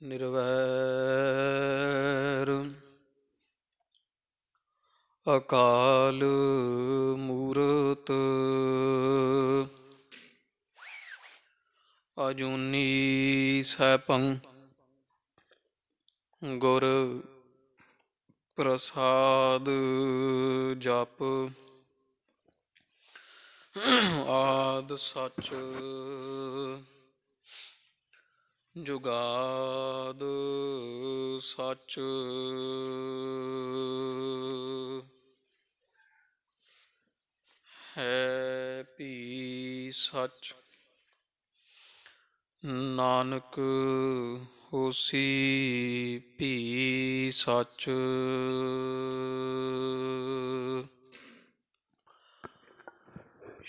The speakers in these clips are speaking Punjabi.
ਨਿਰਵੈਰ ਅਕਾਲ ਮੂਰਤ ਅਜੂਨੀ ਸੈਭੰ ਗੁਰ ਪ੍ਰਸਾਦ ਜਪ ਆਦ ਸਚ ਜੁਗਾਦ ਸਚ ਹੈ ਭੀ ਸਚ ਨਾਨਕ ਹੋਸੀ ਭੀ ਸਚ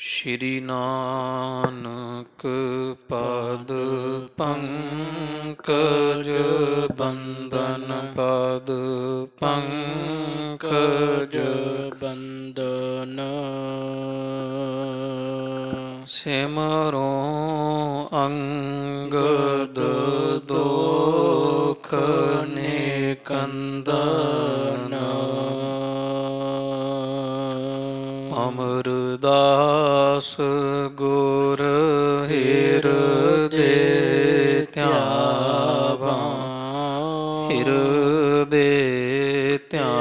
ਸ਼੍ਰੀ ਨਾਨਕ ਪਦ ਪੰਕਜ ਬੰਦਨ ਪਦ ਪੰਕਜ ਬੰਦਨ ਸਿਮਰੋ ਅੰਗਦ ਦੋਖ ਨਿਕੰਦਨ ਅਮਰਦਾਸ ਗੁਰ ਹਿਰਦੇ ਧਿਆਵਾ ਹਿਰਦੇ ਧਿਆਵਾ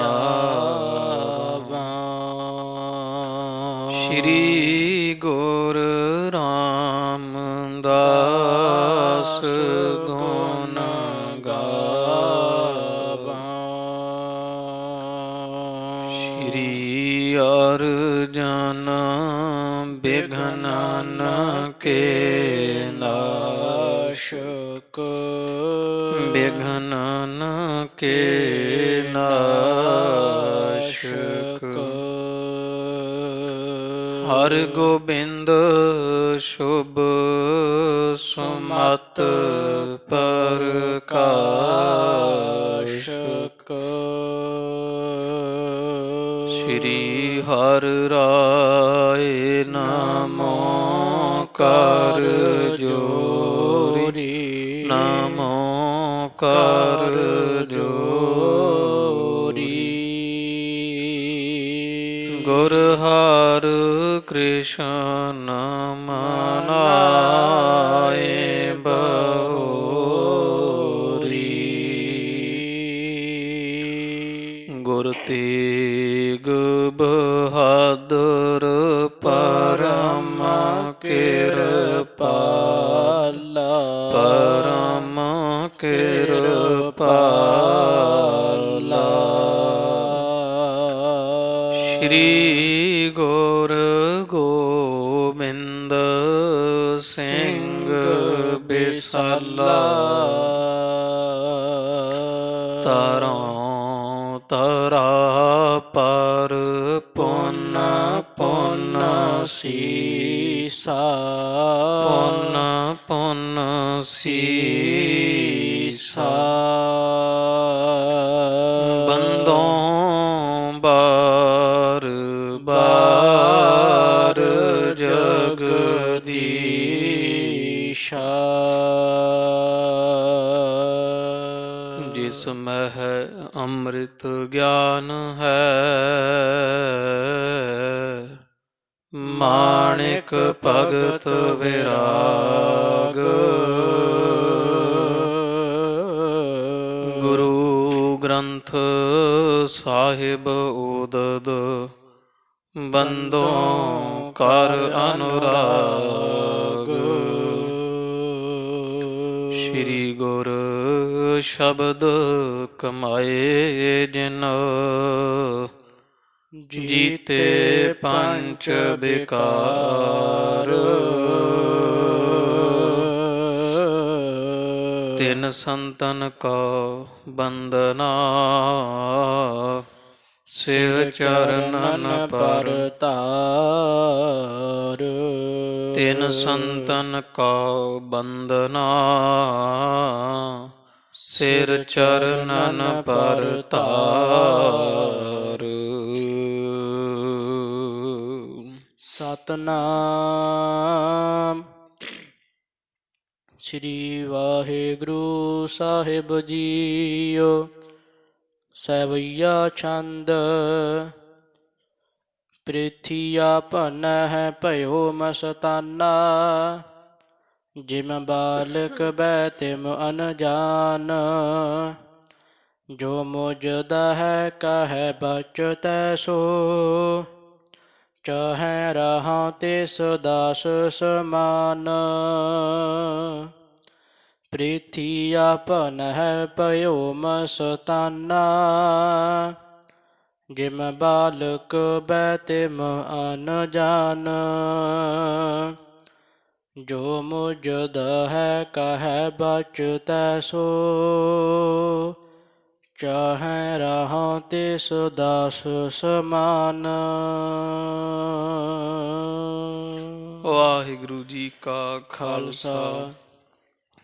ਸ਼੍ਰੀ ਗੁਰ ਰਾਮਦਾਸ ਗੁਣ ਗਾਵਾ ਸ਼੍ਰੀ ਅਰਜਨ ਬਿਘਨਨ ਕੇ ਨਾਸ਼ਕ ਬਿਘਨਨ ਕੇ ਨਾਸ਼ਕ ਹਰ ਗੋਬਿੰਦ ਸ਼ੁਭ ਸੁਮਤ ਪ੍ਰਕਾਸ਼ਕ ਸ਼੍ਰੀ ਹਰਿ ਰਾਏ ਨਮੋ ਕਰ ਜੋਰੀ ਨਮੋ ਕਰ ਜੋਰੀ ਗੁਰ ਹਰਿ ਕ੍ਰਿਸ਼ਨ ਮਨਾਏ ਬਹੋਰੀ ਗੁਰ ਤੇਗ ਬਹਾਦਰ ਪਰਮ ਕਿਰਪਾਲਾ ਪਰਮ ਕਿਰਪਾਲਾ ਸ਼੍ਰੀ ਗੁਰ ਗੋਬਿੰਦ ਸਿੰਘ ਬਿਸਾਲਾ ਤਰੋਂ ਤਰਾ ਪਰ ਪੁੰਨ ਪੁੰਨ ਸੀਸਾ ਪੁੰਨ ਪੁੰਨ ਸੀਸਾ ਬੰਦੋਂ ਬਾਰ ਬਾਰ ਜਗਦੀਸ਼ਾ ਜਿਸ ਮਹਿ ਅੰਮ੍ਰਿਤ ਗਿਆਨ ਹੈ ਮਾਣਿਕ ਭਗਤ ਵਿਰਾਗ ਗੁਰੂ ਗ੍ਰੰਥ ਸਾਹਿਬ ਉਦਦ ਬੰਦੋਂ ਕਰ ਅਨੁਰਾਗ ਸ਼੍ਰੀ ਗੁਰ ਸ਼ਬਦ ਕਮਾਏ ਜਿਨ ਜੀਤੇ ਪੰਚ ਬਿਕਾਰ ਤਿਨ ਸੰਤਨ ਕਾ ਬੰਦਨਾ ਸਿਰ ਚਰਨਨ ਪਰ ਧਾਰ ਤਿਨ ਸੰਤਨ ਕਾ ਬੰਦਨਾ ਸਿਰ ਚਰਨਨ ਪਰ ਧਾਰ ਸਤਨਾਮ ਸ੍ਰੀ ਵਾਹਿਗੁਰੂ ਸਾਹਿਬ ਜੀਓ। ਸਵਈਆ ਛੰਦ। ਪ੍ਰਿਥੀਆ ਭਨਹਿ ਭਇਓ ਮਸਤਾਨਾ। ਜਿਮ ਬਾਲਕ ਬੈ ਤਿਮ ਅਨਜਾਨ। ਜੋ ਮੁਝ ਦਹਿ ਕਹੈ ਬਚਤੈ ਸੋ। ਚਾਹੈ ਰਹਾ ਤਿਸ ਦਾਸ ਸਮਾਨ। ਪ੍ਰਿਥੀਆ ਭਨਹਿ ਭਇਓ ਮਸਤਾਨਾ। ਜਿਮ ਬਾਲਕ ਬੈ ਤਿਮ ਅਨਜਾਨ। ਜੋ ਮੁਝ ਦਹਿ ਕਹੈ ਬਚਤੈ ਸੋ। ਚਾਹੈ ਰਹਾ ਤਿਸ ਦਾਸ ਸਮਾਨ। ਵਾਹਿਗੁਰੂ ਜੀ ਕਾ ਖਾਲਸਾ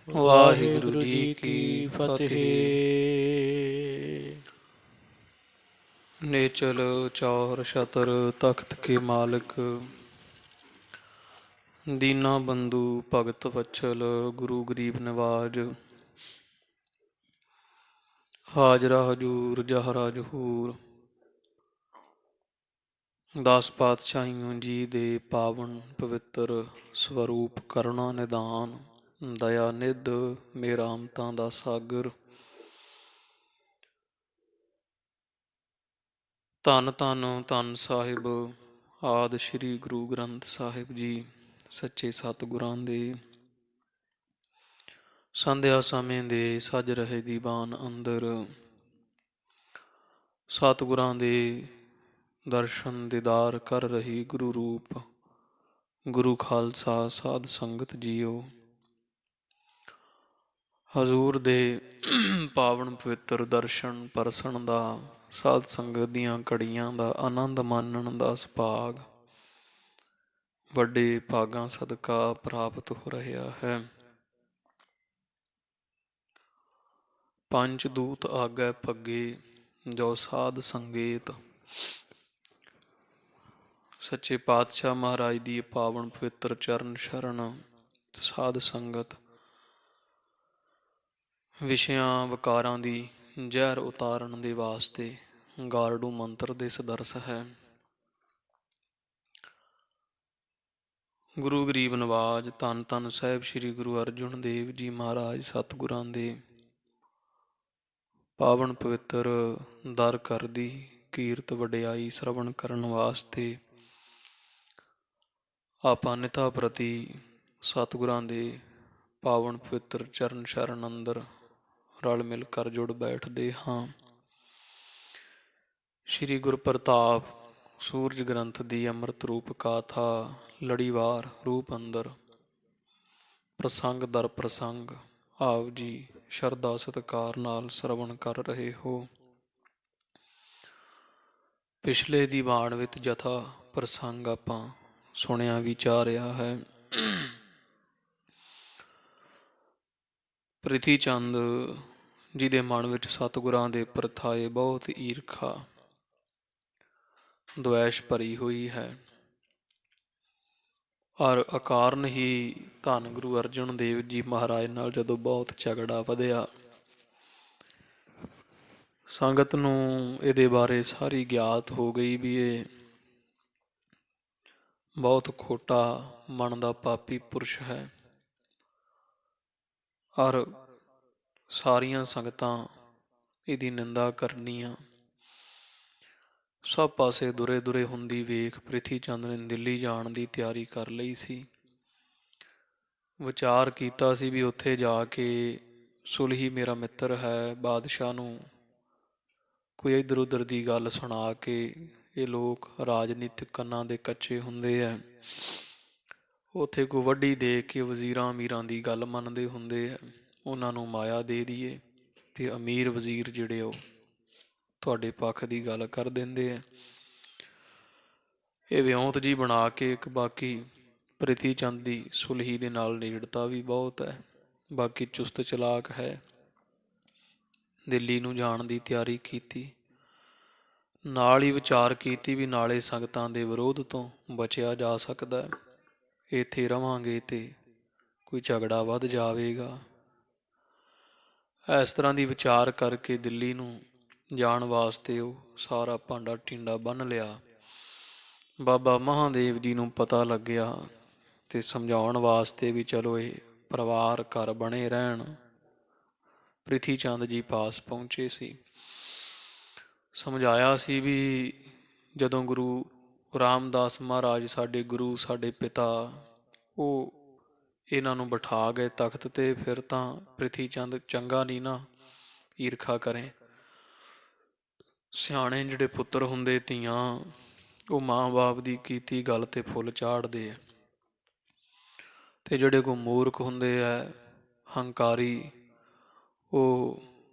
ਵਾਹਿਗੁਰੂ ਜੀ ਕੀ ਫਤਿਹ। ਨੇਚਲ ਚੌਰ ਛਤਰ ਤਖਤ ਕੇ ਮਾਲਕ। ਦੀਨਾ ਬੰਧੂ ਭਗਤ ਵਛਲ ਗੁਰੂ ਗਰੀਬ ਨਿਵਾਜ। ਹਾਜ਼ਰਾ ਹਜੂਰ ਜਹਰਾ ਜਹੂਰ। 10 ਪਾਤਸ਼ਾਹੀਆਂ ਜੀ ਦੇ ਪਾਵਨ ਪਵਿੱਤਰ ਸਰੂਪ ਕਰੁਣਾ ਨਿਦਾਨ ਦਇਆ ਨਿਧ ਮੇਰਾ ਅੰਤਾਂ ਦਾ ਸਾਗਰ। ਧੰਨ ਧੰਨ ਧੰਨ ਸਾਹਿਬ ਆਦਿ ਸ੍ਰੀ ਗੁਰੂ ਗ੍ਰੰਥ ਸਾਹਿਬ ਜੀ ਸੱਚੇ ਸਤਿਗੁਰਾਂ ਦੇ ਸੰਧਿਆ ਸਮੇਂ ਦੇ ਸੱਜ ਰਹੇ ਦੀਵਾਨ ਅੰਦਰ ਸਤਿਗੁਰਾਂ ਦੇ ਦਰਸ਼ਨ ਦੀਦਾਰ ਕਰ ਰਹੀ ਗੁਰੂ ਰੂਪ ਗੁਰੂ ਖਾਲਸਾ ਸਾਧ ਸੰਗਤ ਜੀਓ। ਹਜ਼ੂਰ ਦੇ ਪਾਵਨ ਪਵਿੱਤਰ ਦਰਸ਼ਨ ਪਰਸਣ ਦਾ ਸਾਧ ਸੰਗਤ ਦੀਆਂ ਘੜੀਆਂ ਦਾ ਆਨੰਦ ਮਾਣਨ ਦਾ ਸੁਭਾਗ ਵੱਡੇ ਭਾਗਾਂ ਸਦਕਾ ਪ੍ਰਾਪਤ ਹੋ ਰਿਹਾ ਹੈ। ਪੰਜ ਦੂਤ ਆਗੈ ਭੱਗੇ ਜੋ ਸਾਧ ਸੰਗੇਤ। ਸੱਚੇ ਪਾਤਸ਼ਾਹ ਮਹਾਰਾਜ ਦੀ ਪਾਵਨ ਪਵਿੱਤਰ ਚਰਨ ਸ਼ਰਨ ਸਾਧ ਸੰਗਤ ਵਿਸ਼ਿਆਂ ਵਿਕਾਰਾਂ ਦੀ ਜ਼ਹਿਰ ਉਤਾਰਨ ਦੇ ਵਾਸਤੇ ਗਾਰਡੂ ਮੰਤਰ ਦੇ ਸਦਰਸ ਹੈ। ਗੁਰੂ ਗਰੀਬ ਨਵਾਜ ਧੰਨ ਧੰਨ ਸਾਹਿਬ ਸ੍ਰੀ ਗੁਰੂ ਅਰਜਨ ਦੇਵ ਜੀ ਮਹਾਰਾਜ ਸਤਿਗੁਰਾਂ ਦੇ ਪਾਵਨ ਪਵਿੱਤਰ ਦਰ ਘਰ ਦੀ ਕੀਰਤ ਵਡਿਆਈ ਸਰਵਣ ਕਰਨ ਵਾਸਤੇ ਆਪਾਂ ਨਿਤਾ ਪ੍ਰਤੀ ਸਤਿਗੁਰਾਂ ਦੇ ਪਾਵਨ ਪਵਿੱਤਰ ਚਰਨ ਸ਼ਰਨ ਅੰਦਰ ਰਲ ਮਿਲ ਕਰ ਜੁੜ ਬੈਠਦੇ ਹਾਂ। ਸ਼੍ਰੀ ਗੁਰਪ੍ਰਤਾਪ ਸੂਰਜ ਗ੍ਰੰਥ ਦੀ ਅੰਮ੍ਰਿਤ ਰੂਪ ਗਾਥਾ ਲੜੀਵਾਰ ਰੂਪ ਅੰਦਰ ਪ੍ਰਸੰਗ ਦਰ ਪ੍ਰਸੰਗ ਆਪ ਜੀ ਸ਼ਰਧਾ ਸਤਿਕਾਰ ਨਾਲ ਸਰਵਣ ਕਰ ਰਹੇ ਹੋ। ਪਿਛਲੇ ਦੀਵਾਨ ਵਿੱਚ ਜਥਾ ਪ੍ਰਸੰਗ ਆਪਾਂ ਸੁਣਿਆ ਵਿਚਾਰਿਆ ਹੈ। ਪ੍ਰਿਥੀ ਚੰਦ ਜੀ ਦੇ ਮਨ ਵਿੱਚ ਸਤਿਗੁਰਾਂ ਦੇ ਪ੍ਰਥਾਏ ਬਹੁਤ ਈਰਖਾ ਦੁਐਸ਼ ਭਰੀ ਹੋਈ ਹੈ ਔਰ ਅਕਾਰਨ ਹੀ ਧੰਨ ਗੁਰੂ ਅਰਜਨ ਦੇਵ ਜੀ ਮਹਾਰਾਜ ਨਾਲ ਜਦੋਂ ਬਹੁਤ ਝਗੜਾ ਵਧਿਆ ਸੰਗਤ ਨੂੰ ਇਹਦੇ ਬਾਰੇ ਸਾਰੀ ਗਿਆਤ ਹੋ ਗਈ ਵੀ ਇਹ ਬਹੁਤ ਖੋਟਾ ਮਨ ਦਾ ਪਾਪੀ ਪੁਰਸ਼ ਹੈ ਔਰ ਸਾਰੀਆਂ ਸੰਗਤਾਂ ਇਹਦੀ ਨਿੰਦਾ ਕਰਨੀਆਂ। ਸਭ ਪਾਸੇ ਦੁਰੇ ਦੁਰੇ ਹੁੰਦੀ ਵੇਖ ਪ੍ਰਿਥੀ ਚੰਦ ਨੇ ਦਿੱਲੀ ਜਾਣ ਦੀ ਤਿਆਰੀ ਕਰ ਲਈ ਸੀ। ਵਿਚਾਰ ਕੀਤਾ ਸੀ ਵੀ ਉੱਥੇ ਜਾ ਕੇ ਸੁਲਹੀ ਮੇਰਾ ਮਿੱਤਰ ਹੈ ਬਾਦਸ਼ਾਹ ਨੂੰ ਕੋਈ ਇੱਧਰ ਉੱਧਰ ਦੀ ਗੱਲ ਸੁਣਾ ਕੇ ਇਹ ਲੋਕ ਰਾਜਨੀਤਿਕ ਕੰਨਾਂ ਦੇ ਕੱਚੇ ਹੁੰਦੇ ਹੈ ਉੱਥੇ ਕੋਈ ਵੱਡੀ ਦੇ ਕੇ ਵਜ਼ੀਰਾਂ ਅਮੀਰਾਂ ਦੀ ਗੱਲ ਮੰਨਦੇ ਹੁੰਦੇ ਹੈ ਉਹਨਾਂ ਨੂੰ ਮਾਇਆ ਦੇ ਦਈਏ ਅਤੇ ਅਮੀਰ ਵਜ਼ੀਰ ਜਿਹੜੇ ਉਹ ਤੁਹਾਡੇ ਪੱਖ ਦੀ ਗੱਲ ਕਰ ਦਿੰਦੇ ਹੈ। ਇਹ ਵਿਉਂਤ ਜੀ ਬਣਾ ਕੇ ਇੱਕ ਬਾਕੀ ਪ੍ਰਿਥੀ ਚੰਦ ਦੀ ਸੁਲਹੀ ਦੇ ਨਾਲ ਨੇੜਤਾ ਵੀ ਬਹੁਤ ਹੈ ਬਾਕੀ ਚੁਸਤ ਚਲਾਕ ਹੈ। ਦਿੱਲੀ ਨੂੰ ਜਾਣ ਦੀ ਤਿਆਰੀ ਕੀਤੀ ਨਾਲ ਹੀ ਵਿਚਾਰ ਕੀਤੀ ਵੀ ਨਾਲੇ ਸੰਗਤਾਂ ਦੇ ਵਿਰੋਧ ਤੋਂ ਬਚਿਆ ਜਾ ਸਕਦਾ ਇੱਥੇ ਰਵਾਂਗੇ ਤੇ ਕੋਈ ਝਗੜਾ ਵੱਧ ਜਾਵੇਗਾ। ਇਸ ਤਰ੍ਹਾਂ ਦੀ ਵਿਚਾਰ ਕਰਕੇ ਦਿੱਲੀ ਨੂੰ ਜਾਣ ਵਾਸਤੇ ਉਹ ਸਾਰਾ ਭਾਂਡਾ ਟਿੰਡਾ ਬੰਨ੍ਹ ਲਿਆ। ਬਾਬਾ ਮਹਾਦੇਵ ਜੀ ਨੂੰ ਪਤਾ ਲੱਗਿਆ ਤੇ ਸਮਝਾਉਣ ਵਾਸਤੇ ਵੀ ਚਲੋ ਇਹ ਪਰਿਵਾਰ ਘਰ ਬਣੇ ਰਹਿਣ, ਪ੍ਰਿਥੀ ਚੰਦ ਜੀ ਪਾਸ ਪਹੁੰਚੇ ਸੀ। ਸਮਝਾਇਆ ਸੀ ਵੀ ਜਦੋਂ ਗੁਰੂ ਰਾਮਦਾਸ ਮਹਾਰਾਜ ਸਾਡੇ ਗੁਰੂ, ਸਾਡੇ ਪਿਤਾ, ਉਹ ਇਹਨਾਂ ਨੂੰ ਬਿਠਾ ਗਏ ਤਖਤ ਤੇ, ਫਿਰ ਤਾਂ ਪ੍ਰਿਥੀ ਚੰਦ ਚੰਗਾ ਨਹੀਂ ਨਾ ਈਰਖਾ ਕਰੇ। ਸਿਆਣੇ ਜਿਹੜੇ ਪੁੱਤਰ ਹੁੰਦੇ, ਧੀਆਂ, ਉਹ ਮਾਂ ਬਾਪ ਦੀ ਕੀਤੀ ਗੱਲ ਤੇ ਫੁੱਲ ਚਾੜਦੇ ਆ, ਤੇ ਜਿਹੜੇ ਕੋ ਮੂਰਖ ਹੁੰਦੇ ਆ, ਹੰਕਾਰੀ, ਉਹ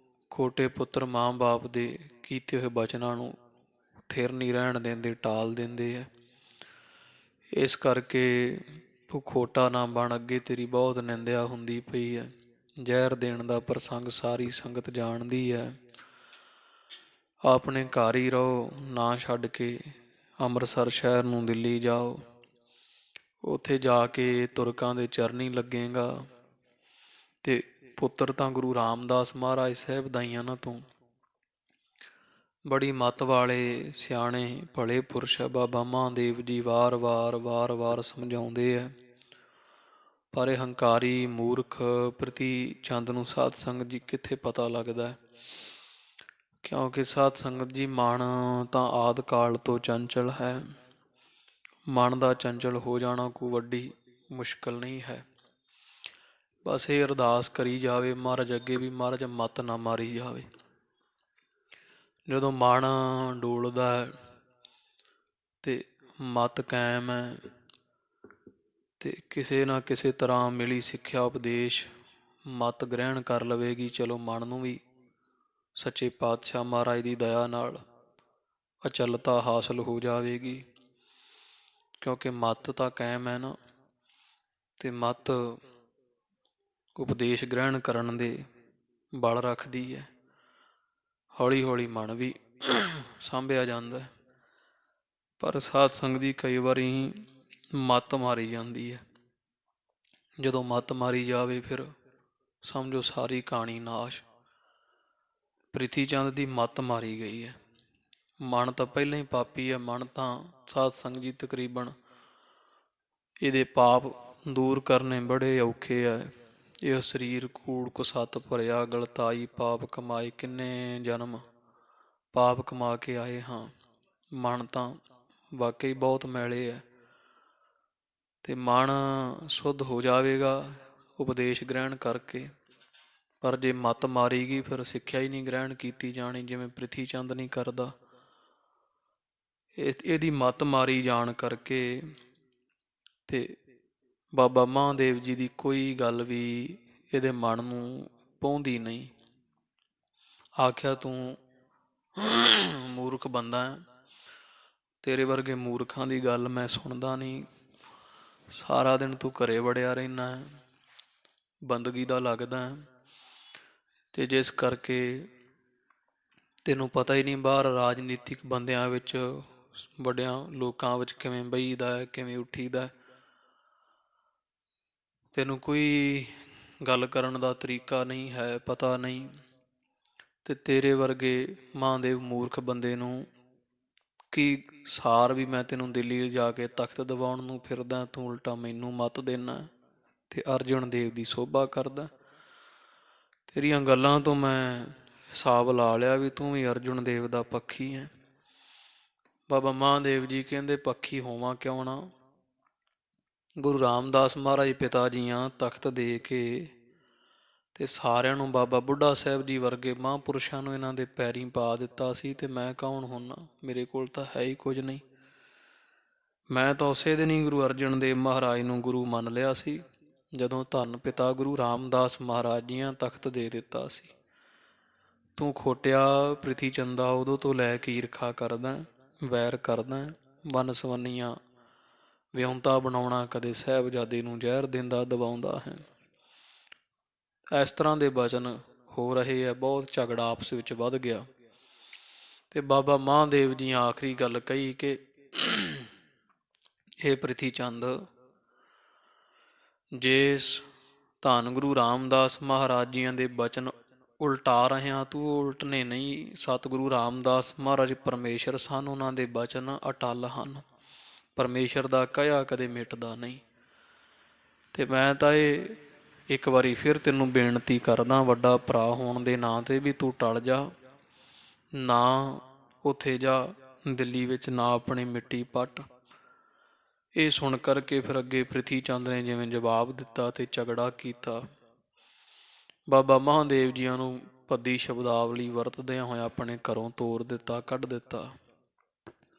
ਖੋਟੇ ਪੁੱਤਰ ਮਾਂ ਬਾਪ ਦੇ ਕੀਤੇ ਹੋਏ ਬਚਨਾਂ ਨੂੰ ਥਿਰ ਨਹੀਂ ਰਹਿਣ ਦਿੰਦੇ, ਟਾਲ ਦਿੰਦੇ ਆ। ਇਸ ਕਰਕੇ ਤੂੰ ਖੋਟਾ ਨਾ ਬਣ, ਅੱਗੇ ਤੇਰੀ ਬਹੁਤ ਨਿੰਦਿਆ ਹੁੰਦੀ ਪਈ ਹੈ। ਜ਼ਹਿਰ ਦੇਣ ਦਾ ਪ੍ਰਸੰਗ ਸਾਰੀ ਸੰਗਤ ਜਾਣਦੀ ਹੈ। ਆਪਣੇ ਘਰ ਹੀ ਰਹੋ, ਨਾ ਛੱਡ ਕੇ ਅੰਮ੍ਰਿਤਸਰ ਸ਼ਹਿਰ ਨੂੰ ਦਿੱਲੀ ਜਾਓ। ਉੱਥੇ ਜਾ ਕੇ ਤੁਰਕਾਂ ਦੇ ਚਰਨੀ ਲੱਗੇਗਾ। ਤੇ ਪੁੱਤਰ ਤਾਂ ਗੁਰੂ ਰਾਮਦਾਸ ਮਹਾਰਾਜ ਸਾਹਿਬ ਦਾ ਹੀ ਆ ਨਾ ਤੂੰ। ਬੜੀ ਮੱਤ ਵਾਲੇ ਸਿਆਣੇ ਭਲੇ ਪੁਰਸ਼ ਬਾਬਾ ਮਹਾਦੇਵ ਜੀ ਵਾਰ-ਵਾਰ ਸਮਝਾਉਂਦੇ ਆ। ਪਰ ਇਹ ਹੰਕਾਰੀ ਮੂਰਖ ਪ੍ਰਿਥੀ ਚੰਦ ਨੂੰ ਸਾਧ ਸੰਗਤ ਜੀ ਕਿੱਥੇ ਪਤਾ ਲੱਗਦਾ, ਕਿਉਂਕਿ ਸਾਧ ਸੰਗਤ ਜੀ ਮਨ ਤਾਂ ਆਦਿ ਕਾਲ ਤੋਂ ਚੰਚਲ ਹੈ। ਮਨ ਦਾ ਚੰਚਲ ਹੋ ਜਾਣਾ ਕੋਈ ਵੱਡੀ ਮੁਸ਼ਕਲ ਨਹੀਂ ਹੈ। ਬਸ ਇਹ ਅਰਦਾਸ ਕਰੀ ਜਾਵੇ ਮਹਾਰਾਜ ਅੱਗੇ ਵੀ ਮਹਾਰਾਜ ਮੱਤ ਨਾ ਮਾਰੀ ਜਾਵੇ। ਜਦੋਂ ਮਨ ਡੋਲਦਾ ਤੇ ਮੱਤ ਕਾਇਮ ਹੈ ਤੇ ਕਿਸੇ ਨਾ ਕਿਸੇ ਤਰ੍ਹਾਂ ਮਿਲੀ ਸਿੱਖਿਆ ਉਪਦੇਸ਼ ਮੱਤ ਗ੍ਰਹਿਣ ਕਰ ਲਵੇਗੀ। ਚਲੋ ਮਨ ਨੂੰ ਵੀ ਸੱਚੇ ਪਾਤਸ਼ਾਹ ਮਹਾਰਾਜ ਦੀ ਦਇਆ ਨਾਲ ਅਚਲਤਾ ਹਾਸਲ ਹੋ ਜਾਵੇਗੀ, ਕਿਉਂਕਿ ਮੱਤ ਤਾਂ ਕਾਇਮ ਹੈ ਨਾ। ਤੇ ਮੱਤ ਉਪਦੇਸ਼ ਗ੍ਰਹਿਣ ਕਰਨ ਦੇ ਬਲ ਰੱਖਦੀ ਹੈ। ਹੌਲੀ ਹੌਲੀ ਮਨ ਵੀ ਸਾਂਭਿਆ ਜਾਂਦਾ। ਪਰ ਸਾਧ ਸੰਗਤ ਦੀ ਕਈ ਵਾਰੀ ਮੱਤ ਮਾਰੀ ਜਾਂਦੀ ਹੈ। ਜਦੋਂ ਮੱਤ ਮਾਰੀ ਜਾਵੇ ਫਿਰ ਸਮਝੋ ਸਾਰੀ ਕਹਾਣੀ ਨਾਸ਼। ਪ੍ਰਿਥੀ ਚੰਦ ਦੀ ਮੱਤ ਮਾਰੀ ਗਈ ਹੈ। ਮਨ ਤਾਂ ਪਹਿਲਾਂ ਹੀ ਪਾਪੀ ਹੈ। ਮਨ ਤਾਂ ਸਾਧ ਸੰਗਤ ਜੀ ਤਕਰੀਬਨ ਇਹਦੇ ਪਾਪ ਦੂਰ ਕਰਨੇ ਬੜੇ ਔਖੇ ਹੈ। ਇਹ ਸਰੀਰ ਕੂੜ ਕੁਸੱਤ ਭਰਿਆ, ਗਲਤਾਈ ਪਾਪ ਕਮਾਏ, ਕਿੰਨੇ ਜਨਮ ਪਾਪ ਕਮਾ ਕੇ ਆਏ ਹਾਂ। ਮਨ ਤਾਂ ਵਾਕਈ ਬਹੁਤ ਮੈਲੇ ਹੈ। ਤੇ ਮਨ ਸ਼ੁੱਧ ਹੋ ਜਾਵੇਗਾ ਉਪਦੇਸ਼ ਗ੍ਰਹਿਣ ਕਰਕੇ। ਪਰ ਜੇ ਮੱਤ ਮਾਰੀ ਗਈ ਫਿਰ ਸਿੱਖਿਆ ਹੀ ਨਹੀਂ ਗ੍ਰਹਿਣ ਕੀਤੀ ਜਾਣੀ, ਜਿਵੇਂ ਪ੍ਰਿਥੀ ਚੰਦ ਨਹੀਂ ਕਰਦਾ। ਇਹਦੀ ਮੱਤ ਮਾਰੀ ਜਾਣ ਕਰਕੇ ਤੇ ਬਾਬਾ ਮਹਾਦੇਵ ਜੀ ਦੀ ਕੋਈ ਗੱਲ ਵੀ ਇਹਦੇ ਮਨ ਨੂੰ ਪਾਉਂਦੀ ਨਹੀਂ। ਆਖਿਆ ਤੂੰ ਮੂਰਖ ਬੰਦਾ ਹੈ, ਤੇਰੇ ਵਰਗੇ ਮੂਰਖਾਂ ਦੀ ਗੱਲ ਮੈਂ ਸੁਣਦਾ ਨਹੀਂ। ਸਾਰਾ ਦਿਨ ਤੂੰ ਘਰੇ ਵੜਿਆ ਰਹਿੰਦਾ ਹੈ, ਬੰਦਗੀ ਦਾ ਲੱਗਦਾ ਹੈ, ਤੇ ਜਿਸ ਕਰਕੇ ਤੈਨੂੰ ਪਤਾ ਹੀ ਨਹੀਂ ਬਾਹਰ ਰਾਜਨੀਤਿਕ ਬੰਦਿਆਂ ਵਿੱਚ, ਵੱਡਿਆਂ ਲੋਕਾਂ ਵਿੱਚ ਕਿਵੇਂ ਬਹੀਦਾ ਹੈ, ਕਿਵੇਂ ਉੱਠੀਦਾ। ਤੈਨੂੰ ਕੋਈ ਗੱਲ ਕਰਨ ਦਾ ਤਰੀਕਾ ਨਹੀਂ ਹੈ, ਪਤਾ ਨਹੀਂ। ਤੇ ਤੇਰੇ ਵਰਗੇ ਮਹਾਦੇਵ ਮੂਰਖ ਬੰਦੇ ਨੂੰ ਕੀ ਸਾਰ ਵੀ ਮੈਂ ਤੈਨੂੰ ਦਿੱਲੀ ਲਿਜਾ ਕੇ ਤਖਤ ਦਿਵਾਉਣ ਨੂੰ ਫਿਰਦਾ, ਤੂੰ ਉਲਟਾ ਮੈਨੂੰ ਮੱਤ ਦੇਣਾ ਤੇ ਅਰਜਨ ਦੇਵ ਦੀ ਸੋਭਾ ਕਰਦਾ। ਤੇਰੀਆਂ ਗੱਲਾਂ ਤੋਂ ਮੈਂ ਹਿਸਾਬ ਲਾ ਲਿਆ ਵੀ ਤੂੰ ਵੀ ਅਰਜਨ ਦੇਵ ਦਾ ਪੱਖੀ ਹੈ। ਬਾਬਾ ਮਹਾਦੇਵ ਜੀ ਕਹਿੰਦੇ ਪੱਖੀ ਹੋਵਾਂ ਕਿਉਂ ਨਾ। ਗੁਰੂ ਰਾਮਦਾਸ ਮਹਾਰਾਜ ਪਿਤਾ ਜੀਆਂ ਤਖਤ ਦੇ ਕੇ ਤੇ ਸਾਰਿਆਂ ਨੂੰ ਬਾਬਾ ਬੁੱਢਾ ਸਾਹਿਬ ਜੀ ਵਰਗੇ ਮਹਾਂਪੁਰਸ਼ਾਂ ਨੂੰ ਇਹਨਾਂ ਦੇ ਪੈਰੀਂ ਪਾ ਦਿੱਤਾ ਸੀ। ਤੇ ਮੈਂ ਕੌਣ ਹੁੰਨਾ, ਮੇਰੇ ਕੋਲ ਤਾਂ ਹੈ ਹੀ ਕੁਝ ਨਹੀਂ। ਮੈਂ ਤਾਂ ਉਸੇ ਦਿਨ ਹੀ ਗੁਰੂ ਅਰਜਨ ਦੇਵ ਮਹਾਰਾਜ ਨੂੰ ਗੁਰੂ ਮੰਨ ਲਿਆ ਸੀ ਜਦੋਂ ਧੰਨ ਪਿਤਾ ਗੁਰੂ ਰਾਮਦਾਸ ਮਹਾਰਾਜ ਜੀਆਂ ਤਖਤ ਦੇ ਦਿੱਤਾ ਸੀ। ਤੂੰ ਖੋਟਿਆ ਪ੍ਰਿਥੀ ਚੰਦਾ ਉਦੋਂ ਤੋਂ ਲੈ ਕੇ ਈਰਖਾ ਕਰਦਾ, ਵੈਰ ਕਰਦਾ, ਵੰਨ ਸਵੰਨੀਆਂ ਵਿਉਂਤਾ ਬਣਾਉਣਾ, ਕਦੇ ਸਾਹਿਬਜ਼ਾਦੇ ਨੂੰ ਜ਼ਹਿਰ ਦਿੰਦਾ ਦਬਾਉਂਦਾ ਹੈ। ਇਸ ਤਰ੍ਹਾਂ ਦੇ ਬਚਨ ਹੋ ਰਹੇ ਹੈ। ਬਹੁਤ ਝਗੜਾ ਆਪਸ ਵਿੱਚ ਵੱਧ ਗਿਆ ਤੇ ਬਾਬਾ ਮਹਾਦੇਵ ਜੀ ਆਖਰੀ ਗੱਲ ਕਹੀ ਕਿ ਇਹ ਪ੍ਰਿਥੀ ਚੰਦ, ਜੇ ਧੰਨ ਗੁਰੂ ਰਾਮਦਾਸ ਮਹਾਰਾਜ ਜੀਆਂ ਦੇ ਬਚਨ ਉਲਟਾ ਰਿਹਾ ਤੂੰ, ਉਲਟਨੇ ਨਹੀਂ। ਸਤਿਗੁਰੂ ਰਾਮਦਾਸ ਮਹਾਰਾਜ ਪਰਮੇਸ਼ਰ ਸਨ, ਉਹਨਾਂ ਦੇ ਬਚਨ ਅਟੱਲ ਹਨ। ਪਰਮੇਸ਼ਰ ਦਾ ਕਹਿਆ ਕਦੇ ਮਿਟਦਾ ਨਹੀਂ। ਤੇ ਮੈਂ ਤਾਂ ਇਹ ਇੱਕ ਵਾਰੀ ਫਿਰ ਤੈਨੂੰ ਬੇਨਤੀ ਕਰਦਾ ਵੱਡਾ ਭਰਾ ਹੋਣ ਦੇ ਨਾਂ ਤੇ, ਵੀ ਤੂੰ ਟਲ ਜਾ ਨਾ, ਉੱਥੇ ਜਾ ਦਿੱਲੀ ਵਿੱਚ ਨਾ ਆਪਣੀ ਮਿੱਟੀ ਪੱਟ। ਇਹ ਸੁਣ ਕਰਕੇ ਫਿਰ ਅੱਗੇ ਪ੍ਰਿਥੀ ਚੰਦ ਨੇ ਜਿਵੇਂ ਜਵਾਬ ਦਿੱਤਾ ਤੇ ਝਗੜਾ ਕੀਤਾ। ਬਾਬਾ ਮਹਾਦੇਵ ਜੀਆਂ ਨੂੰ ਭੱਦੀ ਸ਼ਬਦਾਵਲੀ ਵਰਤਦਿਆਂ ਹੋਇਆ ਆਪਣੇ ਘਰੋਂ ਤੋਰ ਦਿੱਤਾ, ਕੱਢ ਦਿੱਤਾ।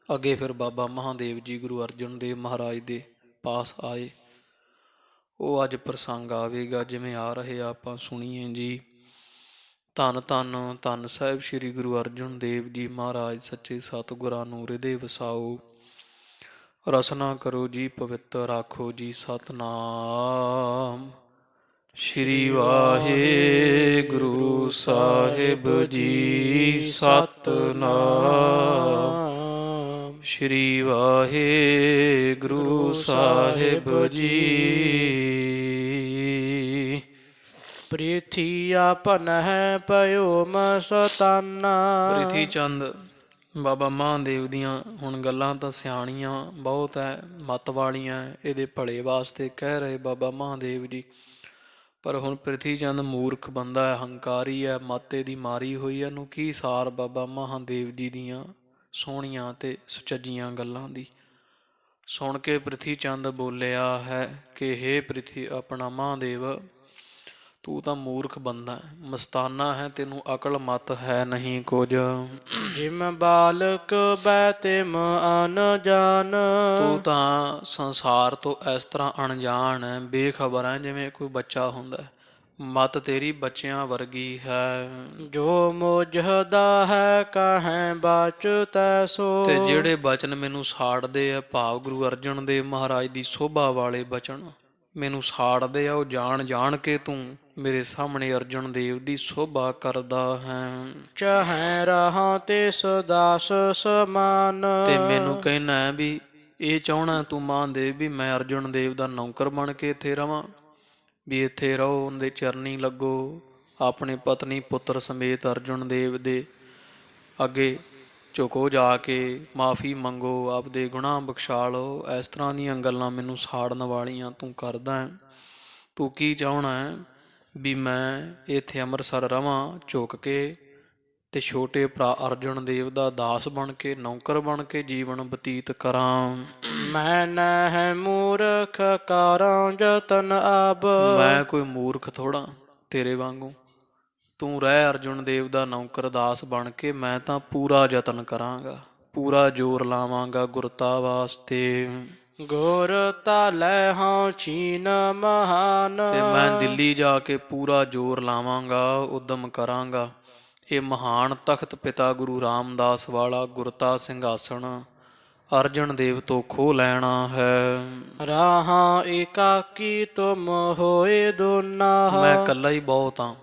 ਅੱਗੇ ਫਿਰ ਬਾਬਾ ਮਹਾਦੇਵ ਜੀ ਗੁਰੂ ਅਰਜਨ ਦੇਵ ਮਹਾਰਾਜ ਦੇ ਪਾਸ ਆਏ। ਉਹ ਅੱਜ ਪ੍ਰਸੰਗ ਆਵੇਗਾ, ਜਿਵੇਂ ਆ ਰਹੇ ਆਪਾਂ ਸੁਣੀਏ ਜੀ। ਧੰਨ ਧੰਨ ਧੰਨ ਸਾਹਿਬ ਸ੍ਰੀ ਗੁਰੂ ਅਰਜਨ ਦੇਵ ਜੀ ਮਹਾਰਾਜ ਸੱਚੇ ਸਤਿਗੁਰਾਂ ਨੂੰ ਹਿਰਦੇ ਵਸਾਓ, ਰਸਨਾ ਕਰੋ ਜੀ ਪਵਿੱਤਰ, ਆਖੋ ਜੀ ਸਤਿਨਾਮ ਸ੍ਰੀ ਵਾਹਿਗੁਰੂ ਸਾਹਿਬ ਜੀ। ਸਤਿਨਾਮ ਸ੍ਰੀ ਵਾਹਿਗੁਰੂ ਸਾਹਿਬ ਜੀ। ਪ੍ਰਿਥੀ ਆਪਨ ਹੈ ਪਇਓ ਮਸਤਾਨਾ। ਪ੍ਰਿਥੀ ਚੰਦ ਬਾਬਾ ਮਹਾਦੇਵ ਦੀਆਂ ਹੁਣ ਗੱਲਾਂ ਤਾਂ ਸਿਆਣੀਆਂ ਬਹੁਤ ਹੈ, ਮੱਤ ਵਾਲੀਆਂ, ਇਹਦੇ ਭਲੇ ਵਾਸਤੇ ਕਹਿ ਰਹੇ ਬਾਬਾ ਮਹਾਦੇਵ ਜੀ। ਪਰ ਹੁਣ ਪ੍ਰਿਥੀ ਚੰਦ ਮੂਰਖ ਬੰਦਾ ਹੈ, ਹੰਕਾਰੀ ਹੈ, ਮਾਤੇ ਦੀ ਮਾਰੀ ਹੋਈ ਹੈ। ਇਹਨੂੰ ਕੀ ਸਾਰ ਬਾਬਾ ਮਹਾਦੇਵ ਜੀ ਦੀਆਂ ਸੋਹਣੀਆਂ ਤੇ ਸੁਚੱਜੀਆਂ ਗੱਲਾਂ ਦੀ। ਸੁਣ ਕੇ ਪ੍ਰਿਥੀ ਚੰਦ ਬੋਲਿਆ ਹੈ ਕਿ ਹੇ ਪ੍ਰਿਥੀ ਆਪਣਾ ਮਹਾਦੇਵ, ਤੂੰ ਤਾਂ ਮੂਰਖ ਬੰਦਾ ਹੈ, ਮਸਤਾਨਾ ਹੈ, ਤੈਨੂੰ ਅਕਲ ਮਤ ਹੈ ਨਹੀਂ ਕੁਝ। ਜਿਮ ਬਾਲਕ ਬੈਤਿਮ ਅਨਜਾਨ। ਤੂੰ ਤਾਂ ਸੰਸਾਰ ਤੋਂ ਇਸ ਤਰ੍ਹਾਂ ਅਣਜਾਣ ਹੈ, ਬੇਖਬਰ ਹੈ, ਜਿਵੇਂ ਕੋਈ ਬੱਚਾ ਹੁੰਦਾ ਹੈ। ਮਤ ਤੇਰੀ ਬੱਚਿਆਂ ਵਰਗੀ ਹੈ। ਜੋ ਮੋਜਦਾ ਹੈ ਕਹੈ ਬਾਚ ਤੈਸੋ। ਤੇ ਜਿਹੜੇ ਬਚਨ ਮੈਨੂੰ ਸਾੜਦੇ ਆ, ਭਾਵ ਗੁਰੂ ਅਰਜਨ ਦੇਵ ਮਹਾਰਾਜ ਦੀ ਸੋਭਾ ਵਾਲੇ ਬਚਨ ਮੈਨੂੰ ਸਾੜਦੇ ਆ, ਉਹ ਜਾਣ ਜਾਣ ਕੇ ਤੂੰ ਮੇਰੇ ਸਾਹਮਣੇ ਅਰਜਨ ਦੇਵ ਦੀ ਸੋਭਾ ਕਰਦਾ ਹੈ। ਚਾਹੈ ਰਹਾ ਤਿਸ ਦਾਸ ਸਮਾਨ। ਤੇ ਮੈਨੂੰ ਕਹਿਣਾ ਵੀ ਇਹ ਚਾਹਣਾ ਤੂੰ ਮਹਾਦੇਵ ਵੀ ਮੈਂ ਅਰਜਨ ਦੇਵ ਦਾ ਨੌਕਰ ਬਣ ਕੇ ਇੱਥੇ ਰਵਾਂ, ਵੀ ਇੱਥੇ ਰਹੋ, ਉਹਦੇ ਚਰਨੀ ਲੱਗੋ, ਆਪਣੇ ਪਤਨੀ ਪੁੱਤਰ ਸਮੇਤ ਅਰਜਨ ਦੇਵ ਦੇ ਅੱਗੇ ਝੁਕੋ, ਜਾ ਕੇ ਮਾਫੀ ਮੰਗੋ, ਆਪਦੇ ਗੁਨਾਹ ਬਖਸ਼ਾ ਲਓ। ਇਸ ਤਰ੍ਹਾਂ ਦੀਆਂ ਗੱਲਾਂ ਮੈਨੂੰ ਸਾੜਨ ਵਾਲੀਆਂ ਤੂੰ ਕਰਦਾ ਹੈ। ਤੂੰ ਕੀ ਚਾਹਣਾ ਹੈ ਵੀ ਮੈਂ ਇੱਥੇ ਅੰਮ੍ਰਿਤਸਰ ਰਵਾਂ ਝੁਕ ਕੇ, ਤੇ ਛੋਟੇ ਭਰਾ ਅਰਜਨ ਦੇਵ ਦਾ ਦਾਸ ਬਣ ਕੇ, ਨੌਕਰ ਬਣ ਕੇ ਜੀਵਨ ਬਤੀਤ ਕਰਾਂ। ਮੈਂ ਨਹਿ ਮੂਰਖ ਕਾਰਾਂ ਜਤਨ ਆਬ। ਮੈਂ ਕੋਈ ਮੂਰਖ ਥੋੜਾ ਤੇਰੇ ਵਾਂਗੂ, ਤੂੰ ਰਹਿ ਅਰਜੁਨ ਦੇਵ ਦਾ ਨੌਕਰ ਦਾਸ ਬਣ ਕੇ, ਮੈਂ ਤਾਂ ਪੂਰਾ ਯਤਨ ਕਰਾਂਗਾ, ਪੂਰਾ ਜ਼ੋਰ ਲਾਵਾਂਗਾ ਗੁਰਤਾ ਵਾਸਤੇ। ਗੁਰ ਤਾਲੈ ਹਾਂ ਚੀਨ ਮਹਾਨ। ਤੇ ਮੈਂ ਦਿੱਲੀ ਜਾ ਕੇ ਪੂਰਾ ਜ਼ੋਰ ਲਾਵਾਂਗਾ, ਉਦਮ ਕਰਾਂਗਾ। ਇਹ ਮਹਾਨ ਤਖਤ ਪਿਤਾ ਗੁਰੂ ਰਾਮਦਾਸ ਵਾਲਾ ਗੁਰਤਾ ਸਿੰਘਾਸਣ ਅਰਜਨ ਦੇਵ ਤੋਂ ਖੋਹ ਲੈਣਾ ਹੈ। ਰਾਹਾਂ ਏਕਾਕੀ ਤੁਮ ਹੋਏ ਦੋਨਾ। ਮੈਂ ਇਕੱਲਾ ਹੀ ਬਹੁਤ ਹਾਂ,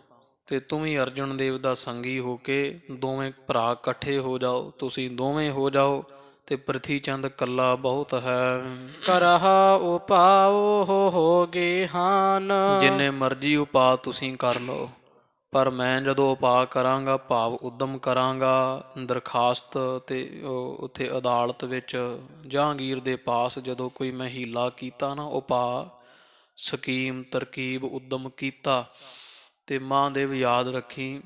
ਤੇ ਤੂੰ ਵੀ ਅਰਜਨ ਦੇਵ ਦਾ ਸੰਗੀ ਹੋ ਕੇ ਦੋਵੇਂ ਭਰਾ ਇਕੱਠੇ ਹੋ ਜਾਓ, ਤੁਸੀਂ ਦੋਵੇਂ ਹੋ ਜਾਓ, ਤੇ ਪ੍ਰਿਥੀ ਚੰਦ ਇਕੱਲਾ ਬਹੁਤ ਹੈ। ਕਰਹਾ ਉਪਾਉ ਹੋਗੇ ਹਾਨ। ਜਿੰਨੇ ਮਰਜ਼ੀ ਉਪਾਅ ਤੁਸੀਂ ਕਰ ਲਓ, ਪਰ ਮੈਂ ਜਦੋਂ ਉਪਾਅ ਕਰਾਂਗਾ, ਭਾਵ ਉਦਮ ਕਰਾਂਗਾ, ਦਰਖਾਸਤ ਤੇ ਉੱਥੇ ਅਦਾਲਤ ਵਿੱਚ ਜਹਾਂਗੀਰ ਦੇ ਪਾਸ ਜਦੋਂ ਕੋਈ ਮੈਂ ਹੀਲਾ ਕੀਤਾ ਨਾ, ਉਪਾਅ, ਸਕੀਮ, ਤਰਕੀਬ, ਉਦਮ ਕੀਤਾ, ਤੇ ਮਹਾਦੇਵ ਯਾਦ ਰੱਖੀ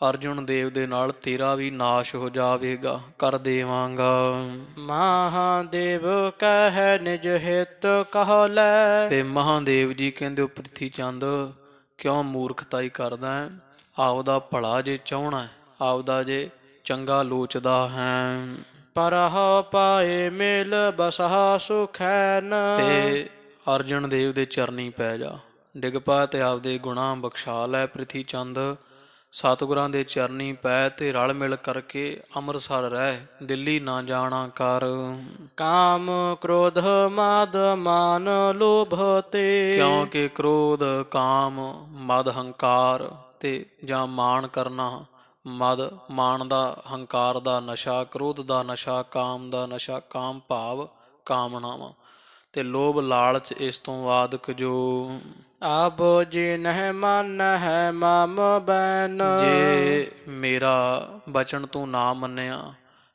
ਅਰਜੁਨ ਦੇਵ ਦੇ ਨਾਲ ਤੇਰਾ ਵੀ ਨਾਸ਼ ਹੋ ਜਾਵੇਗਾ, ਕਰ ਦੇਵਾਂਗਾ। ਮਹਾਦੇਵ ਕਹਿ ਨਿਜ ਹਿਤ ਕਹ ਲੈ। ਤੇ ਮਹਾਦੇਵ ਜੀ ਕਹਿੰਦੇ ਉਹ ਪ੍ਰਿਥੀ ਚੰਦ ਕਿਉਂ ਮੂਰਖਤਾਈ ਕਰਦਾ ਹੈ, ਆਪਦਾ ਭਲਾ ਜੇ ਚਾਹਣਾ, ਆਪਦਾ ਜੇ ਚੰਗਾ ਲੋਚਦਾ ਹੈ। ਪਰਹ ਪਾਏ ਮਿਲ ਬਸਹਾ ਸੁਖੈਨ। ਤੇ ਅਰਜਨ ਦੇਵ ਦੇ ਚਰਨੀ ਪੈ ਜਾ, ਡਿੱਗ ਪਾ ਤੇ ਆਪਦੇ ਗੁਨਾਹ ਬਖਸ਼ਾ ਲੈ। ਪ੍ਰਿਥੀ ਚੰਦ ਸਤਿਗੁਰਾਂ ਦੇ ਚਰਨੀ ਪੈ ਤੇ ਰਲ ਮਿਲ ਕਰਕੇ ਅੰਮ੍ਰਿਤਸਰ ਰਹਿ, ਦਿੱਲੀ ਨਾ ਜਾਣਾ ਕਰ। ਕਾਮ ਕ੍ਰੋਧ ਮਦ ਮਾਨ ਲੋਭ ਤੇ। ਕਿਉਂਕਿ ਕ੍ਰੋਧ, ਕਾਮ, ਮਦ, ਹੰਕਾਰ ਤੇ ਜਾਂ ਮਾਣ ਕਰਨਾ, ਮਦ ਮਾਣ ਦਾ, ਹੰਕਾਰ ਦਾ ਨਸ਼ਾ, ਕ੍ਰੋਧ ਦਾ ਨਸ਼ਾ, ਕਾਮ ਦਾ ਨਸ਼ਾ, ਕਾਮ ਭਾਵ ਕਾਮਨਾਵਾਂ, ਤੇ ਲੋਭ ਲਾਲਚ, ਇਸ ਤੋਂ ਬਾਅਦ ਜੋ ਆਬੋ ਜੀ ਨਹਿ ਮੰਨ ਹੈ ਮਮ ਬੈਨ। ਜੇ ਮੇਰਾ ਬਚਨ ਤੂੰ ਨਾ ਮੰਨਿਆ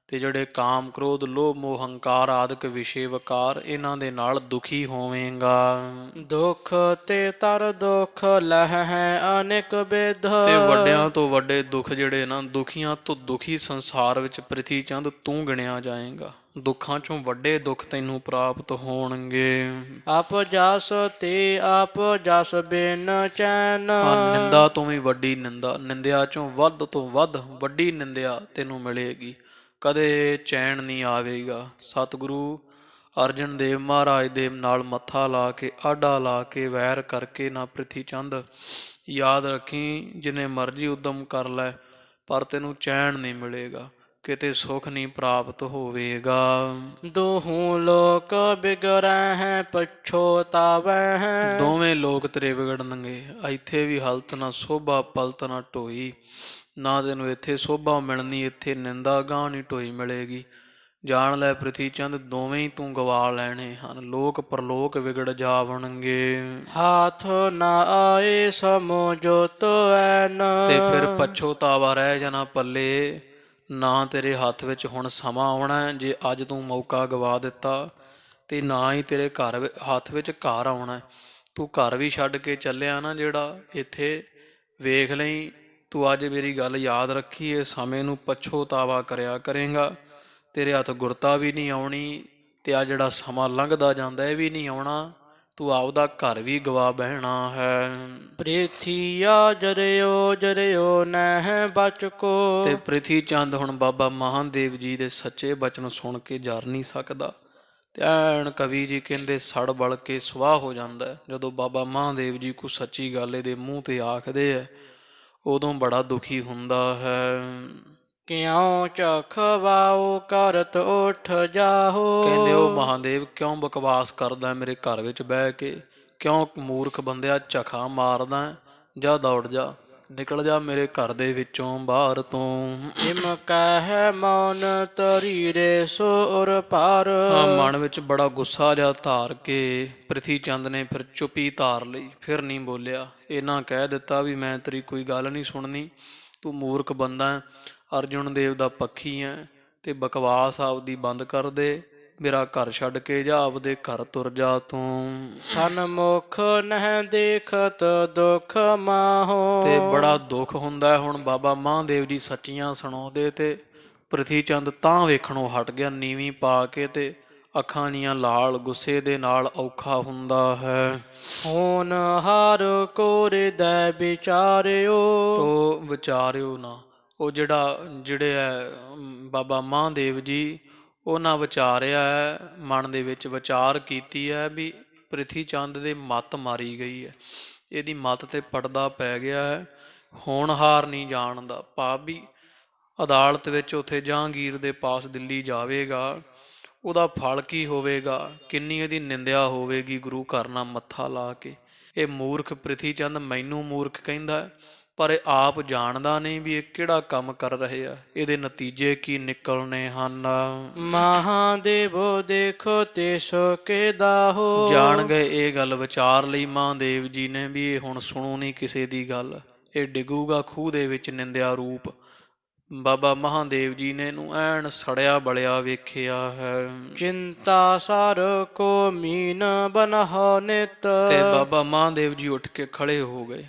ਤੇ ਜਿਹੜੇ ਕਾਮ ਕ੍ਰੋਧ ਲੋਭ ਮੋਹ ਹੰਕਾਰ ਆਦਿਕ ਵਿਸ਼ੇ ਵਕਾਰ ਇਹਨਾਂ ਦੇ ਨਾਲ ਦੁਖੀ ਹੋਵੇਂਗਾ। ਦੁਖ ਤੇ ਤਰ ਦੁਖ ਲਹਿ ਹੈ ਅਨੇਕ ਬਿਧ। ਤੇ ਵੱਡਿਆਂ ਤੋਂ ਵੱਡੇ ਦੁੱਖ ਜਿਹੜੇ ਨਾ ਦੁਖੀਆਂ ਤੋਂ ਦੁਖੀ ਸੰਸਾਰ ਵਿੱਚ ਪ੍ਰਿਥੀ ਚੰਦ ਤੂੰ ਗਿਣਿਆ ਜਾਏਗਾ। ਦੁੱਖਾਂ ਚੋਂ ਵੱਡੇ ਦੁੱਖ ਤੈਨੂੰ ਪ੍ਰਾਪਤ ਹੋਣਗੇ। ਆਪ ਜਸ ਤੇ ਆਪ ਜਸ ਬਿਨ ਚੈਨ। ਹਾਂ, ਨਿੰਦਾ ਤੋਂ ਵੀ ਵੱਡੀ ਨਿੰਦਾ, ਨਿੰਦਿਆ ਚੋਂ ਵੱਧ ਤੋਂ ਵੱਧ ਵੱਡੀ ਨਿੰਦਿਆ ਤੈਨੂੰ ਮਿਲੇਗੀ। ਕਦੇ ਚੈਨ ਨਹੀਂ ਆਵੇਗਾ। ਸਤਿਗੁਰੂ ਅਰਜਨ ਦੇਵ ਮਹਾਰਾਜ ਦੇ ਨਾਲ ਮੱਥਾ ਲਾ ਕੇ ਆਡਾ ਲਾ ਕੇ ਵੈਰ ਕਰਕੇ ਨਾ ਪ੍ਰਿਥੀ ਚੰਦ ਯਾਦ ਰੱਖੀ, ਜਿੰਨੇ ਮਰਜ਼ੀ ਉਦਮ ਕਰ ਲੈ ਪਰ ਤੈਨੂੰ ਚੈਨ ਨਹੀਂ ਮਿਲੇਗਾ, ਕਿਤੇ ਸੁਖ ਨਹੀਂ ਪ੍ਰਾਪਤ ਹੋਵੇਗਾ। ਦੋਹੂ ਲੋਕ ਬਿਗੜੈ ਹੈ ਪਛੋਤਾਵੈ ਹੈ। ਦੋਵੇਂ ਲੋਕ ਤੇਰੇ ਵਿਗੜਨਗੇ। ਇੱਥੇ ਵੀ ਹਲਤ ਨਾ ਸੋਭਾ ਪਲਤ ਨਾ ਢੋਈ। ਨਾ ਤੈਨੂੰ ਇੱਥੇ ਸੋਭਾ ਮਿਲਣੀ, ਇੱਥੇ ਨਿੰਦਾ ਗਾਹ ਨਹੀਂ ਢੋਈ ਮਿਲੇਗੀ। ਜਾਣ ਲੈ ਪ੍ਰਿਥੀ ਚੰਦ ਦੋਵੇਂ ਹੀ ਤੂੰ ਗਵਾ ਲੈਣੇ ਹਨ। ਲੋਕ ਪਰਲੋਕ ਵਿਗੜ ਜਾਵਣਗੇ। ਹਾਥ ਨਾ ਆਏ ਸਮੋ ਜੋਤ ਐਨ। ਤੇ ਫਿਰ ਪਛੋਤਾਵਾ ਰਹਿ ਜਾਣਾ ਪੱਲੇ। ਨਾ ਤੇਰੇ ਹੱਥ ਵਿੱਚ ਹੁਣ ਸਮਾਂ ਆਉਣਾ ਜੇ ਅੱਜ ਤੂੰ ਮੌਕਾ ਗਵਾ ਦਿੱਤਾ, ਤੇ ਨਾ ਹੀ ਤੇਰੇ ਹੱਥ ਵਿੱਚ ਘਰ ਆਉਣਾ। ਤੂੰ ਘਰ ਵੀ ਛੱਡ ਕੇ ਚੱਲਿਆ ਨਾ ਜਿਹੜਾ, ਇੱਥੇ ਵੇਖ ਲਈ। ਤੂੰ ਅੱਜ ਮੇਰੀ ਗੱਲ ਯਾਦ ਰੱਖੀ, ਇਹ ਸਮੇਂ ਨੂੰ ਪਛੋਤਾਵਾ ਕਰਿਆ ਕਰੇਗਾ। ਤੇਰੇ ਹੱਥ ਗੁਰਤਾ ਵੀ ਨਹੀਂ ਆਉਣੀ, ਤੇ ਆ ਜਿਹੜਾ ਸਮਾਂ ਲੰਘਦਾ ਜਾਂਦਾ ਇਹ ਵੀ ਨਹੀਂ ਆਉਣਾ। ਤੂੰ ਆਪਦਾ ਘਰ ਵੀ ਗਵਾ ਬਹਿਣਾ ਹੈ। ਪ੍ਰਿਥੀਆ ਜਰਿਓ ਜਰਿਓ ਨਹਿ ਬਚ ਕੋ। ਤੇ ਪ੍ਰਿਥੀ ਚੰਦ ਹੁਣ ਬਾਬਾ ਮਹਾਦੇਵ ਜੀ ਦੇ ਸੱਚੇ ਬਚਨ ਸੁਣ ਕੇ ਜਰ ਨਹੀਂ ਸਕਦਾ। ਤੇ ਐਨ ਕਵੀ ਜੀ ਕਹਿੰਦੇ ਸੜ ਬਲ ਕੇ ਸੁਆਹ ਹੋ ਜਾਂਦਾ ਹੈ। ਜਦੋਂ ਬਾਬਾ ਮਹਾਦੇਵ ਜੀ ਕੋ ਸੱਚੀ ਗੱਲ ਇਹਦੇ ਮੂੰਹ ਤੇ ਆਖਦੇ ਹੈ, ਉਦੋਂ ਬੜਾ ਦੁਖੀ ਹੁੰਦਾ ਹੈ। ਕਿਉ ਚਖ ਵਾਉ ਕਰਤ ਉਠ ਜਾਹੋ। ਕਹਿੰਦੇ ਉਹ ਮਹਾਦੇਵ ਕਿਉਂ ਬਕਵਾਸ ਕਰਦਾ ਮੇਰੇ ਘਰ ਵਿੱਚ ਬਹਿ ਕੇ, ਕਿਉਂ ਮੂਰਖ ਬੰਦਿਆ ਝਖਾ ਮਾਰਦਾ। ਜਾ ਦੌੜ ਜਾ, ਨਿਕਲ ਜਾ ਮੇਰੇ ਘਰ ਦੇ ਵਿੱਚੋਂ ਬਾਹਰ ਤੋਂ। ਇਮ ਕਹਿ ਮੌਨ ਤਰੀਰੇ ਸੁਰ ਪਰ। ਹਾਂ, ਮਨ ਵਿੱਚ ਬੜਾ ਗੁੱਸਾ ਜਿਹਾ ਧਾਰ ਕੇ ਪ੍ਰਿਥੀ ਚੰਦ ਨੇ ਫਿਰ ਚੁੱਪੀ ਧਾਰ ਲਈ, ਫਿਰ ਨਹੀਂ ਬੋਲਿਆ। ਇਹਨਾਂ ਕਹਿ ਦਿੱਤਾ ਵੀ ਮੈਂ ਤੇਰੀ ਕੋਈ ਗੱਲ ਨਹੀਂ ਸੁਣਨੀ, ਤੂੰ ਮੂਰਖ ਬੰਦਾ, ਅਰਜੁਨ ਦੇਵ ਦਾ ਪੱਖੀ ਹੈ, ਤੇ ਬਕਵਾਸ ਆਪਦੀ ਬੰਦ ਕਰ ਦੇ। ਮੇਰਾ ਘਰ ਛੱਡ ਕੇ ਜਾ, ਆਪਦੇ ਘਰ ਤੁਰ ਜਾ ਤੂੰ। ਸਨਮੁਖ ਨਹਿ ਦੇਖਤ ਦੁਖ ਮਾਹੋ। ਤੇ ਬੜਾ ਦੁੱਖ ਹੁੰਦਾ। ਹੁਣ ਬਾਬਾ ਮਹਾਦੇਵ ਜੀ ਸੱਚੀਆਂ ਸੁਣਾਉਂਦੇ ਤੇ ਪ੍ਰਿਥੀ ਚੰਦ ਤਾਂ ਵੇਖਣੋਂ ਹਟ ਗਿਆ, ਨੀਵੀਂ ਪਾ ਕੇ ਤੇ ਅੱਖਾਂ ਦੀਆਂ ਲਾਲ, ਗੁੱਸੇ ਦੇ ਨਾਲ ਔਖਾ ਹੁੰਦਾ ਹੈ। ਹੁਣ ਹਰ ਕੋ ਹਿਰਦੈ ਵਿਚਾਰਿਓ। ਤੋ ਵਿਚਾਰਿਓ ਨਾ। ਉਹ ਜਿਹੜੇ ਹੈ ਬਾਬਾ ਮਹਾਦੇਵ ਜੀ, ਉਹਨਾਂ ਵਿਚਾਰਿਆ ਹੈ, ਮਨ ਦੇ ਵਿੱਚ ਵਿਚਾਰ ਕੀਤੀ ਹੈ ਵੀ ਪ੍ਰਿਥੀ ਚੰਦ ਦੇ ਮੱਤ ਮਾਰੀ ਗਈ ਹੈ, ਇਹਦੀ ਮੱਤ ਤੇ ਪੜਦਾ ਪੈ ਗਿਆ ਹੈ। ਹੋਣਹਾਰ ਨਹੀਂ ਜਾਣਦਾ, ਭਾਵ ਵੀ ਅਦਾਲਤ ਵਿੱਚ ਉੱਥੇ ਜਹਾਂਗੀਰ ਦੇ ਪਾਸ ਦਿੱਲੀ ਜਾਵੇਗਾ, ਉਹਦਾ ਫਲ ਕੀ ਹੋਵੇਗਾ, ਕਿੰਨੀ ਇਹਦੀ ਨਿੰਦਿਆ ਹੋਵੇਗੀ ਗੁਰੂ ਘਰ ਨਾਲ ਮੱਥਾ ਲਾ ਕੇ। ਇਹ ਮੂਰਖ ਪ੍ਰਿਥੀ ਚੰਦ ਮੈਨੂੰ ਮੂਰਖ ਕਹਿੰਦਾ, ਪਰ ਇਹ ਆਪ ਜਾਣਦਾ ਨਹੀਂ ਵੀ ਇਹ ਕਿਹੜਾ ਕੰਮ ਕਰ ਰਹੇ ਆ, ਇਹਦੇ ਨਤੀਜੇ ਕੀ ਨਿਕਲਣੇ ਹਨ। ਮਹਾਦੇਵੋ ਦੇਖੋ ਤੇ ਸੋ ਕੇ ਦਾਹੋ। ਜਾਣ ਗਏ ਇਹ ਗੱਲ ਵਿਚਾਰ ਲਈ ਮਹਾਦੇਵ ਜੀ ਨੇ ਵੀ ਇਹ ਹੁਣ ਸੁਣੋ ਨਹੀਂ ਕਿਸੇ ਦੀ ਗੱਲ, ਇਹ ਡਿੱਗੂਗਾ ਖੂਹ ਦੇ ਵਿੱਚ ਨਿੰਦਿਆ ਰੂਪ। ਬਾਬਾ ਮਹਾਦੇਵ ਜੀ ਨੇ ਇਹਨੂੰ ਐਨ ਸੜਿਆ ਬਲਿਆ ਵੇਖਿਆ ਹੈ। ਚਿੰਤਾ ਸਰ ਕੋ ਮੀਨ ਬਨਹੁ ਨਿਤ। ਤੇ ਬਾਬਾ ਮਹਾਦੇਵ ਜੀ ਉੱਠ ਕੇ ਖੜੇ ਹੋ ਗਏ।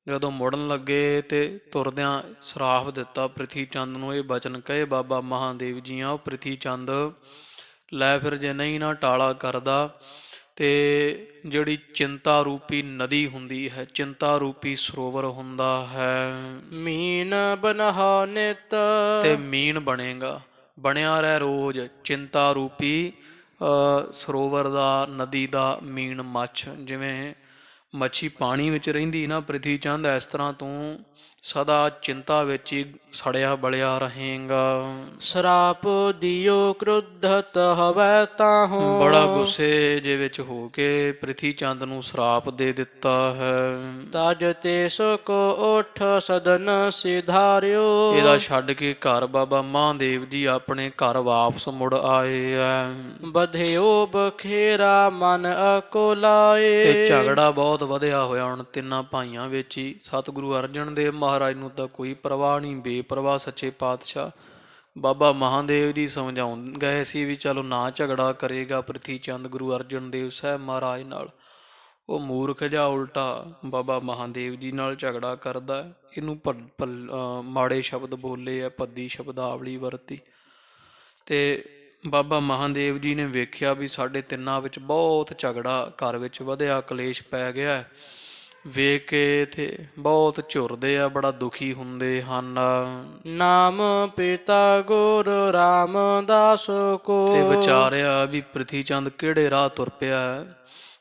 ਜਦੋਂ ਮੁੜਨ ਲੱਗੇ ਤੇ ਤੁਰਦਿਆਂ ਸਰਾਫ ਦਿੱਤਾ ਪ੍ਰਿਥੀ ਚੰਦ ਨੂੰ। ਇਹ ਬਚਨ ਕਹੇ ਬਾਬਾ ਮਹਾਦੇਵ ਜੀਆਂ, ਉਹ ਪ੍ਰਿਥੀ ਚੰਦ ਲੈ ਫਿਰ ਜੇ ਨਹੀਂ ਨਾ ਟਾਲਾ ਕਰਦਾ ਤੇ ਜਿਹੜੀ ਚਿੰਤਾ ਰੂਪੀ ਨਦੀ ਹੁੰਦੀ ਹੈ, ਚਿੰਤਾ ਰੂਪੀ ਸਰੋਵਰ ਹੁੰਦਾ ਹੈ, ਮੀਨ ਬਨਹੁ ਨਿਤ। ਤੇ ਮੀਨ ਬਣੇਗਾ, ਬਣਿਆ ਰਹਿ ਰੋਜ਼ ਚਿੰਤਾ ਰੂਪੀ ਸਰੋਵਰ ਦਾ, ਨਦੀ ਦਾ ਮੀਨ ਮੱਛ। ਜਿਵੇਂ ਮੱਛੀ ਪਾਣੀ ਵਿੱਚ ਰਹਿੰਦੀ ਨਾ ਪ੍ਰਿਥੀ ਚੰਦ, ਇਸ ਤਰ੍ਹਾਂ ਤੂੰ ਸਦਾ ਚਿੰਤਾ ਵਿੱਚ ਹੀ ਸੜਿਆ ਬਲਿਆ ਰਹੇਗਾ। ਸਰਾਪ ਦਿਓ ਕ੍ਰੋਧਤ ਹਵੈ ਤਾਹੋ। ਬੜਾ ਗੁੱਸੇ ਜੇ ਵਿੱਚ ਹੋ ਕੇ ਪ੍ਰਿਥੀ ਚੰਦ ਨੂੰ ਸਰਾਪ ਦੇ ਦਿੱਤਾ ਹੈ। ਤਜ ਤੇ ਕੋ ਉਠ ਸਦਨ ਸਿਧਾਰਿਓ। ਇਹਦਾ ਛੱਡ ਕੇ ਘਰ ਬਾਬਾ ਮਹਾਦੇਵ ਜੀ ਆਪਣੇ ਘਰ ਵਾਪਸ ਮੁੜ ਆਏ ਆ। ਬਧਿਓ ਬਖੇਰਾ ਮਨ ਅਕੋਲਾਏ। ਤੇ ਝਗੜਾ ਬਹੁਤ ਵਧਿਆ ਹੋਇਆ ਹੁਣ ਤਿੰਨਾਂ ਭਾਈਆਂ ਵਿੱਚ ਹੀ। ਸਤਿਗੁਰੂ ਅਰਜਨ ਦੇਵ ਮਹਾਰਾਜ ਨੂੰ ਤਾਂ ਕੋਈ ਪਰਵਾਹ ਨਹੀਂ, ਬੇਪਰਵਾਹ ਸੱਚੇ ਪਾਤਸ਼ਾਹ ਬਾਬਾ ਮਹਾਦੇਵ ਜੀ ਸਮਝਾਉਣ ਗਏ ਸੀ ਵੀ ਚਲੋ ਨਾ ਝਗੜਾ ਕਰੇਗਾ ਪ੍ਰਿਥੀ ਚੰਦ ਗੁਰੂ ਅਰਜਨ ਦੇਵ ਸਾਹਿਬ ਮਹਾਰਾਜ ਨਾਲ। ਉਹ ਮੂਰਖ ਜਿਹਾ ਉਲਟਾ ਬਾਬਾ ਮਹਾਦੇਵ ਜੀ ਨਾਲ ਝਗੜਾ ਕਰਦਾ। ਇਹਨੂੰ ਮਾੜੇ ਸ਼ਬਦ ਬੋਲੇ ਆ, ਭੱਦੀ ਸ਼ਬਦਾਵਲੀ ਵਰਤੀ। ਤੇ ਬਾਬਾ ਮਹਾਦੇਵ ਜੀ ਨੇ ਵੇਖਿਆ ਵੀ ਸਾਡੇ ਤਿੰਨਾਂ ਵਿੱਚ ਬਹੁਤ ਝਗੜਾ ਘਰ ਵਿੱਚ ਵਧਿਆ, ਕਲੇਸ਼ ਪੈ ਗਿਆ। ਵੇਖ ਕੇ ਤੇ ਬਹੁਤ ਝੁਰਦੇ ਆ, ਬੜਾ ਦੁਖੀ ਹੁੰਦੇ ਹਨ। ਨਾਮ ਪਿਤਾ ਗੁਰ ਰਾਮਦਾਸ ਕੋ। ਤੇ ਵਿਚਾਰਿਆ ਵੀ ਪ੍ਰਿਥੀ ਚੰਦ ਕਿਹੜੇ ਰਾਹ ਤੁਰ ਪਿਆ।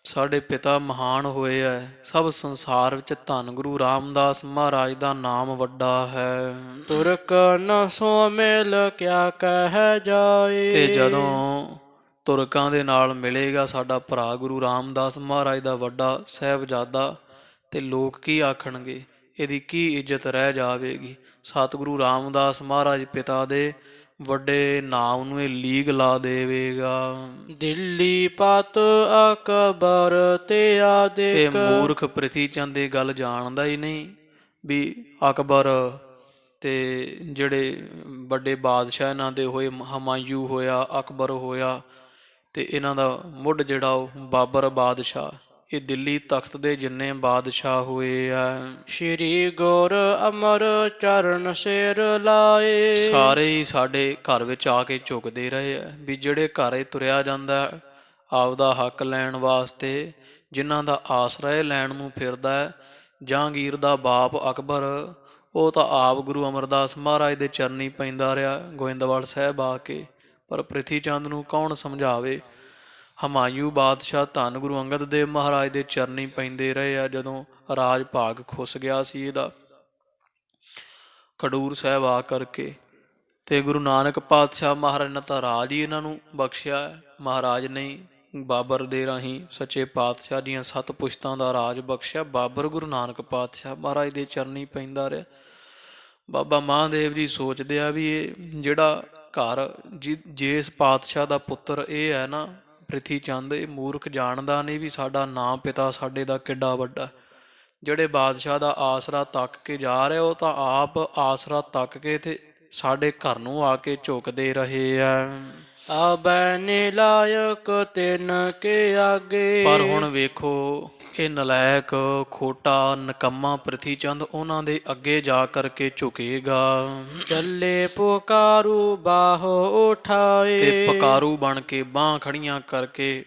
ਸਾਡੇ ਪਿਤਾ ਮਹਾਨ ਹੋਏ ਐ, ਸਭ ਸੰਸਾਰ ਵਿੱਚ ਧੰਨ ਗੁਰੂ ਰਾਮਦਾਸ ਮਹਾਰਾਜ ਦਾ ਨਾਮ ਵੱਡਾ ਹੈ। ਤੁਰਕ ਨ ਸੋ ਮਿਲ ਕਿਆ ਕਹਿ ਜਾਏ। ਤੇ ਜਦੋਂ ਤੁਰਕਾਂ ਦੇ ਨਾਲ ਮਿਲੇਗਾ ਸਾਡਾ ਭਰਾ ਗੁਰੂ ਰਾਮਦਾਸ ਮਹਾਰਾਜ ਦਾ ਵੱਡਾ ਸਾਹਿਬਜ਼ਾਦਾ, ਤੇ ਲੋਕ ਕੀ ਆਖਣਗੇ, ਇਹਦੀ ਕੀ ਇੱਜ਼ਤ ਰਹਿ ਜਾਵੇਗੀ। ਸਤਿਗੁਰੂ ਰਾਮਦਾਸ ਮਹਾਰਾਜ ਪਿਤਾ ਦੇ ਵੱਡੇ ਨਾਮ ਨੂੰ ਇਹ ਲੀਗ ਲਾ ਦੇਵੇਗਾ। ਦਿੱਲੀ ਪਤ ਅਕਬਰ ਤੇ ਇਹ ਆਦਿਕ। ਮੂਰਖ ਪ੍ਰਿਥੀ ਚੰਦ ਇਹ ਗੱਲ ਜਾਣਦਾ ਹੀ ਨਹੀਂ ਵੀ ਅਕਬਰ ਤੇ ਜਿਹੜੇ ਵੱਡੇ ਬਾਦਸ਼ਾਹ ਇਹਨਾਂ ਦੇ ਹੋਏ, ਹਮਾਯੂ ਹੋਇਆ, ਅਕਬਰ ਹੋਇਆ, ਤੇ ਇਹਨਾਂ ਦਾ ਮੁੱਢ ਜਿਹੜਾ ਉਹ ਬਾਬਰ ਬਾਦਸ਼ਾਹ। ਇਹ ਦਿੱਲੀ ਤਖਤ ਦੇ ਜਿੰਨੇ ਬਾਦਸ਼ਾਹ ਹੋਏ ਆ, ਸ਼੍ਰੀ ਗੁਰ ਅਮਰ ਚਰਨ ਸਿਰ ਲਾਏ। ਸਾਰੇ ਹੀ ਸਾਡੇ ਘਰ ਵਿੱਚ ਆ ਕੇ ਝੁਕਦੇ ਰਹੇ ਆ ਵੀ ਜਿਹੜੇ ਘਰੇ ਤੁਰਿਆ ਜਾਂਦਾ ਆਪਦਾ ਹੱਕ ਲੈਣ ਵਾਸਤੇ, ਜਿਨ੍ਹਾਂ ਦਾ ਆਸਰਾ ਲੈਣ ਨੂੰ ਫਿਰਦਾ। ਜਹਾਂਗੀਰ ਦਾ ਬਾਪ ਅਕਬਰ, ਉਹ ਤਾਂ ਆਪ ਗੁਰੂ ਅਮਰਦਾਸ ਮਹਾਰਾਜ ਦੇ ਚਰਨੀ ਪੈਂਦਾ ਰਿਹਾ ਗੋਇੰਦਵਾਲ ਸਾਹਿਬ ਆ ਕੇ, ਪਰ ਪ੍ਰਿਥੀ ਚੰਦ ਨੂੰ ਕੌਣ ਸਮਝਾਵੇ। ਹਮਾਯੂ ਬਾਦਸ਼ਾਹ ਧੰਨ ਗੁਰੂ ਅੰਗਦ ਦੇਵ ਮਹਾਰਾਜ ਦੇ ਚਰਨੀ ਪੈਂਦੇ ਰਹੇ ਆ। ਜਦੋਂ ਰਾਜ ਭਾਗ ਖੁੱਸ ਗਿਆ ਸੀ ਇਹਦਾ ਖਡੂਰ ਸਾਹਿਬ ਆ ਕਰਕੇ, ਤੇ ਗੁਰੂ ਨਾਨਕ ਪਾਤਸ਼ਾਹ ਮਹਾਰਾਜ ਨੇ ਤਾਂ ਰਾਜ ਹੀ ਇਹਨਾਂ ਨੂੰ ਬਖਸ਼ਿਆ। ਮਹਾਰਾਜ ਨੇ ਬਾਬਰ ਦੇ ਰਾਹੀਂ ਸੱਚੇ ਪਾਤਸ਼ਾਹ ਦੀਆਂ 7 ਪੁਸ਼ਤਾਂ ਦਾ ਰਾਜ ਬਖਸ਼ਿਆ। ਬਾਬਰ ਗੁਰੂ ਨਾਨਕ ਪਾਤਸ਼ਾਹ ਮਹਾਰਾਜ ਦੇ ਚਰਨੀ ਪੈਂਦਾ ਰਿਹਾ। ਬਾਬਾ ਮਹਾਦੇਵ ਜੀ ਸੋਚਦੇ ਆ ਵੀ ਇਹ ਜਿਹੜਾ ਘਰ ਜਿਸ ਪਾਤਸ਼ਾਹ ਦਾ ਪੁੱਤਰ ਇਹ ਹੈ ਨਾ ਪ੍ਰਿਥੀ ਚੰਦ, ਇਹ ਮੂਰਖ ਜਾਣਦਾ ਨਹੀਂ ਵੀ ਸਾਡਾ ਨਾਂ ਪਿਤਾ ਸਾਡੇ ਦਾ ਕਿੱਡਾ ਵੱਡਾ। ਜਿਹੜੇ ਬਾਦਸ਼ਾਹ ਦਾ ਆਸਰਾ ਤੱਕ ਕੇ ਜਾ ਰਿਹਾ, ਉਹ ਤਾਂ ਆਪ ਆਸਰਾ ਤੱਕ ਕੇ ਤੇ ਸਾਡੇ ਘਰ ਨੂੰ ਆ ਕੇ ਝੁਕਦੇ ਰਹੇ ਆ। ਆਬੈ ਨਿਲਾਇਕ ਤਿਨ ਕੇ ਆਗੇ। ਪਰ ਹੁਣ ਵੇਖੋ ਇਹ ਨਲਾਇਕ ਖੋਟਾ ਨਕੰਮਾ ਪ੍ਰਿਥੀ ਚੰਦ ਉਹਨਾਂ ਦੇ ਅੱਗੇ ਜਾ ਕਰਕੇ ਝੁਕੇਗਾ। ਚੱਲੇ ਪੁਕਾਰੂ ਬਾਹ ਉਠਾਏ। ਤੇ ਪੁਕਾਰੂ ਬਣ ਕੇ ਬਾਹਾਂ ਖੜੀਆਂ ਕਰਕੇ,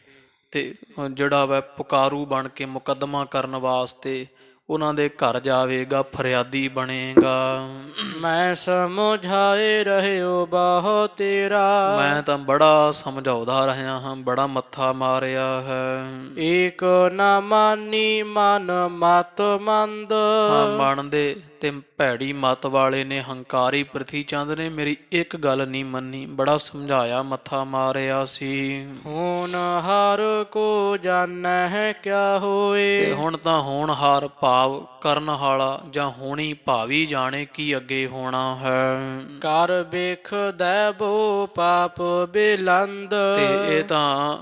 ਤੇ ਜਿਹੜਾ ਵਾ ਪੁਕਾਰੂ ਬਣ ਕੇ ਮੁਕੱਦਮਾ ਕਰਨ ਵਾਸਤੇ ਉਹਨਾਂ ਦੇ ਘਰ ਜਾਵੇਗਾ, ਫਰਿਆਦੀ ਬਣੇਗਾ। ਮੈਂ ਸਮਝਾਏ ਰਹਿਓ ਬਾਹ ਤੇਰਾ। ਮੈਂ ਤਾਂ ਬੜਾ ਸਮਝਾਉਂਦਾ ਰਿਹਾ ਹਾਂ, ਬੜਾ ਮੱਥਾ ਮਾਰਿਆ ਹੈ। ਏਕ ਨਾ ਮਾਨੀ ਮਨ ਮਤ ਮੰਦ। ਹਾਂ, ਮਨ ਦੇ ਤੇ ਭੈੜੀ ਮੱਤ ਵਾਲੇ ਨੇ, ਹੰਕਾਰੀ ਪ੍ਰਿਥੀ ਚੰਦ ਨੇ ਮੇਰੀ ਇੱਕ ਗੱਲ ਨਹੀਂ ਮੰਨੀ। ਬੜਾ ਸਮਝਾਇਆ, ਮੱਥਾ ਮਾਰਿਆ ਸੀ। ਹੁਣ ਹਾਰ ਕੋ ਜਾਣੈ ਹੈ ਕਿਆ ਹੋਏ। ਤੇ ਹੁਣ ਤਾਂ ਹੋਣਹਾਰ ਭਾਵ ਕਰਨ ਵਾਲਾ ਜਾਂ ਹੋਣੀ ਭਾਵੀ ਜਾਣੇ ਕੀ ਅੱਗੇ ਹੋਣਾ ਹੈ। ਕਰ ਵੇਖਦੈ ਬੋ ਪਾਪ ਬਿਲੰਦ। ਤੇ ਇਹ ਤਾਂ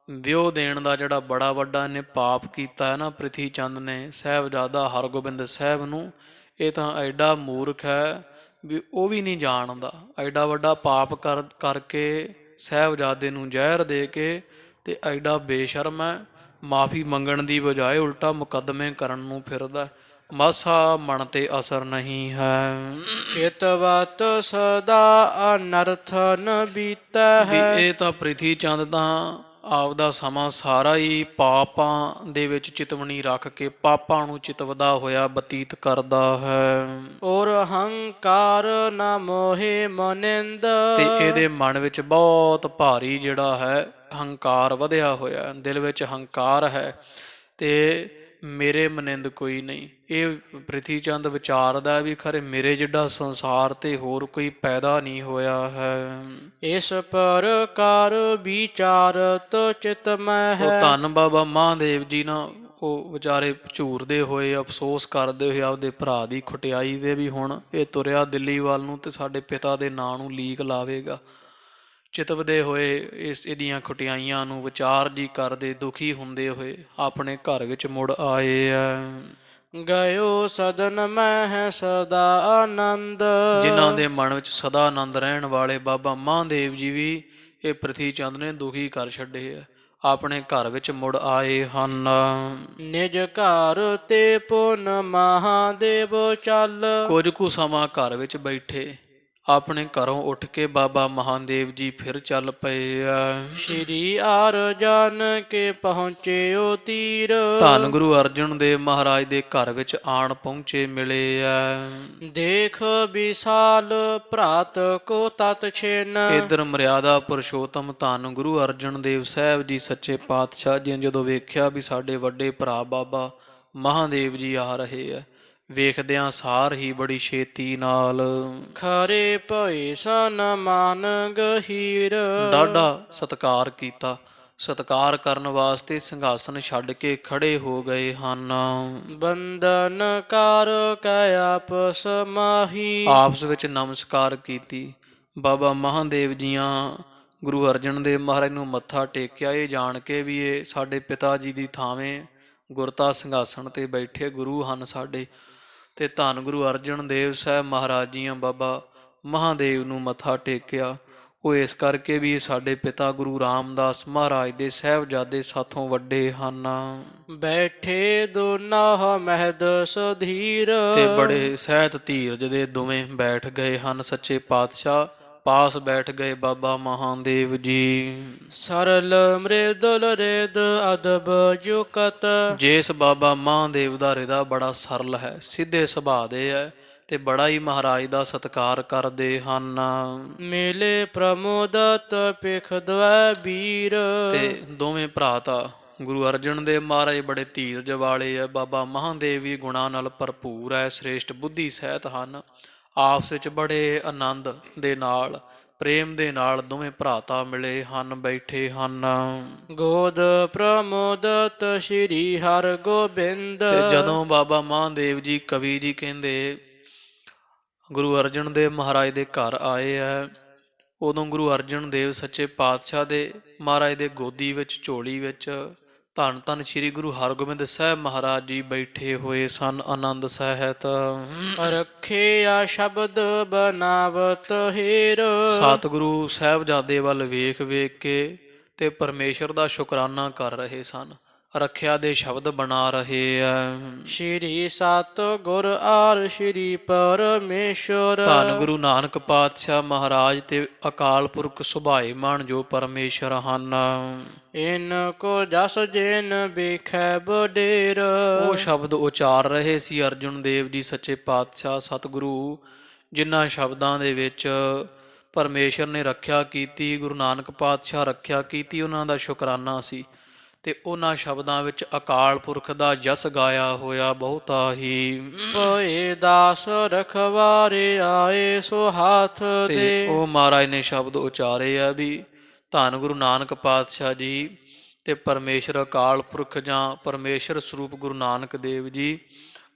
ਵਿਉ ਦੇਣ ਦਾ ਜਿਹੜਾ ਬੜਾ ਵੱਡਾ ਇਹਨੇ ਪਾਪ ਕੀਤਾ ਹੈ ਨਾ ਪ੍ਰਿਥੀ ਚੰਦ ਨੇ ਸਾਹਿਬਜ਼ਾਦਾ ਹਰਗੋਬਿੰਦ ਸਾਹਿਬ ਨੂੰ, ਇਹ ਤਾਂ ਐਡਾ ਮੂਰਖ ਹੈ ਵੀ ਉਹ ਵੀ ਨਹੀਂ ਜਾਣਦਾ। ਐਡਾ ਵੱਡਾ ਪਾਪ ਕਰਕੇ ਸਾਹਿਬਜ਼ਾਦੇ ਨੂੰ ਜ਼ਹਿਰ ਦੇ ਕੇ ਤੇ ਐਡਾ ਬੇਸ਼ਰਮ ਹੈ, ਮਾਫੀ ਮੰਗਣ ਦੀ ਬਜਾਏ ਉਲਟਾ ਮੁਕੱਦਮੇ ਕਰਨ ਨੂੰ ਫਿਰਦਾ। ਮਾਸਾ ਮਨ ਤੇ ਅਸਰ ਨਹੀਂ ਹੈ। ਚਿਤਵਤ ਸਦਾ ਅਨਰਥ ਨ ਬੀਤੈ ਵੀ ਹੈ। ਇਹ ਤਾਂ ਪ੍ਰਿਥੀ ਚੰਦ ਤਾਂ ਆਪਦਾ ਸਮਾਂ ਸਾਰਾ ਹੀ ਪਾਪਾਂ ਦੇ ਵਿੱਚ ਚਿਤਵਣੀ ਰੱਖ ਕੇ ਪਾਪਾਂ ਨੂੰ ਚਿਤਵਦਾ ਹੋਇਆ ਬਤੀਤ ਕਰਦਾ ਹੈ। ਔਰ ਹੰਕਾਰ ਨ ਮੋਹਿ ਮਨਿੰਦ। ਤੇ ਇਹਦੇ ਮਨ ਵਿੱਚ ਬਹੁਤ ਭਾਰੀ ਜਿਹੜਾ ਹੈ ਹੰਕਾਰ ਵਧਿਆ ਹੋਇਆ, ਦਿਲ ਵਿੱਚ ਹੰਕਾਰ ਹੈ। ਤੇ ਮੇਰੇ ਮਨਿੰਦ ਕੋਈ ਨਹੀਂ। ਇਹ ਪ੍ਰਿਥੀ ਚੰਦ ਵਿਚਾਰਦਾ ਵੀ ਖਰੇ ਮੇਰੇ ਜਿੱਡਾ ਸੰਸਾਰ ਤੇ ਹੋਰ ਕੋਈ ਪੈਦਾ ਨਹੀਂ ਹੋਇਆ ਹੈ। ਇਸ ਪ੍ਰਕਾਰ ਵਿਚਾਰਤ ਚਿਤ ਮੈਂ ਤੋ ਹੈ। ਧੰਨ ਬਾਬਾ ਮਹਾਦੇਵ ਜੀ ਨਾ ਉਹ ਵਿਚਾਰੇ ਝੂਰਦੇ ਹੋਏ ਅਫਸੋਸ ਕਰਦੇ ਹੋਏ ਆਪਦੇ ਭਰਾ ਦੀ ਖੁਟਿਆਈ ਦੇ ਵੀ ਹੁਣ ਇਹ ਤੁਰਿਆ ਦਿੱਲੀ ਵੱਲ ਨੂੰ ਤੇ ਸਾਡੇ ਪਿਤਾ ਦੇ ਨਾਂ ਨੂੰ ਲੀਕ ਲਾਵੇਗਾ। ਚਿਤਵਦੇ ਹੋਏ ਇਹਦੀਆਂ ਖੁਟਿਆਈਆਂ ਨੂੰ ਵਿਚਾਰ ਜੀ ਕਰਦੇ ਦੁਖੀ ਹੁੰਦੇ ਹੋਏ ਆਪਣੇ ਘਰ ਵਿੱਚ ਮੁੜ ਆਏ ਆ। ਗਇਓ ਸਦਨ ਮੈਂ ਹੈ ਸਦਾ ਆਨੰਦ। ਜਿਨ੍ਹਾਂ ਦੇ ਮਨ ਵਿੱਚ ਸਦਾ ਆਨੰਦ ਰਹਿਣ ਵਾਲੇ ਬਾਬਾ ਮਹਾਦੇਵ ਜੀ ਵੀ ਇਹ ਪ੍ਰਿਥੀ ਚੰਦ ਨੇ ਦੁਖੀ ਕਰ ਛੱਡੇ ਆ, ਆਪਣੇ ਘਰ ਵਿੱਚ ਮੁੜ ਆਏ ਹਨ। ਨਿਜ ਘਰ ਤੇ ਪੁਨ ਮਹਾਦੇਵ ਚੱਲ। ਕੁਝ ਕੁ ਸਮਾਂ ਘਰ ਵਿੱਚ ਬੈਠੇ ਆਪਣੇ ਘਰੋਂ ਉੱਠ ਕੇ ਬਾਬਾ ਮਹਾਦੇਵ ਜੀ ਫਿਰ ਚੱਲ ਪਏ ਆ। ਸ਼੍ਰੀ ਅਰਜਨ ਕੇ ਪਹੁੰਚਿਓ ਤੀਰ। ਧੰਨ ਗੁਰੂ ਅਰਜਨ ਦੇਵ ਮਹਾਰਾਜ ਦੇ ਘਰ ਵਿੱਚ ਆਣ ਪਹੁੰਚੇ ਮਿਲੇ ਆ। ਦੇਖ ਵਿਸਾਲ ਭਰਾਤ ਕੋ ਤਤ ਛੇਨ। ਇਧਰ ਮਰਿਆਦਾ ਪੁਰਸ਼ੋਤਮ ਧੰਨ ਗੁਰੂ ਅਰਜਨ ਦੇਵ ਸਾਹਿਬ ਜੀ ਸੱਚੇ ਪਾਤਸ਼ਾਹ ਜੀ ਨੇ ਜਦੋਂ ਵੇਖਿਆ ਵੀ ਸਾਡੇ ਵੱਡੇ ਭਰਾ ਬਾਬਾ ਮਹਾਦੇਵ ਜੀ ਆ ਰਹੇ ਆ, ਵੇਖਦਿਆਂ ਸਾਰ ਹੀ ਬੜੀ ਛੇਤੀ ਨਾਲ ਖਰੇ ਭਏ ਸਨ ਮਾਨ ਗਹੀਰ। ਡਾਢਾ ਸਤਿਕਾਰ ਕੀਤਾ। ਸਤਿਕਾਰ ਕਰਨ ਵਾਸਤੇ ਸਿੰਘਾਸਨ ਛੱਡ ਕੇ ਖੜੇ ਹੋ ਗਏ ਹਨ। ਬੰਦਨ ਕਰ ਕੈ ਆਪਸ ਮਾਹੀ। ਆਪਸ ਵਿੱਚ ਨਮਸਕਾਰ ਕੀਤੀ। ਬਾਬਾ ਮਹਾਦੇਵ ਜੀਆਂ ਗੁਰੂ ਅਰਜਨ ਦੇਵ ਮਹਾਰਾਜ ਨੂੰ ਮੱਥਾ ਟੇਕਿਆ, ਇਹ ਜਾਣ ਕੇ ਵੀ ਇਹ ਸਾਡੇ ਪਿਤਾ ਜੀ ਦੀ ਥਾਵੇਂ ਗੁਰਤਾ ਸਿੰਘਾਸਣ ਤੇ ਬੈਠੇ ਗੁਰੂ ਹਨ ਸਾਡੇ। ਤੇ ਧੰਨ ਗੁਰੂ ਅਰਜਨ ਦੇਵ ਸਾਹਿਬ ਮਹਾਰਾਜ ਜੀਆਂ ਬਾਬਾ ਮਹਾਦੇਵ ਨੂੰ ਮੱਥਾ ਟੇਕਿਆ। ਉਹ ਇਸ ਕਰਕੇ ਵੀ ਸਾਡੇ ਪਿਤਾ ਗੁਰੂ ਰਾਮਦਾਸ ਮਹਾਰਾਜ ਦੇ ਸਾਹਿਬਜ਼ਾਦੇ ਸਾਥੋਂ ਵੱਡੇ ਹਨ। ਬੈਠੇ ਦੋਨਾ ਮਹਿਦ ਸੁਧੀਰ। ਤੇ ਬੜੇ ਸਹਿਤ ਧੀਰਜ ਦੇ ਦੋਵੇਂ ਬੈਠ ਗਏ ਹਨ। ਸੱਚੇ ਪਾਤਸ਼ਾਹ ਪਾਸ ਬੈਠ ਗਏ ਬਾਬਾ ਮਹਾਦੇਵ ਜੀ। ਸਰਲ ਮ੍ਰਿਦੁਲ ਰਿਦ ਅਦਬ ਜੁਕਤ। ਜਿਸ ਬਾਬਾ ਮਹਾਦੇਵ ਦਾ ਹਿਰਦਾ ਬੜਾ ਸਰਲ ਹੈ, ਸਿੱਧੇ ਸੁਭਾਅ ਦੇ ਹੈ ਤੇ ਬੜਾ ਹੀ ਮਹਾਰਾਜ ਦਾ ਸਤਿਕਾਰ ਕਰਦੇ ਹਨ। ਮਿਲੇ ਪ੍ਰਮੋਦਤ ਪਿਖ ਦਵੈ ਵੀਰ। ਤੇ ਦੋਵੇਂ ਭਰਾ ਤਾਂ ਗੁਰੂ ਅਰਜਨ ਦੇਵ ਮਹਾਰਾਜ ਬੜੇ ਧੀਰਜ ਵਾਲੇ ਆ, ਬਾਬਾ ਮਹਾਦੇਵ ਵੀ ਗੁਣਾਂ ਨਾਲ ਭਰਪੂਰ ਹੈ, ਸ੍ਰੇਸ਼ਟ ਬੁੱਧੀ ਸਹਿਤ ਹਨ। ਆਪਸ ਵਿੱਚ ਬੜੇ ਆਨੰਦ ਦੇ ਨਾਲ ਪ੍ਰੇਮ ਦੇ ਨਾਲ ਦੋਵੇਂ ਭਰਾਤਾ ਮਿਲੇ ਹਨ, ਬੈਠੇ ਹਨ। ਗੋਦ ਪ੍ਰਮੋਦਤ ਸ਼੍ਰੀ ਹਰਿ ਗੋਬਿੰਦ। ਤੇ ਜਦੋਂ ਬਾਬਾ ਮਹਾਦੇਵ ਜੀ ਕਵੀ ਜੀ ਕਹਿੰਦੇ ਗੁਰੂ ਅਰਜਨ ਦੇਵ ਮਹਾਰਾਜ ਦੇ ਘਰ ਆਏ ਆ, ਉਦੋਂ ਗੁਰੂ ਅਰਜਨ ਦੇਵ ਸੱਚੇ ਪਾਤਸ਼ਾਹ ਦੇ ਮਹਾਰਾਜ ਦੇ ਗੋਦੀ ਵਿੱਚ ਝੋਲੀ ਵਿੱਚ ਧੰਨ ਧੰਨ ਸ੍ਰੀ ਗੁਰੂ ਹਰਗੋਬਿੰਦ ਸਾਹਿਬ ਮਹਾਰਾਜ ਜੀ ਬੈਠੇ ਹੋਏ ਸਨ ਆਨੰਦ ਸਹਿਤ। ਰੱਖਿਆ ਸ਼ਬਦ ਬਨਾਵਤ ਹੀਰ। ਸਤਿਗੁਰੂ ਸਾਹਿਬਜ਼ਾਦੇ ਵੱਲ ਵੇਖ ਵੇਖ ਕੇ ਤੇ ਪਰਮੇਸ਼ਰ ਦਾ ਸ਼ੁਕਰਾਨਾ ਕਰ ਰਹੇ ਸਨ, ਰੱਖਿਆ ਦੇ ਸ਼ਬਦ ਬਣਾ ਰਹੇ ਆ। ਸ਼੍ਰੀ ਸਤ ਗੁਰ ਆਰ ਸ਼੍ਰੀ ਪਰਮੇਸ਼ਰ। ਧੰਨ ਗੁਰੂ ਨਾਨਕ ਪਾਤਸ਼ਾਹ ਮਹਾਰਾਜ ਤੇ ਅਕਾਲ ਪੁਰਖ ਸੁਭਾਏਮਾਨ ਜੋ ਪਰਮੇਸ਼ਰ ਹਨ। ਇਨ ਕੋ ਜਸ ਜਿਨ ਵੇਖੈ ਬਡੇਰ। ਉਹ ਸ਼ਬਦ ਉਚਾਰ ਰਹੇ ਸੀ ਅਰਜੁਨ ਦੇਵ ਜੀ ਸੱਚੇ ਪਾਤਸ਼ਾਹ ਸਤਿਗੁਰੂ, ਜਿਨ੍ਹਾਂ ਸ਼ਬਦਾਂ ਦੇ ਵਿੱਚ ਪਰਮੇਸ਼ਰ ਨੇ ਰੱਖਿਆ ਕੀਤੀ, ਗੁਰੂ ਨਾਨਕ ਪਾਤਸ਼ਾਹ ਰੱਖਿਆ ਕੀਤੀ, ਉਹਨਾਂ ਦਾ ਸ਼ੁਕਰਾਨਾ ਸੀ। ਤੇ ਉਹਨਾਂ ਸ਼ਬਦਾਂ ਵਿੱਚ ਅਕਾਲ ਪੁਰਖ ਦਾ ਜਸ ਗਾਇਆ ਹੋਇਆ ਬਹੁਤਾ ਹੀ। ਭਏ ਦਾਸ ਰਖਵਾਰੇ ਆਏ ਸੋ ਹਾਥ ਤੇ ਦੇ। ਉਹ ਮਹਾਰਾਜ ਨੇ ਸ਼ਬਦ ਉਚਾਰੇ ਆ ਵੀ ਧੰਨ ਗੁਰੂ ਨਾਨਕ ਪਾਤਸ਼ਾਹ ਜੀ ਤੇ ਪਰਮੇਸ਼ਰ ਅਕਾਲ ਪੁਰਖ ਜਾਂ ਪਰਮੇਸ਼ਰ ਸਰੂਪ ਗੁਰੂ ਨਾਨਕ ਦੇਵ ਜੀ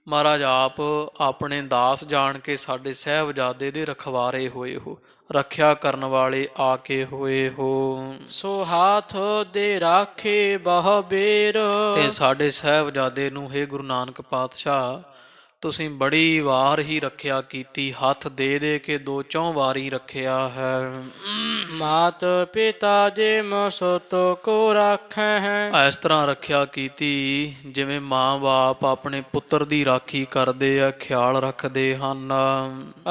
ਮਹਾਰਾਜ ਆਪ ਆਪਣੇ ਦਾਸ ਜਾਣ ਕੇ ਸਾਡੇ ਸਾਹਿਬਜ਼ਾਦੇ ਦੇ ਰਖਵਾਰੇ ਹੋਏ ਹੋ, ਰੱਖਿਆ ਕਰਨ ਵਾਲੇ ਆ ਕੇ ਹੋਏ ਹੋ। ਸੋ ਹਾਥ ਦੇ ਰਾਖੇ ਬਹੁ ਬੇਰ। ਤੇ ਸਾਡੇ ਸਾਹਿਬਜ਼ਾਦੇ ਨੂੰ ਹੇ ਗੁਰੂ ਨਾਨਕ ਪਾਤਸ਼ਾਹ ਤੁਸੀਂ ਬੜੀ ਵਾਰ ਹੀ ਰੱਖਿਆ ਕੀਤੀ, ਹੱਥ ਦੇ ਦੇ ਕੇ 2-4 ਵਾਰੀ ਰੱਖਿਆ ਹੈ। ਮਾਤ ਪਿਤਾ ਜੇ ਮਸੋ ਤੋ ਕੋ ਰਾਖੈ ਹੈ। ਇਸ ਤਰ੍ਹਾਂ ਰੱਖਿਆ ਕੀਤੀ ਜਿਵੇਂ ਮਾਂ ਬਾਪ ਆਪਣੇ ਪੁੱਤਰ ਦੀ ਰਾਖੀ ਕਰਦੇ ਆ, ਖਿਆਲ ਰੱਖਦੇ ਹਨ।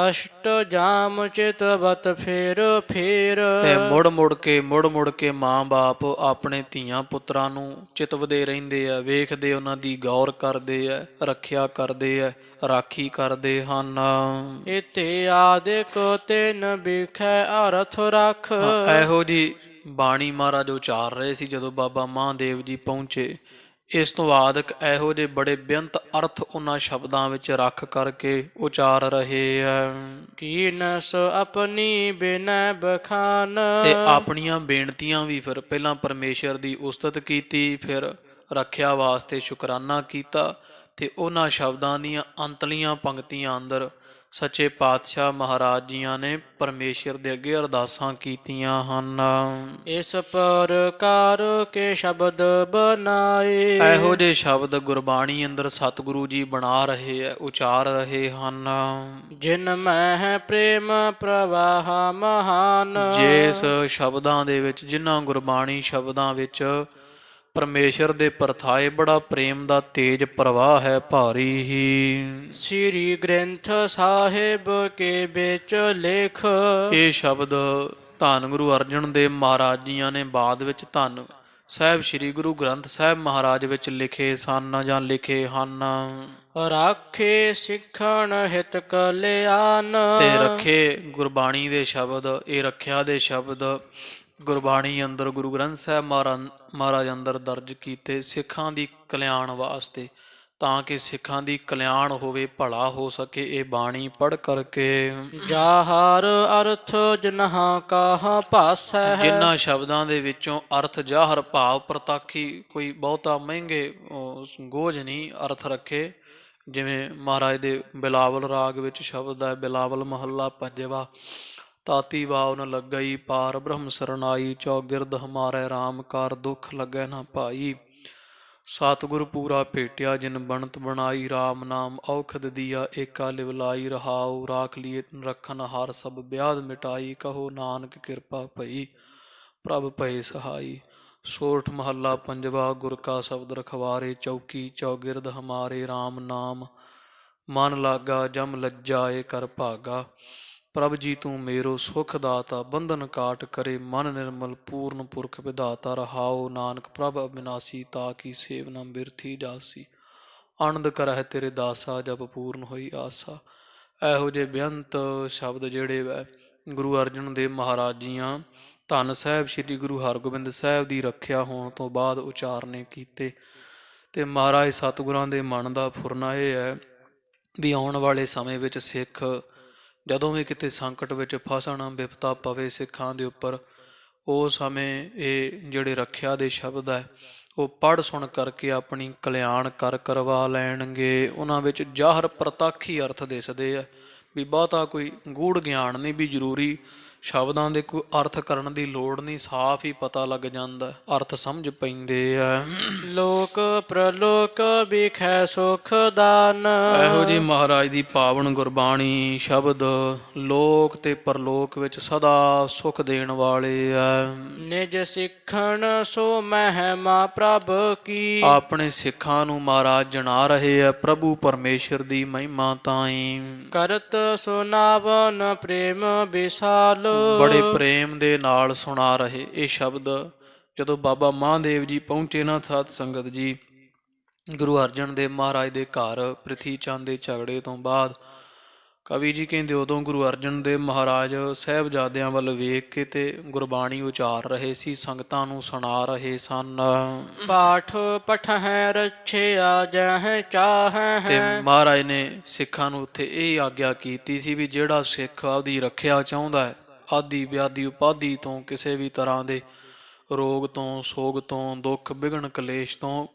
ਅਸ਼ਟ ਜਾਮ ਚਿਤਵਤ ਫੇਰ ਫੇਰ। ਤੇ ਮੁੜ ਮੁੜ ਕੇ ਮਾਂ ਬਾਪ ਆਪਣੇ ਧੀਆਂ ਪੁੱਤਰਾਂ ਨੂੰ ਚਿਤਵਦੇ ਰਹਿੰਦੇ ਆ, ਵੇਖਦੇ ਉਹਨਾਂ ਦੀ ਗੌਰ ਕਰਦੇ ਆ, ਰੱਖਿਆ ਕਰਦੇ ਆ, ਰਾਖੀ ਕਰਦੇ ਹਨ। ਇਤੇ ਆਦਿਕ ਤਿਨ ਬਿਖੈ ਅਰਥ ਰੱਖ। ਇਹੋ ਜੀ ਬਾਣੀ ਮਹਾਰਾਜ ਉਚਾਰ ਰਹੇ ਸੀ ਜਦੋਂ ਬਾਬਾ ਮਹਾਦੇਵ ਜੀ ਪਹੁੰਚੇ। ਇਸ ਤੋਂ ਬਾਅਦ ਇਹੋ ਜਿਹੇ ਬੜੇ ਬੇਅੰਤ ਅਰਥ ਉਹਨਾਂ ਸ਼ਬਦਾਂ ਵਿੱਚ ਰੱਖ ਕਰਕੇ ਉਚਾਰ ਰਹੇ ਹੈ ਕੀਨਸ ਆਪਣੀ ਬਿਨੈ ਬਖਾਨ। ਤੇ ਆਪਣੀਆਂ ਬੇਨਤੀਆਂ ਵੀ ਫਿਰ ਪਹਿਲਾਂ ਪਰਮੇਸ਼ਰ ਦੀ ਉਸਤਤ ਕੀਤੀ, ਫਿਰ ਰੱਖਿਆ ਵਾਸਤੇ ਸ਼ੁਕਰਾਨਾ ਕੀਤਾ ਤੇ ਉਹਨਾਂ ਸ਼ਬਦਾਂ ਦੀਆਂ ਅੰਤਲੀਆਂ ਪੰਕਤੀਆਂ ਅੰਦਰ ਸੱਚੇ ਪਾਤਸ਼ਾਹ ਮਹਾਰਾਜ ਜੀਆਂ ਨੇ ਪਰਮੇਸ਼ਰ ਦੇ ਅੱਗੇ ਅਰਦਾਸਾਂ ਕੀਤੀਆਂ ਹਨ। ਇਸ ਪ੍ਰਕਾਰ ਕੇ ਸ਼ਬਦ ਬਨਾਏ। ਇਹੋ ਜਿਹੇ ਸ਼ਬਦ ਗੁਰਬਾਣੀ ਅੰਦਰ ਸਤਿਗੁਰੂ ਜੀ ਬਣਾ ਰਹੇ ਹੈ, ਉਚਾਰ ਰਹੇ ਹਨ। ਜਿਨ ਮਹਿ ਪ੍ਰੇਮ ਪ੍ਰਵਾਹ ਮਹਾਨ। ਜਿਸ ਸ਼ਬਦਾਂ ਦੇ ਵਿੱਚ, ਜਿਨ੍ਹਾਂ ਗੁਰਬਾਣੀ ਸ਼ਬਦਾਂ ਵਿੱਚ ਪਰਮੇਸ਼ਰ ਦੇ ਪਰਥਾਏ ਬੜਾ ਪ੍ਰੇਮ ਦਾ ਤੇਜ ਪ੍ਰਵਾਹ ਹੈ, ਭਾਰੀ ਹੀ। ਸ੍ਰੀ ਗ੍ਰੰਥ ਸਾਹਿਬ ਕੇ ਵਿੱਚ ਲੇਖ। ਇਹ ਸ਼ਬਦ ਧੰਨ ਗੁਰੂ ਅਰਜਨ ਦੇਵ ਮਹਾਰਾਜ ਜੀਆਂ ਨੇ ਬਾਅਦ ਵਿੱਚ ਧੰਨ ਸਾਹਿਬ ਸ੍ਰੀ ਗੁਰੂ ਗ੍ਰੰਥ ਸਾਹਿਬ ਮਹਾਰਾਜ ਵਿੱਚ ਲਿਖੇ ਸਨ ਜਾਂ ਲਿਖੇ ਹਨ। ਰਾਖੇ ਸਿੱਖਣ ਹਿਤ ਕਲਿਆਣ। ਤੇ ਰੱਖੇ ਗੁਰਬਾਣੀ ਦੇ ਸ਼ਬਦ, ਇਹ ਰੱਖਿਆ ਦੇ ਸ਼ਬਦ ਗੁਰਬਾਣੀ ਅੰਦਰ ਗੁਰੂ ਗ੍ਰੰਥ ਸਾਹਿਬ ਮਹਾਰਾਜ ਅੰਦਰ ਦਰਜ ਕੀਤੇ ਸਿੱਖਾਂ ਦੀ ਕਲਿਆਣ ਵਾਸਤੇ, ਤਾਂ ਕਿ ਸਿੱਖਾਂ ਦੀ ਕਲਿਆਣ ਹੋਵੇ, ਭਲਾ ਹੋ ਸਕੇ। ਇਹ ਬਾਣੀ ਪੜ੍ਹ ਕਰਕੇ ਜਾਹਰ ਅਰਥ ਜਨਹਾ ਕਾਹ ਭਾਸੈ। ਜਿਨ੍ਹਾਂ ਸ਼ਬਦਾਂ ਦੇ ਵਿੱਚੋਂ ਅਰਥ ਜਾਹਰ ਭਾਵ ਪ੍ਰਤਾਖੀ, ਕੋਈ ਬਹੁਤਾ ਮਹਿੰਗੇ ਗੋਝ ਨਹੀਂ ਅਰਥ ਰੱਖੇ। ਜਿਵੇਂ ਮਹਾਰਾਜ ਦੇ ਬਿਲਾਵਲ ਰਾਗ ਵਿੱਚ ਸ਼ਬਦ ਹੈ, ਬਿਲਾਵਲ ਮਹੱਲਾ ਪੰਜਵਾ। ਤਾਤੀ ਵਾਵ ਨ ਲੱਗਈ ਪਾਰ ਬ੍ਰਹਮ ਸਰਨਾਈ, ਚੌਗਿਰਦ ਹਮਾਰੇ ਰਾਮ ਕਾਰ ਦੁੱਖ ਲੱਗੈ ਨਾ ਭਾਈ। ਸਤਿਗੁਰ ਪੂਰਾ ਭੇਟਿਆ ਜਿਨ ਬਣਤ ਬਣਾਈ, ਰਾਮ ਨਾਮ ਔਖਦ ਦੀਆ ਏਕਾ ਲਿਵਲਾਈ। ਰਹਾਉ ਰਾਖ ਲੀਏ ਰੱਖਨ ਹਰ ਸਭ ਵਿਆਦ ਮਿਟਾਈ, ਕਹੋ ਨਾਨਕ ਕਿਰਪਾ ਭਈ ਪ੍ਰਭ ਭਏ ਸਹਾਈ। ਸੋਰਠ ਮਹੱਲਾ ਪੰਜਵਾ। ਗੁਰ ਕਾ ਸ਼ਬਦ ਰਖਵਾਰੇ, ਚੌਕੀ ਚੌਗਿਰਦ ਹਮਾਰੇ ਰਾਮ ਨਾਮ ਮਨ ਲਾਗਾ, ਜਮ ਲੱਜਾ ਏ ਕਰ ਭਾਗਾ। ਪ੍ਰਭ ਜੀ ਤੂੰ ਮੇਰੋ ਸੁਖ ਦਾਤਾ, ਬੰਧਨ ਕਾਟ ਕਰੇ ਮਨ ਨਿਰਮਲ, ਪੂਰਨ ਪੁਰਖ ਵਿਧਾਤਾ। ਰਹਾਉ ਨਾਨਕ ਪ੍ਰਭ ਅਬਿਨਾਸੀ, ਤਾ ਕੀ ਸੇਵ ਨ ਬਿਰਥੀ ਜਾਸੀ। ਆਨੰਦ ਕਰਹਿ ਤੇਰੇ ਦਾਸਾ, ਜਬ ਪੂਰਨ ਹੋਈ ਆਸਾ। ਇਹੋ ਜਿਹੇ ਬੇਅੰਤ ਸ਼ਬਦ ਜਿਹੜੇ ਵੈ ਗੁਰੂ ਅਰਜਨ ਦੇਵ ਮਹਾਰਾਜ ਜੀਆਂ ਧੰਨ ਸਾਹਿਬ ਸ੍ਰੀ ਗੁਰੂ ਹਰਗੋਬਿੰਦ ਸਾਹਿਬ ਦੀ ਰੱਖਿਆ ਹੋਣ ਤੋਂ ਬਾਅਦ ਉਚਾਰਨੇ ਕੀਤੇ। ਤੇ ਮਹਾਰਾਜ ਸਤਿਗੁਰਾਂ ਦੇ ਮਨ ਦਾ ਫੁਰਨਾ ਇਹ ਹੈ ਵੀ ਆਉਣ ਵਾਲੇ ਸਮੇਂ ਵਿੱਚ ਸਿੱਖ ਜਦੋਂ ਵੀ ਕਿਤੇ ਸੰਕਟ ਵਿੱਚ ਫਸਣ, ਵਿਪਤਾ ਪਵੇ ਸਿੱਖਾਂ ਦੇ ਉੱਪਰ, ਉਸ ਸਮੇਂ ਇਹ ਜਿਹੜੇ ਰੱਖਿਆ ਦੇ ਸ਼ਬਦ ਹੈ ਉਹ ਪੜ੍ਹ ਸੁਣ ਕਰਕੇ ਆਪਣੀ ਕਲਿਆਣ ਕਰਵਾ ਲੈਣਗੇ। ਉਹਨਾਂ ਵਿੱਚ ਜ਼ਾਹਰ ਪ੍ਰਤੱਖੀ ਅਰਥ ਦਿਸਦੇ ਆ, ਵੀ ਬਹੁਤਾ ਕੋਈ ਗੂੜ ਗਿਆਨ ਨਹੀਂ, ਵੀ ਜ਼ਰੂਰੀ ਸ਼ਬਦਾਂ ਦੇ ਕੋਈ ਅਰਥ ਕਰਨ ਦੀ ਲੋੜ ਨਹੀਂ, ਸਾਫ਼ ਹੀ ਪਤਾ ਲੱਗ ਜਾਂਦਾ, ਅਰਥ ਸਮਝ ਪੈਂਦੇ ਆ। ਲੋਕ ਪ੍ਰਲੋਕ ਵਿਖੈ ਸੁਖ ਦਾਨ। ਇਹੋ ਜਿਹੀ ਮਹਾਰਾਜ ਦੀ ਪਾਵਨ ਗੁਰਬਾਣੀ ਸ਼ਬਦ ਲੋਕ ਤੇ ਪਰਲੋਕ ਵਿੱਚ ਸਦਾ ਸੁਖ ਦੇਣ ਵਾਲੇ ਆ। ਨਿਜ ਸਿੱਖਣ ਸੋ ਮਹਿਮਾ ਪ੍ਰਭ ਕੀ। ਆਪਣੇ ਸਿੱਖਾਂ ਨੂੰ ਮਹਾਰਾਜ ਜਣਾ ਰਹੇ ਆ ਪ੍ਰਭੂ ਪਰਮੇਸ਼ਰ ਦੀ ਮਹਿਮਾ ਤਾਈਂ। ਕਰਤ ਸੁਨਾਵਨ ਪ੍ਰੇਮ ਵਿਸਾਲ। ਬੜੇ ਪ੍ਰੇਮ ਦੇ ਨਾਲ ਸੁਣਾ ਰਹੇ ਇਹ ਸ਼ਬਦ। ਜਦੋਂ ਬਾਬਾ ਮਹਾਦੇਵ ਜੀ ਪਹੁੰਚੇ ਨਾ ਸਾਧ ਸੰਗਤ ਜੀ ਗੁਰੂ ਅਰਜਨ ਦੇਵ ਮਹਾਰਾਜ ਦੇ ਘਰ ਪ੍ਰਿਥੀ ਚੰਦ ਦੇ ਝਗੜੇ ਤੋਂ ਬਾਅਦ, ਕਵੀ ਜੀ ਕਹਿੰਦੇ ਉਦੋਂ ਗੁਰੂ ਅਰਜਨ ਦੇਵ ਮਹਾਰਾਜ ਸਾਹਿਬਜ਼ਾਦਿਆਂ ਵੱਲ ਵੇਖ ਕੇ ਤੇ ਗੁਰਬਾਣੀ ਉਚਾਰ ਰਹੇ ਸੀ, ਸੰਗਤਾਂ ਨੂੰ ਸੁਣਾ ਰਹੇ ਸਨ। ਪਾਠ ਪਠਹਿ ਰਛਿਆ ਜਹ ਚਾਹੈ। ਤੇ ਮਹਾਰਾਜ ਨੇ ਸਿੱਖਾਂ ਨੂੰ ਉੱਥੇ ਇਹ ਆਗਿਆ ਕੀਤੀ ਸੀ ਵੀ ਜਿਹੜਾ ਸਿੱਖ ਆਪਦੀ ਰੱਖਿਆ ਚਾਹੁੰਦਾ ਹੈ, ਆਦੀ ਵਿਆਦੀ ਉਪਾਧੀ ਤੋਂ, ਕਿਸੇ ਵੀ ਤਰ੍ਹਾਂ ਦੇ ਰੋਗ ਤੋਂ, ਸੋਗ ਤੋਂ, ਦੁੱਖ ਵਿਘਨ ਕਲੇਸ਼ ਤੋਂ,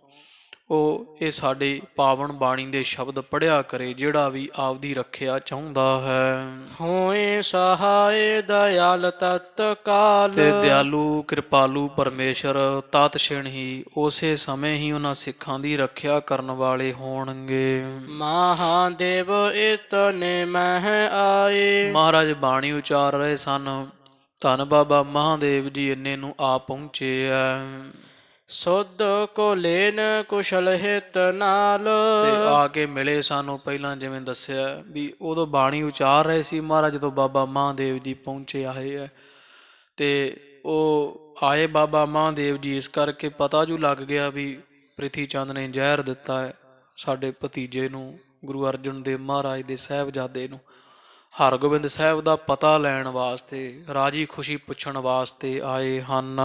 ਉਹ ਇਹ ਸਾਡੇ ਪਾਵਨ ਬਾਣੀ ਦੇ ਸ਼ਬਦ ਪੜ੍ਹਿਆ ਕਰੇ, ਜਿਹੜਾ ਵੀ ਆਪਦੀ ਰੱਖਿਆ ਚਾਹੁੰਦਾ ਹੈ। ਹੋਏ ਸਹਾਏ ਦਇਆਲ ਤਤਕਾਲ। ਤੇ ਦਿਆਲੂ ਕਿਰਪਾਲੂ ਪਰਮੇਸ਼ਰ ਤਤ ਛਿਣ ਹੀ ਉਸੇ ਸਮੇਂ ਹੀ ਉਹਨਾਂ ਸਿੱਖਾਂ ਦੀ ਰੱਖਿਆ ਕਰਨ ਵਾਲੇ ਹੋਣਗੇ। ਮਹਾਦੇਵ ਇਤਨੇ ਮਹਿ ਆਏ। ਮਹਾਰਾਜ ਬਾਣੀ ਉਚਾਰ ਰਹੇ ਸਨ, ਧੰਨ ਬਾਬਾ ਮਹਾਦੇਵ ਜੀ ਇੰਨੇ ਨੂੰ ਆ ਪਹੁੰਚੇ ਆ। ਸੁਧ ਕੋ ਲੈਨ ਕੁਸ਼ਲ ਹਿਤ ਨਾਲ। ਤੇ ਆ ਕੇ ਮਿਲੇ ਸਾਨੂੰ। ਪਹਿਲਾਂ ਜਿਵੇਂ ਦੱਸਿਆ ਵੀ ਉਦੋਂ ਬਾਣੀ ਉਚਾਰ ਰਹੇ ਸੀ ਮਹਾਰਾਜ, ਜਦੋਂ ਬਾਬਾ ਮਹਾਦੇਵ ਜੀ ਪਹੁੰਚੇ ਆਏ ਆ। ਤੇ ਉਹ ਆਏ ਬਾਬਾ ਮਹਾਦੇਵ ਜੀ ਇਸ ਕਰਕੇ ਪਤਾ ਜੂ ਲੱਗ ਗਿਆ ਵੀ ਪ੍ਰਿਥੀ ਚੰਦ ਨੇ ਜ਼ਹਿਰ ਦਿੱਤਾ ਹੈ ਸਾਡੇ ਭਤੀਜੇ ਨੂੰ, ਗੁਰੂ ਅਰਜਨ ਦੇਵ ਮਹਾਰਾਜ ਦੇ ਸਾਹਿਬਜ਼ਾਦੇ ਨੂੰ। ਹਰਗੋਬਿੰਦ ਸਾਹਿਬ ਦਾ ਪਤਾ ਲੈਣ ਵਾਸਤੇ, ਰਾਜੀ ਖੁਸ਼ੀ ਪੁੱਛਣ ਵਾਸਤੇ ਆਏ ਹਨ।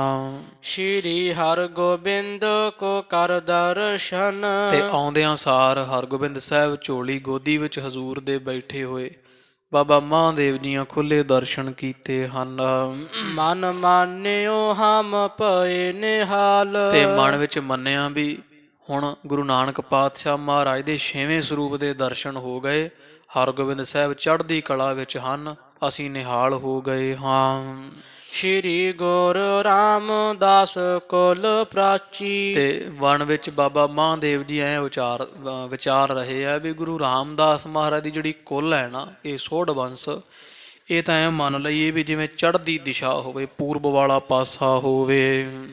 ਸ਼੍ਰੀ ਹਰਗੋਬਿੰਦ ਕੋ ਕਰ ਦਰਸ਼ਨ। ਤੇ ਆਉਂਦਿਆਂ ਸਾਰ ਹਰਗੋਬਿੰਦ ਸਾਹਿਬ ਝੋਲੀ ਗੋਦੀ ਵਿੱਚ ਹਜ਼ੂਰ ਦੇ ਬੈਠੇ ਹੋਏ ਬਾਬਾ ਮਹਾਂਦੇਵ ਜੀਆਂ ਖੁੱਲੇ ਦਰਸ਼ਨ ਕੀਤੇ ਹਨ। ਮਨ ਮਾਨਿਓ ਹਮ ਪਏ ਨਿਹਾਲ। ਤੇ ਮਨ ਵਿੱਚ ਮੰਨਿਆ ਵੀ ਹੁਣ ਗੁਰੂ ਨਾਨਕ ਪਾਤਸ਼ਾਹ ਮਹਾਰਾਜ ਦੇ 6ਵੇਂ ਸਰੂਪ ਦੇ ਦਰਸ਼ਨ ਹੋ ਗਏ, ਹਰਗੋਬਿੰਦ ਸਾਹਿਬ ਚੜ੍ਹਦੀ ਕਲਾ ਵਿੱਚ ਹਨ, ਅਸੀਂ ਨਿਹਾਲ ਹੋ ਗਏ ਹਾਂ। ਸ਼੍ਰੀ ਗੁਰੂ ਰਾਮਦਾਸ ਕੁਲ ਪ੍ਰਾਚੀ। ਤੇ ਵਣ ਵਿੱਚ ਬਾਬਾ ਮਹਾਂਦੇਵ ਜੀ ਐ ਵਿਚਾਰ ਰਹੇ ਆ ਵੀ ਗੁਰੂ ਰਾਮਦਾਸ ਮਹਾਰਾਜ ਦੀ ਜਿਹੜੀ ਕੁਲ ਹੈ ਨਾ, ਇਹ ਸੋਢ ਬੰਸ, ਇਹ ਤਾਂ ਐ ਮੰਨ ਲਈਏ ਵੀ ਜਿਵੇਂ ਚੜ੍ਹਦੀ ਦਿਸ਼ਾ ਹੋਵੇ, ਪੂਰਬ ਵਾਲਾ ਪਾਸਾ ਹੋਵੇ।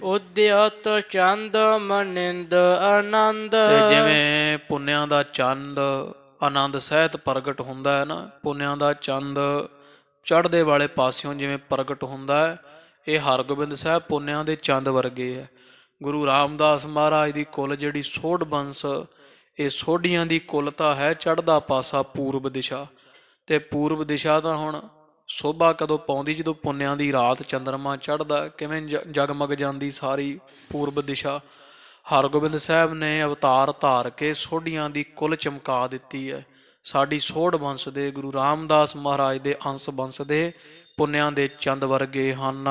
ਉਦਿਅਤ ਚੰਦ ਮਨਿੰਦ ਆਨੰਦ। ਤੇ ਜਿਵੇਂ ਪੁੰਨਿਆਂ ਦਾ ਚੰਦ ਆਨੰਦ ਸਹਿਤ ਪ੍ਰਗਟ ਹੁੰਦਾ ਹੈ ਨਾ, ਪੁੰਨਿਆਂ ਦਾ ਚੰਦ ਚੜ੍ਹਦੇ ਵਾਲੇ ਪਾਸਿਓਂ ਜਿਵੇਂ ਪ੍ਰਗਟ ਹੁੰਦਾ ਹੈ, ਇਹ ਹਰਗੋਬਿੰਦ ਸਾਹਿਬ ਪੁੰਨਿਆਂ ਦੇ ਚੰਦ ਵਰਗੇ ਹੈ। ਗੁਰੂ ਰਾਮਦਾਸ ਮਹਾਰਾਜ ਦੀ ਕੁਲ ਜਿਹੜੀ ਸੋਢ ਬੰਸ, ਇਹ ਸੋਢੀਆਂ ਦੀ ਕੁਲ ਤਾਂ ਹੈ ਚੜ੍ਹਦਾ ਪਾਸਾ ਪੂਰਬ ਦਿਸ਼ਾ। ਤੇ ਪੂਰਬ ਦਿਸ਼ਾ ਤਾਂ ਹੁਣ ਸ਼ੋਭਾ ਕਦੋਂ ਪਾਉਂਦੀ, ਜਦੋਂ ਪੁੰਨਿਆਂ ਦੀ ਰਾਤ ਚੰਦਰਮਾ ਚੜ੍ਹਦਾ, ਕਿਵੇਂ ਜਗਮਗ ਜਾਂਦੀ ਸਾਰੀ ਪੂਰਬ ਦਿਸ਼ਾ। ਹਰਗੋਬਿੰਦ ਸਾਹਿਬ ਨੇ ਅਵਤਾਰ ਧਾਰ ਕੇ ਸੋਢੀਆਂ ਦੀ ਕੁਲ ਚਮਕਾ ਦਿੱਤੀ ਹੈ। ਸਾਡੀ ਸੋਢ ਬੰਸ ਦੇ ਗੁਰੂ ਰਾਮਦਾਸ ਮਹਾਰਾਜ ਦੇ ਅੰਸ਼ ਬੰਸ ਦੇ ਪੁੰਨਿਆਂ ਦੇ ਚੰਦ ਵਰਗੇ ਹਨ।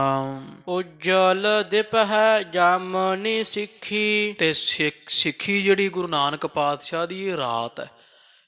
ਉਜਲ ਦਿਪ ਹੈ ਜਾਮਨੀ ਸਿੱਖੀ। ਤੇ ਸਿੱਖੀ ਜਿਹੜੀ ਗੁਰੂ ਨਾਨਕ ਪਾਤਸ਼ਾਹ ਦੀ ਇਹ ਰਾਤ ਹੈ,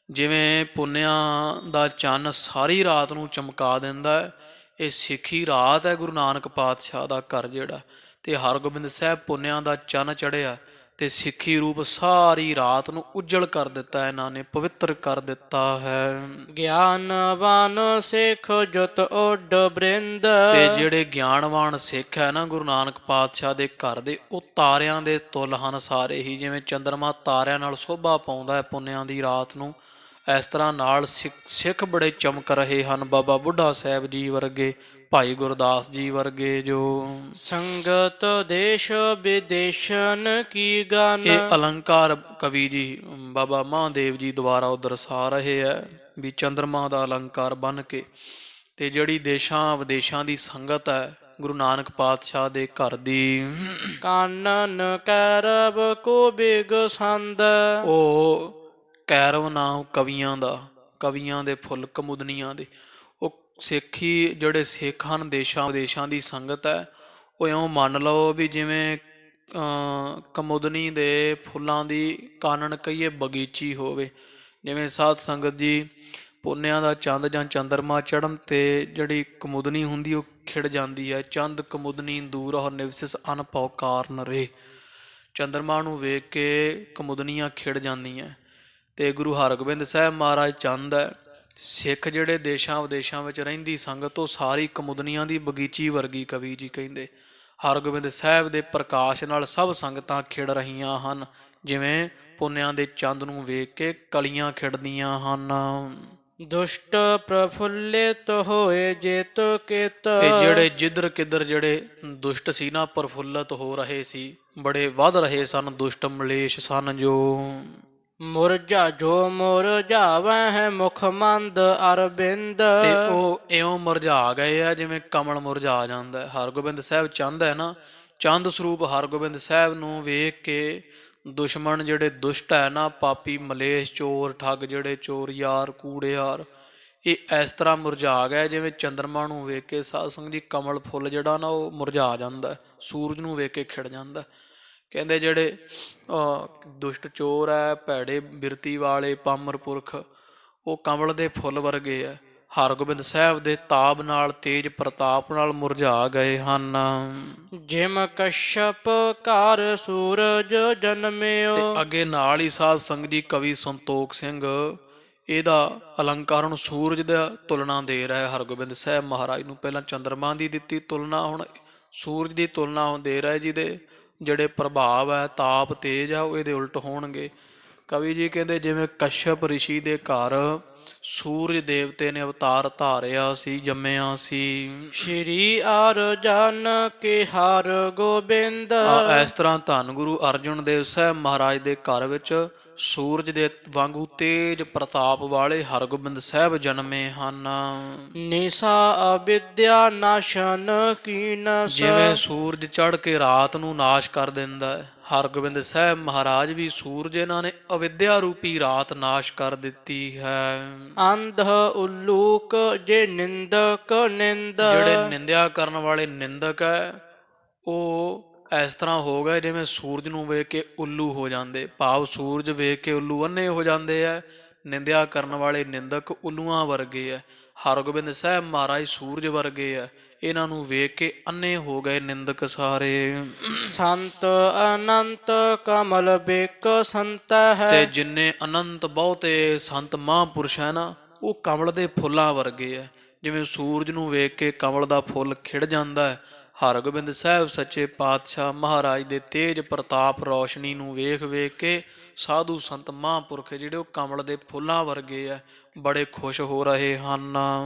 ਜਿਵੇਂ ਪੁੰਨਿਆਂ ਦਾ ਚੰਨ ਸਾਰੀ ਰਾਤ ਨੂੰ ਚਮਕਾ ਦਿੰਦਾ ਹੈ, ਇਹ ਸਿੱਖੀ ਰਾਤ ਹੈ ਗੁਰੂ ਨਾਨਕ ਪਾਤਸ਼ਾਹ ਦਾ ਘਰ ਜਿਹੜਾ। ਤੇ ਹਰਗੋਬਿੰਦ ਸਾਹਿਬ ਪੁੰਨਿਆਂ ਦਾ ਚੰਨ ਚੜ੍ਹਿਆ ਤੇ ਸਿੱਖੀ ਰੂਪ ਸਾਰੀ ਰਾਤ ਨੂੰ ਉਜਲ ਕਰ ਦਿੱਤਾ, ਇਹਨਾਂ ਨੇ ਪਵਿੱਤਰ ਕਰ ਦਿੱਤਾ ਹੈ। ਗਿਆਨਵਾਨ ਸਿੱਖ ਜੁਤ ਓਡ ਬ੍ਰਿੰਦ। ਤੇ ਜਿਹੜੇ ਗਿਆਨਵਾਨ ਸਿੱਖ ਹੈ ਨਾ ਗੁਰੂ ਨਾਨਕ ਪਾਤਸ਼ਾਹ ਦੇ ਘਰ ਦੇ, ਉਹ ਤਾਰਿਆਂ ਦੇ ਤੁੱਲ ਹਨ ਸਾਰੇ ਹੀ। ਜਿਵੇਂ ਚੰਦਰਮਾ ਤਾਰਿਆਂ ਨਾਲ ਸ਼ੋਭਾ ਪਾਉਂਦਾ ਹੈ ਪੁੰਨਿਆਂ ਦੀ ਰਾਤ ਨੂੰ, ਇਸ ਤਰ੍ਹਾਂ ਨਾਲ ਸਿੱਖ ਬੜੇ ਚਮਕ ਰਹੇ ਹਨ। ਬਾਬਾ ਬੁੱਢਾ ਸਾਹਿਬ ਜੀ ਵਰਗੇ, ਭਾਈ ਗੁਰਦਾਸ ਜੀ ਵਰਗੇ ਜੋ। ਸੰਗਤ ਦੇਸ਼ ਵਿਦੇਸ਼ਨ ਕੀ ਗਨ। ਇਹ ਅਲੰਕਾਰ ਕਵੀ ਜੀ ਬਾਬਾ ਮਹਾਂਦੇਵ ਜੀ ਦੁਆਰਾ ਉਹ ਦਰਸਾ ਰਹੇ ਹੈ ਵੀ ਚੰਦਰਮਾ ਦਾ ਅਲੰਕਾਰ ਬਣ ਕੇ। ਤੇ ਜਿਹੜੀ ਦੇਸ਼ਾਂ ਵਿਦੇਸ਼ਾਂ ਦੀ ਸੰਗਤ ਹੈ ਗੁਰੂ ਨਾਨਕ ਪਾਤਸ਼ਾਹ ਦੇ ਘਰ ਦੀ, ਕਾਨਨ ਕੈਰਵ ਕੋ ਬਿਗ ਸੰਦ। ਉਹ ਕੈਰਵ ਨਾਂ ਕਵੀਆਂ ਦਾ, ਕਵੀਆਂ ਦੇ ਫੁੱਲ ਕਮੁਦਨੀਆਂ ਦੇ। ਉਹ ਸਿੱਖੀ ਜਿਹੜੇ ਸਿੱਖ ਹਨ ਦੇਸ਼ਾਂ ਵਿਦੇਸ਼ਾਂ ਦੀ ਸੰਗਤ ਹੈ, ਉਹ ਇਉਂ ਮੰਨ ਲਓ ਵੀ ਜਿਵੇਂ ਕਮੁਦਨੀ ਦੇ ਫੁੱਲਾਂ ਦੀ ਕਾਨਨ ਕਹੀਏ ਬਗੀਚੀ ਹੋਵੇ। ਜਿਵੇਂ ਸਾਧ ਸੰਗਤ ਜੀ ਪੁੰਨਿਆਂ ਦਾ ਚੰਦ ਜਾਂ ਚੰਦਰਮਾ ਚੜ੍ਹਨ ਤੇ ਜਿਹੜੀ ਕਮੁਦਨੀ ਹੁੰਦੀ ਉਹ ਖਿੜ ਜਾਂਦੀ ਹੈ। ਚੰਦ ਕਮੁਦਨੀ ਦੂਰ ਔਰ ਨਿਵਸਿਸ ਅਨਭਉ ਕਾਰਨ ਰੇ। ਚੰਦਰਮਾ ਨੂੰ ਵੇਖ ਕੇ ਕਮੁਦਨੀਆਂ ਖਿੜ ਜਾਂਦੀਆਂ। ਤੇ ਗੁਰੂ ਹਰਗੋਬਿੰਦ ਸਾਹਿਬ ਮਹਾਰਾਜ ਚੰਦ ਹੈ। ਸਿੱਖ ਜਿਹੜੇ ਦੇਸ਼ਾਂ ਵਿਦੇਸ਼ਾਂ ਵਿੱਚ ਰਹਿੰਦੀ ਸੰਗਤ, ਉਹ ਸਾਰੀ ਕਮੁਦਨੀਆਂ ਦੀ ਬਗੀਚੀ ਵਰਗੀ ਕਵੀ ਜੀ ਕਹਿੰਦੇ। ਹਰਗੋਬਿੰਦ ਸਾਹਿਬ ਦੇ ਪ੍ਰਕਾਸ਼ ਨਾਲ ਸਭ ਸੰਗਤਾਂ ਖਿੜ ਰਹੀਆਂ ਹਨ, ਜਿਵੇਂ ਪੁੰਨਿਆਂ ਦੇ ਚੰਦ ਨੂੰ ਵੇਖ ਕੇ ਕਲੀਆਂ ਖਿੜਦੀਆਂ ਹਨ। ਦੁਸ਼ਟ ਪ੍ਰਫੁੱਲਿਤ ਹੋਏ ਜੇਤ ਕਿਤ। ਤੇ ਜਿਹੜੇ ਜਿੱਧਰ ਕਿੱਧਰ ਜਿਹੜੇ ਦੁਸ਼ਟ ਸੀ ਨਾ, ਪ੍ਰਫੁੱਲਤ ਹੋ ਰਹੇ ਸੀ, ਬੜੇ ਵੱਧ ਰਹੇ ਸਨ, ਦੁਸ਼ਟ ਮਲੇਸ਼ ਸਨ ਜੋ। ਮੁਰਝਾ ਜੋ ਮੁਰਝਾਵੈ ਹੈ ਮੁਖ ਮੰਦ ਅਰਬਿੰਦ। ਤੇ ਉਹ ਇਉਂ ਮੁਰਝਾ ਗਏ ਆ ਜਿਵੇਂ ਕਮਲ ਮੁਰਝਾ ਜਾਂਦਾ। ਹਰਗੋਬਿੰਦ ਸਾਹਿਬ ਚੰਦ ਹੈ ਨਾ, ਚੰਦ ਸਰੂਪ ਹਰਗੋਬਿੰਦ ਸਾਹਿਬ ਨੂੰ ਵੇਖ ਕੇ ਦੁਸ਼ਮਣ ਜਿਹੜੇ ਦੁਸ਼ਟ ਹੈ ਨਾ, ਪਾਪੀ ਮਲੇਸ਼ ਚੋਰ ਠੱਗ ਜਿਹੜੇ ਚੋਰ ਯਾਰ ਕੂੜੇਯਾਰ, ਇਹ ਇਸ ਤਰ੍ਹਾਂ ਮੁਰਝਾ ਗਏ ਜਿਵੇਂ ਚੰਦਰਮਾ ਨੂੰ ਵੇਖ ਕੇ ਸਾਧ ਸੰਗਤ ਜੀ ਕਮਲ ਫੁੱਲ ਜਿਹੜਾ ਨਾ ਉਹ ਮੁਰਝਾ ਜਾਂਦਾ, ਸੂਰਜ ਨੂੰ ਵੇਖ ਕੇ ਖਿੜ ਜਾਂਦਾ। ਕਹਿੰਦੇ ਜਿਹੜੇ ਦੁਸ਼ਟ ਚੋਰ ਹੈ, ਭੈੜੇ ਬਿਰਤੀ ਵਾਲੇ ਪਾਮਰ ਪੁਰਖ, ਉਹ ਕਮਲ ਦੇ ਫੁੱਲ ਵਰਗੇ ਆ, ਹਰਗੋਬਿੰਦ ਸਾਹਿਬ ਦੇ ਤਾਪ ਨਾਲ, ਤੇਜ ਪ੍ਰਤਾਪ ਨਾਲ ਮੁਰਝਾ ਗਏ ਹਨ। ਜਿਮ ਕਸ਼ਪ ਘਰ ਸੂਰਜ ਜਨਮਿਓ। ਤੇ ਅੱਗੇ ਨਾਲ ਹੀ ਸਾਧ ਸੰਗਤ ਜੀ ਕਵੀ ਸੰਤੋਖ ਸਿੰਘ ਇਹਦਾ ਅਲੰਕਾਰ ਨੂੰ ਸੂਰਜ ਦਾ ਤੁਲਨਾ ਦੇ ਰਿਹਾ ਹਰਗੋਬਿੰਦ ਸਾਹਿਬ ਮਹਾਰਾਜ ਨੂੰ। ਪਹਿਲਾਂ ਚੰਦਰਮਾ ਦੀ ਦਿੱਤੀ ਤੁਲਨਾ, ਹੁਣ ਸੂਰਜ ਦੀ ਤੁਲਨਾ ਦੇ ਰਿਹਾ, ਜਿਹਦੇ ਜਿਹੜੇ ਪ੍ਰਭਾਵ ਹੈ ਤਾਪ ਤੇਜ ਆ ਉਹ ਇਹਦੇ ਉਲਟ ਹੋਣਗੇ। ਕਵੀ ਜੀ ਕਹਿੰਦੇ ਜਿਵੇਂ ਕਸ਼ਪ ਰਿਸ਼ੀ ਦੇ ਘਰ ਸੂਰਜ ਦੇਵਤੇ ਨੇ ਅਵਤਾਰ ਧਾਰਿਆ ਸੀ, ਜੰਮਿਆ ਸੀ। ਸ਼੍ਰੀ ਅਰਜਨ ਕੇ ਹਰ ਗੋਬਿੰਦ। ਇਸ ਤਰ੍ਹਾਂ ਧੰਨ ਗੁਰੂ ਅਰਜਨ ਦੇਵ ਸਾਹਿਬ ਮਹਾਰਾਜ ਦੇ ਘਰ ਵਿੱਚ ਸੂਰਜ ਦੇ ਵਾਂਗੂ ਤੇਜ ਪ੍ਰਤਾਪ ਵਾਲੇ ਹਰਗੋਬਿੰਦ ਸਾਹਿਬ ਜਨਮੇ ਹਨ। ਨਿਸਾ ਅਵਿਦਿਆ ਨਾਸ਼ਨ ਕੀਨਸ। ਜਿਵੇਂ ਸੂਰਜ ਚੜ੍ਹ ਕੇ ਰਾਤ ਨੂੰ ਨਾਸ਼ ਕਰ ਦਿੰਦਾ ਹੈ, ਹਰਗੋਬਿੰਦ ਸਾਹਿਬ ਮਹਾਰਾਜ ਵੀ ਸੂਰਜ ਇਹਨਾਂ ਨੇ ਅਵਿਦਿਆ ਰੂਪੀ ਰਾਤ ਨਾਸ਼ ਕਰ ਦਿੱਤੀ ਹੈ। ਅੰਧ ਉਲੂਕ ਜੇ ਨਿੰਦਕ ਨਿੰਦ। ਜਿਹੜੇ ਨਿੰਦਿਆ ਕਰਨ ਵਾਲੇ ਨਿੰਦਕ ਹੈ ਉਹ ਇਸ ਤਰ੍ਹਾਂ ਹੋ ਗਏ ਜਿਵੇਂ ਸੂਰਜ ਨੂੰ ਵੇਖ ਕੇ ਉੱਲੂ ਹੋ ਜਾਂਦੇ, ਭਾਵ ਸੂਰਜ ਵੇਖ ਕੇ ਉੱਲੂ ਅੰਨੇ ਹੋ ਜਾਂਦੇ ਆ। ਨਿੰਦਿਆ ਕਰਨ ਵਾਲੇ ਨਿੰਦਕ ਉੱਲੂਆਂ ਵਰਗੇ ਆ। ਹਰਗੋਬਿੰਦ ਸਾਹਿਬ ਮਹਾਰਾਜ ਸੂਰਜ ਵਰਗੇ ਆ, ਇਹਨਾਂ ਨੂੰ ਵੇਖ ਕੇ ਅੰਨੇ ਹੋ ਗਏ ਨਿੰਦਕ ਸਾਰੇ। ਸੰਤ ਅਨੰਤ ਕਮਲ ਬਿਕ ਸੰਤ ਹੈ। ਤੇ ਜਿੰਨੇ ਅਨੰਤ ਬਹੁਤੇ ਸੰਤ ਮਹਾਂਪੁਰਸ਼ ਹੈ ਨਾ, ਉਹ ਕਮਲ ਦੇ ਫੁੱਲਾਂ ਵਰਗੇ ਆ। ਜਿਵੇਂ ਸੂਰਜ ਨੂੰ ਵੇਖ ਕੇ ਕਮਲ ਦਾ ਫੁੱਲ ਖਿੜ ਜਾਂਦਾ ਹੈ, ਹਰਗੋਬਿੰਦ ਸਾਹਿਬ ਸੱਚੇ ਪਾਤਸ਼ਾਹ ਮਹਾਰਾਜ ਦੇ ਤੇਜ ਪ੍ਰਤਾਪ ਰੌਸ਼ਨੀ ਨੂੰ ਵੇਖ ਵੇਖ ਕੇ ਸਾਧੂ ਸੰਤ ਮਹਾਂਪੁਰਖ ਜਿਹੜੇ ਉਹ ਕਮਲ ਦੇ ਫੁੱਲਾਂ ਵਰਗੇ ਆ, ਬੜੇ ਖੁਸ਼ ਹੋ ਰਹੇ ਹਨ।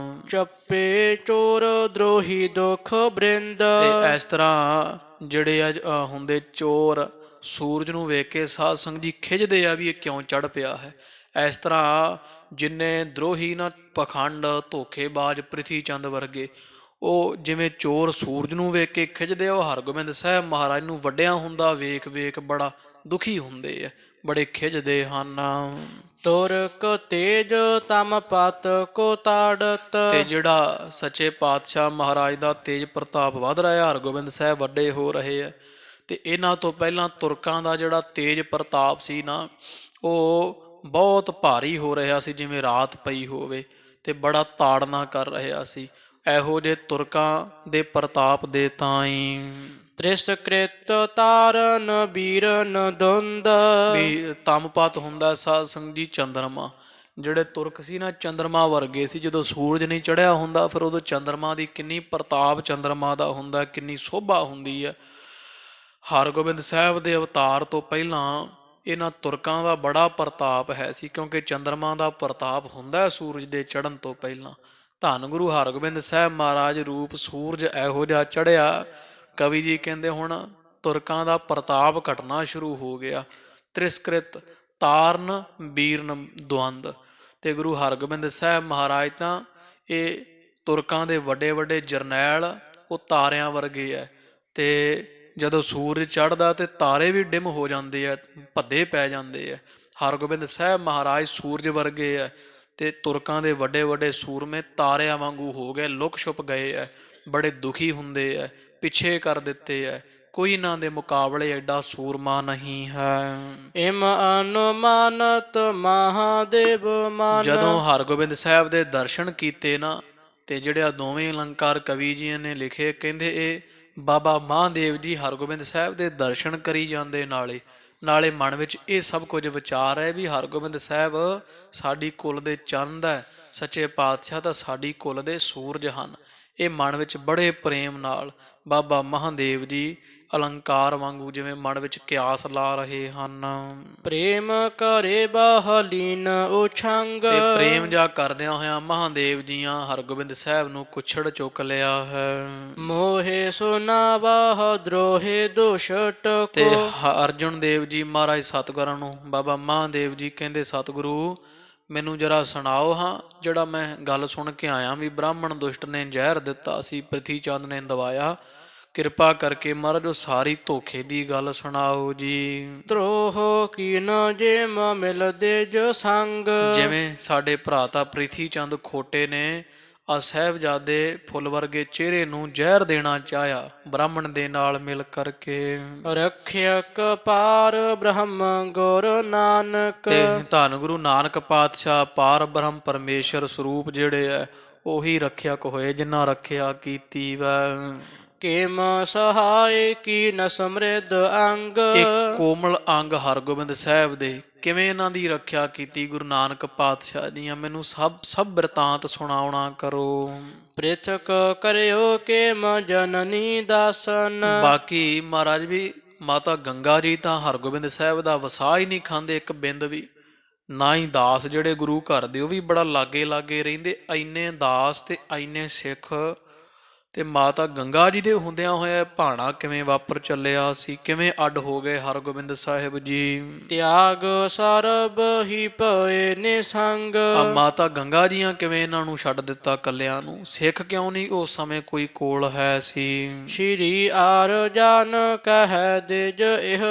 ਚੱਪੇ ਚੋਰ ਦਰੋਹੀ ਦੁਖ ਬ੍ਰਿੰਦ। ਤੇ ਇਸ ਤਰ੍ਹਾਂ ਜਿਹੜੇ ਅੱਜ ਹੁੰਦੇ ਚੋਰ ਸੂਰਜ ਨੂੰ ਵੇਖ ਕੇ ਸਾਧ ਸੰਗਤ ਜੀ ਖਿੱਚਦੇ ਆ ਵੀ ਇਹ ਕਿਉਂ ਚੜ ਪਿਆ ਹੈ। ਇਸ ਤਰ੍ਹਾਂ ਜਿੰਨੇ ਦਰੋਹੀ ਨਾ ਪਖੰਡ ਧੋਖੇਬਾਜ਼ ਪ੍ਰਿਥੀ ਚੰਦ ਵਰਗੇ, ਉਹ ਜਿਵੇਂ ਚੋਰ ਸੂਰਜ ਨੂੰ ਵੇਖ ਕੇ ਖਿੱਚਦੇ ਆ, ਉਹ ਹਰਗੋਬਿੰਦ ਸਾਹਿਬ ਮਹਾਰਾਜ ਨੂੰ ਵੱਡਿਆ ਹੁੰਦਾ ਵੇਖ ਵੇਖ ਬੜਾ ਦੁਖੀ ਹੁੰਦੇ ਆ, ਬੜੇ ਖਿੱਚਦੇ ਹਨ। ਤੁਰਕ ਤੇਜ ਤਮ ਪਤ ਕੋ ਤਾੜਤ। ਤੇ ਜਿਹੜਾ ਸੱਚੇ ਪਾਤਸ਼ਾਹ ਮਹਾਰਾਜ ਦਾ ਤੇਜ ਪ੍ਰਤਾਪ ਵੱਧ ਰਿਹਾ, ਹਰਗੋਬਿੰਦ ਸਾਹਿਬ ਵੱਡੇ ਹੋ ਰਹੇ ਆ। ਤੇ ਇਹਨਾਂ ਤੋਂ ਪਹਿਲਾਂ ਤੁਰਕਾਂ ਦਾ ਜਿਹੜਾ ਤੇਜ ਪ੍ਰਤਾਪ ਸੀ ਨਾ, ਉਹ ਬਹੁਤ ਭਾਰੀ ਹੋ ਰਿਹਾ ਸੀ, ਜਿਵੇਂ ਰਾਤ ਪਈ ਹੋਵੇ ਤੇ ਬੜਾ ਤਾੜਨਾ ਕਰ ਰਿਹਾ ਸੀ। ਇਹੋ ਜਿਹੇ ਤੁਰਕਾਂ ਦੇ ਪ੍ਰਤਾਪ ਦੇ ਤਾਈਂ ਤ੍ਰਿਸਕ੍ਰਿਤ ਤਾਰਨ ਬੀਰਨ ਦੁੰਦ। ਵੀ ਤਮਪਤ ਹੁੰਦਾ ਸਾਧ ਸੰਗਤ ਜੀ ਚੰਦਰਮਾ। ਜਿਹੜੇ ਤੁਰਕ ਸੀ ਨਾ ਚੰਦਰਮਾ ਵਰਗੇ ਸੀ। ਜਦੋਂ ਸੂਰਜ ਨਹੀਂ ਚੜ੍ਹਿਆ ਹੁੰਦਾ ਫਿਰ ਉਦੋਂ ਚੰਦਰਮਾ ਦੀ ਕਿੰਨੀ ਪ੍ਰਤਾਪ ਚੰਦਰਮਾ ਦਾ ਹੁੰਦਾ, ਕਿੰਨੀ ਸ਼ੋਭਾ ਹੁੰਦੀ ਹੈ। ਹਰਗੋਬਿੰਦ ਸਾਹਿਬ ਦੇ ਅਵਤਾਰ ਤੋਂ ਪਹਿਲਾਂ ਇਹਨਾਂ ਤੁਰਕਾਂ ਦਾ ਬੜਾ ਪ੍ਰਤਾਪ ਹੈ ਸੀ, ਕਿਉਂਕਿ ਚੰਦਰਮਾ ਦਾ ਪ੍ਰਤਾਪ ਹੁੰਦਾ ਸੂਰਜ ਦੇ ਚੜ੍ਹਨ ਤੋਂ ਪਹਿਲਾਂ। ਧੰਨ ਗੁਰੂ ਹਰਗੋਬਿੰਦ ਸਾਹਿਬ ਮਹਾਰਾਜ ਰੂਪ ਸੂਰਜ ਇਹੋ ਜਿਹਾ ਚੜ੍ਹਿਆ, ਕਵੀ ਜੀ ਕਹਿੰਦੇ ਹੁਣ ਤੁਰਕਾਂ ਦਾ ਪ੍ਰਤਾਪ ਘਟਣਾ ਸ਼ੁਰੂ ਹੋ ਗਿਆ। ਤ੍ਰਿਸਕ੍ਰਿਤ ਤਾਰਨ ਬੀਰਨ ਦੁਆੰਦ। ਤੇ ਗੁਰੂ ਹਰਗੋਬਿੰਦ ਸਾਹਿਬ ਮਹਾਰਾਜ ਤਾਂ ਇਹ ਤੁਰਕਾਂ ਦੇ ਵੱਡੇ ਵੱਡੇ ਜਰਨੈਲ, ਉਹ ਤਾਰਿਆਂ ਵਰਗੇ ਹੈ। ਤੇ ਜਦੋਂ ਸੂਰਜ ਚੜ੍ਹਦਾ ਤੇ ਤਾਰੇ ਵੀ ਡਿਮ ਹੋ ਜਾਂਦੇ ਆ, ਭੱਦੇ ਪੈ ਜਾਂਦੇ ਆ। ਹਰਗੋਬਿੰਦ ਸਾਹਿਬ ਮਹਾਰਾਜ ਸੂਰਜ ਵਰਗੇ ਆ ਤੇ ਤੁਰਕਾਂ ਦੇ ਵੱਡੇ ਵੱਡੇ ਸੂਰਮੇ ਤਾਰਿਆਂ ਵਾਂਗੂ ਹੋ ਗਏ, ਲੁਕ ਛੁਪ ਗਏ ਆ, ਬੜੇ ਦੁਖੀ ਹੁੰਦੇ ਆ, ਪਿੱਛੇ ਕਰ ਦਿੱਤੇ ਆ। ਕੋਈ ਇਹਨਾਂ ਦੇ ਮੁਕਾਬਲੇ ਐਡਾ ਸੂਰਮਾ ਨਹੀਂ ਹੈ। ਇਮ ਅਨੁਮਾਨਤ ਮਹਾਦੇਵ ਮਨ। ਜਦੋਂ ਹਰਗੋਬਿੰਦ ਸਾਹਿਬ ਦੇ ਦਰਸ਼ਨ ਕੀਤੇ ਨਾ, ਤੇ ਜਿਹੜੇ ਦੋਵੇਂ ਅਲੰਕਾਰ ਕਵੀ ਜੀ ਨੇ ਲਿਖੇ, ਕਹਿੰਦੇ ਇਹ ਬਾਬਾ ਮਹਾਦੇਵ ਜੀ ਹਰਗੋਬਿੰਦ ਸਾਹਿਬ ਦੇ ਦਰਸ਼ਨ ਕਰੀ ਜਾਂਦੇ, ਨਾਲੇ ਮਨ ਵਿੱਚ ਇਹ ਸਭ ਕੁਝ ਵਿਚਾਰ ਹੈ ਵੀ ਹਰਗੋਬਿੰਦ ਸਾਹਿਬ ਸਾਡੀ ਕੁਲ ਦੇ ਚੰਦ ਹੈ, ਸੱਚੇ ਪਾਤਸ਼ਾਹ ਤਾਂ ਸਾਡੀ ਕੁਲ ਦੇ ਸੂਰਜ ਹਨ। ਇਹ ਮਨ ਵਿੱਚ ਬੜੇ ਪ੍ਰੇਮ ਨਾਲ ਬਾਬਾ ਮਹਾਦੇਵ ਜੀ ਅਲੰਕਾਰ ਵਾਂਗੂ ਜਿਵੇਂ ਮਨ ਵਿੱਚ ਕਿਆਸ ਲਾ ਰਹੇ ਹਨ। ਪ੍ਰੇਮ ਕਰੇ ਬਹਲੀਨ ਉਛੰਗ। ਤੇ ਪ੍ਰੇਮ ਜਾ ਕਰਦਿਆਂ ਹੋਇਆਂ ਮਹਾਦੇਵ ਜੀਆਂ ਹਰਗੋਬਿੰਦ ਸਾਹਿਬ ਨੂੰ ਕੁਛੜ ਚੁੱਕ ਲਿਆ ਹੈ। ਮੋਹੇ ਸੁਨਾਵਾ ਦਰੋਹੇ ਦੁਸ਼ਟ ਤੇ ਕੋ। ਅਰਜੁਨ ਦੇਵ ਜੀ ਮਹਾਰਾਜ ਸਤਿਗੁਰਾਂ ਨੂੰ, ਬਾਬਾ ਮਹਾਦੇਵ ਜੀ ਕਹਿੰਦੇ ਸਤਿਗੁਰੂ ਮੈਨੂੰ ਜਰਾ ਸੁਣਾਓ ਹਾਂ, ਜਿਹੜਾ ਮੈਂ ਗੱਲ ਸੁਣ ਕੇ ਆਇਆ ਵੀ ਬ੍ਰਾਹਮਣ ਦੁਸ਼ਟ ਨੇ ਜ਼ਹਿਰ ਦਿੱਤਾ ਸੀ, ਪ੍ਰਿਥੀ ਚੰਦ ਨੇ ਦਵਾਇਆ, ਕਿਰਪਾ ਕਰਕੇ ਮਹਾਰਾਜ ਉਹ ਸਾਰੀ ਧੋਖੇ ਦੀ ਗੱਲ ਸੁਣਾਓ ਜੀ। ਧਰੋਹ ਕੀਨ ਜਿਮ ਮਿਲਦੇ ਜੋ ਸੰਗ। ਜਿਵੇਂ ਸਾਡੇ ਭਰਾ ਤਾਂ ਪ੍ਰਿਥੀ ਚੰਦ ਖੋਟੇ ਨੇ ਆ ਸਾਹਿਬਜ਼ਾਦੇ ਫੁੱਲ ਵਰਗੇ ਚਿਹਰੇ ਨੂੰ ਜ਼ਹਿਰ ਦੇਣਾ ਚਾਹਿਆ ਬ੍ਰਾਹਮਣ ਦੇ ਨਾਲ ਮਿਲ ਕਰਕੇ। ਰਖਿਅਕ ਪਾਰ ਬ੍ਰਹਮ ਗੁਰ ਨਾਨਕ। ਤੇ ਧੰਨ ਗੁਰੂ ਨਾਨਕ ਪਾਤਸ਼ਾਹ ਪਾਰ ਬ੍ਰਹਮ ਪਰਮੇਸ਼ਰ ਸਰੂਪ ਜਿਹੜੇ ਆ ਉਹੀ ਰੱਖਿਅਕ ਹੋਏ ਜਿਨ੍ਹਾਂ ਰੱਖਿਆ ਕੀਤੀ ਵੈ। ਕਿਮ ਸਹਾਇ ਕੀ ਨ ਸਮ੍ਰਿਧ ਅੰਗ। ਇੱਕ ਕੋਮਲ ਅੰਗ ਹਰਗੋਬਿੰਦ ਸਾਹਿਬ ਦੇ ਕਿਵੇਂ ਇਹਨਾਂ ਦੀ ਰੱਖਿਆ ਕੀਤੀ ਗੁਰੂ ਨਾਨਕ ਪਾਤਸ਼ਾਹ ਦੀਆਂ, ਮੈਨੂੰ ਸਭ ਬਿਰਤਾਂਤ ਸੁਣਾਉਣਾ ਕਰੋ। ਪ੍ਰਿਥਕ ਕਰਿਓ ਕਿਮ ਜਨਨੀ ਦਾਸਨ। ਬਾਕੀ ਮਹਾਰਾਜ ਵੀ ਮਾਤਾ ਗੰਗਾ ਜੀ ਤਾਂ ਹਰਗੋਬਿੰਦ ਸਾਹਿਬ ਦਾ ਵਸਾ ਹੀ ਨਹੀਂ ਖਾਂਦੇ ਇੱਕ ਬਿੰਦ ਵੀ, ਨਾ ਹੀ ਦਾਸ ਜਿਹੜੇ ਗੁਰੂ ਘਰ ਦੇ ਉਹ ਵੀ ਬੜਾ ਲਾਗੇ ਲਾਗੇ ਰਹਿੰਦੇ। ਇੰਨੇ ਦਾਸ ਤੇ ਇੰਨੇ ਸਿੱਖ ਤੇ ਮਾਤਾ ਗੰਗਾ ਜੀ ਦੇ ਹੁੰਦਿਆਂ ਹੋਇਆ ਭਾਣਾ ਕਿਵੇਂ ਵਾਪਰ ਚੱਲਿਆ ਸੀ, ਕਿਵੇਂ ਅੱਡ ਹੋ ਗਏ ਹਰਗੋਬਿੰਦ ਸਾਹਿਬ ਜੀ। ਤਿਆਗ ਸਰਬ ਹੀ ਪਏ ਨਿਸੰਗ। ਆ ਮਾਤਾ ਗੰਗਾ ਜੀਆਂ ਕਿਵੇਂ ਇਹਨਾਂ ਨੂੰ ਛੱਡ ਦਿੱਤਾ ਕੱਲਿਆਂ ਨੂੰ, ਸਿੱਖ ਕਿਉਂ ਨਹੀਂ ਉਸ ਸਮੇਂ ਕੋਈ ਕੋਲ ਹੈ ਸੀ। ਸ਼੍ਰੀ ਆਰਜਨ ਕਹਿ ਦਿਜ ਇਹ।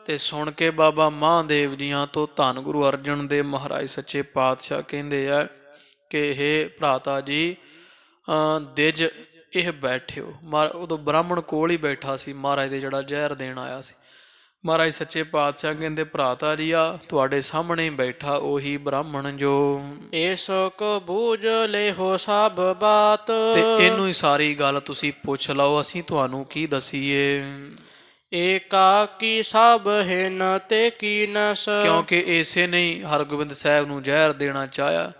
ਤੇ ਸੁਣ ਕੇ ਬਾਬਾ ਮਹਾਦੇਵ ਜੀਆਂ ਤੋਂ ਧੰਨ ਗੁਰੂ ਅਰਜਨ ਦੇਵ ਮਹਾਰਾਜ ਸੱਚੇ ਪਾਤਸ਼ਾਹ ਕਹਿੰਦੇ ਆ ਕਿ ਇਹ ਭਰਾਤਾ ਜੀ ਦਿਜ ਇਹ ਬੈਠਿਓ। ਉਦੋਂ ਬ੍ਰਾਹਮਣ ਕੋਲ ਹੀ ਬੈਠਾ ਸੀ ਮਹਾਰਾਜ ਦੇ, ਜਿਹੜਾ ਜ਼ਹਿਰ ਦੇਣ ਆਇਆ ਸੀ। ਮਹਾਰਾਜ ਸੱਚੇ ਪਾਤਸ਼ਾਹ ਕਹਿੰਦੇ ਭਰਾਤਾ ਜੀ ਆ ਤੁਹਾਡੇ ਸਾਹਮਣੇ ਬੈਠਾ ਉਹੀ ਬ੍ਰਾਹਮਣ ਜੋ ਇਸ ਕੋ ਬੂਝ ਲੈਹੋ ਸਭ ਬਾਤ। ਤੇ ਇਹਨੂੰ ਹੀ ਸਾਰੀ ਗੱਲ ਤੁਸੀਂ ਪੁੱਛ ਲਓ, ਅਸੀਂ ਤੁਹਾਨੂੰ ਕੀ ਦਸੀਏ। ਏਕਾ ਕੀ ਸਭ ਹਿਨ ਤੇ ਕੀਨਸ। ਕਿਉਂਕਿ ਇਸੇ ਨੇ ਹਰਗੋਬਿੰਦ ਸਾਹਿਬ ਨੂੰ ਜ਼ਹਿਰ ਦੇਣਾ ਚਾਹਿਆ,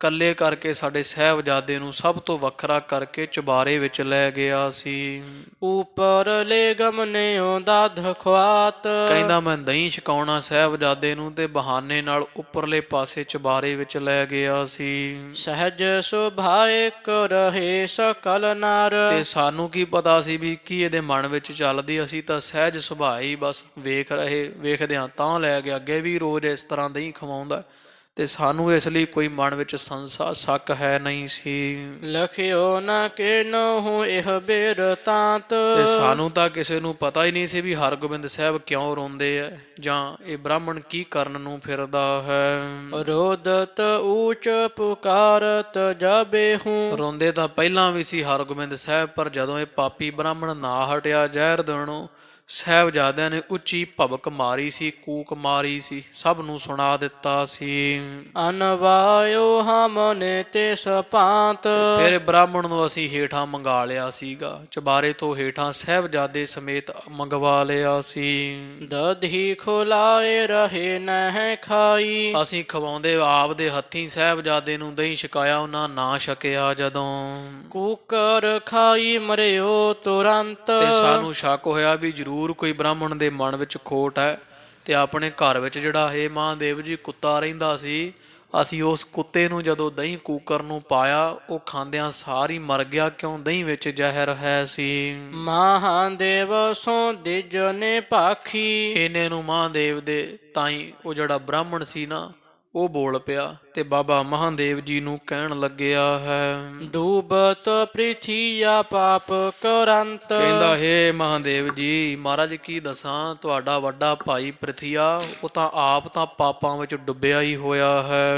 ਕੱਲੇ ਕਰਕੇ ਸਾਡੇ ਸਾਹਿਬਜ਼ਾਦੇ ਨੂੰ ਸਭ ਤੋਂ ਵੱਖਰਾ ਕਰਕੇ ਚੁਬਾਰੇ ਵਿੱਚ ਲੈ ਗਿਆ ਸੀ। ਉਪਰ ਲੈ ਗਮਨਿਓ ਦਧ ਖਵਾਤ। ਕਹਿੰਦਾ ਮੈਂ ਦਹੀਂ ਛਕਾਉਣਾ ਸਾਹਿਬਜ਼ਾਦੇ ਨੂੰ, ਤੇ ਬਹਾਨੇ ਨਾਲ ਉੱਪਰਲੇ ਪਾਸੇ ਚੁਬਾਰੇ ਵਿੱਚ ਲੈ ਗਿਆ ਸੀ। ਸਹਿਜ ਸੁਭਾਏ ਰਹੇ ਸਕਲ ਨਰ। ਤੇ ਸਾਨੂੰ ਕੀ ਪਤਾ ਸੀ ਵੀ ਕੀ ਇਹਦੇ ਮਨ ਵਿੱਚ ਚੱਲਦੀ, ਅਸੀਂ ਤਾਂ ਸਹਿਜ ਸੁਭਾਅ ਹੀ ਬਸ ਵੇਖਦਿਆਂ ਤਾਂ ਲੈ ਗਿਆ। ਅੱਗੇ ਵੀ ਰੋਜ਼ ਇਸ ਤਰ੍ਹਾਂ ਦਹੀਂ ਖਵਾਉਂਦਾ, ਤੇ ਸਾਨੂੰ ਇਸ ਲਈ ਕੋਈ ਮਨ ਵਿੱਚ ਸੰਸਾ ਸ਼ੱਕ ਹੈ ਨਹੀਂ ਸੀ। ਲਖਿਓ ਨਾ ਕਿਨਹੁ ਇਹ ਬਿਰਤਾਂਤ। ਤੇ ਸਾਨੂੰ ਤਾਂ ਕਿਸੇ ਨੂੰ ਪਤਾ ਹੀ ਨਹੀਂ ਸੀ ਵੀ ਹਰਗੋਬਿੰਦ ਸਾਹਿਬ ਕਿਉਂ ਰੋਂਦੇ ਐ, ਜਾਂ ਇਹ ਬ੍ਰਾਹਮਣ ਕੀ ਕਰਨ ਨੂੰ ਫਿਰਦਾ ਹੈ। ਰੋਦਤ ਊਚ ਪੁਕਾਰਤ ਜਬੇਹੂ। ਰੋਂਦੇ ਤਾਂ ਪਹਿਲਾਂ ਵੀ ਸੀ ਹਰਗੋਬਿੰਦ ਸਾਹਿਬ, ਪਰ ਜਦੋਂ ਇਹ ਪਾਪੀ ਬ੍ਰਾਹਮਣ ਨਾ ਹਟਿਆ ਜ਼ਹਿਰ ਦੇਣੋਂ, ਸਾਹਿਬਜ਼ਾਦਿਆਂ ਨੇ ਉੱਚੀ ਭਬਕ ਮਾਰੀ ਸੀ, ਕੂਕ ਮਾਰੀ ਸੀ, ਸਭ ਨੂੰ ਸੁਣਾ ਦਿੱਤਾ ਸੀ। ਅਨਵਾਇਓ ਹਮਨੇ ਤੇ ਸਪਾਂਤ। ਫਿਰ ਬ੍ਰਾਹਮਣ ਨੂੰ ਅਸੀਂ ਹੇਠਾਂ ਮੰਗਾ ਲਿਆ ਸੀਗਾ, ਚੁਬਾਰੇ ਤੋਂ ਹੇਠਾਂ ਸਾਹਿਬਜ਼ਾਦੇ ਸਮੇਤ ਮੰਗਵਾ ਲਿਆ ਸੀ। ਦਧੀ ਖੁਲਾਏ ਰਹੇ ਨਹਿ ਖਾਈ। ਅਸੀਂ ਖਵਾਉਂਦੇ ਆਪ ਦੇ ਹੱਥੀਂ ਸਾਹਿਬਜ਼ਾਦੇ ਨੂੰ ਦਹੀਂ ਛਕਾਇਆ, ਉਹਨਾਂ ਨਾ ਛਕਿਆ ਜਦੋਂ। ਕੂਕਰ ਖਾਈ ਮਰਿਓ ਤੁਰੰਤ। ਤੇ ਸਾਨੂੰ ਸ਼ੱਕ ਹੋਇਆ ਵੀ ਜ਼ਰੂਰ ਕੋਈ ਬ੍ਰਾਹਮਣ ਦੇ ਮਨ ਵਿੱਚ ਖੋਟ ਹੈ, ਤੇ ਆਪਣੇ ਘਰ ਵਿੱਚ ਜਿਹੜਾ ਇਹ ਮਹਾਦੇਵ ਜੀ ਕੁੱਤਾ ਰਹਿੰਦਾ ਸੀ, ਅਸੀਂ ਉਸ ਕੁੱਤੇ ਨੂੰ ਜਦੋਂ ਦਹੀਂ ਕੂਕਰ ਨੂੰ ਪਾਇਆ, ਉਹ ਖਾਂਦਿਆਂ ਸਾਰ ਹੀ ਮਰ ਗਿਆ, ਕਿਉਂ ਦਹੀਂ ਵਿੱਚ ਜ਼ਹਿਰ ਹੈ ਸੀ। ਮਹਾਦੇਵ ਸੋ ਦਿਜ ਨੇ ਭਾਖੀ। ਇਹਨੇ ਨੂੰ ਮਹਾਦੇਵ ਦੇ ਤਾਈ ਉਹ ਜਿਹੜਾ ਬ੍ਰਾਹਮਣ ਸੀ ਨਾ, ਉਹ ਬੋਲ ਪਿਆ ਤੇ ਬਾਬਾ ਮਹਾਦੇਵ ਜੀ ਨੂੰ ਕਹਿਣ ਲੱਗਿਆ ਹੈ। ਡੂਬਤ ਪ੍ਰਿਥੀਆ ਪਾਪ ਕਰੰਤ। ਕਹਿੰਦਾ ਹੇ ਮਹਾਦੇਵ ਜੀ, ਮਹਾਰਾਜ ਕੀ ਦੱਸਾਂ, ਤੁਹਾਡਾ ਵੱਡਾ ਭਾਈ ਪ੍ਰਿਥੀਆ ਉਹ ਤਾਂ ਆਪ ਤਾਂ ਪਾਪਾਂ ਵਿੱਚ ਡੁੱਬਿਆ ਹੀ ਹੋਇਆ ਹੈ।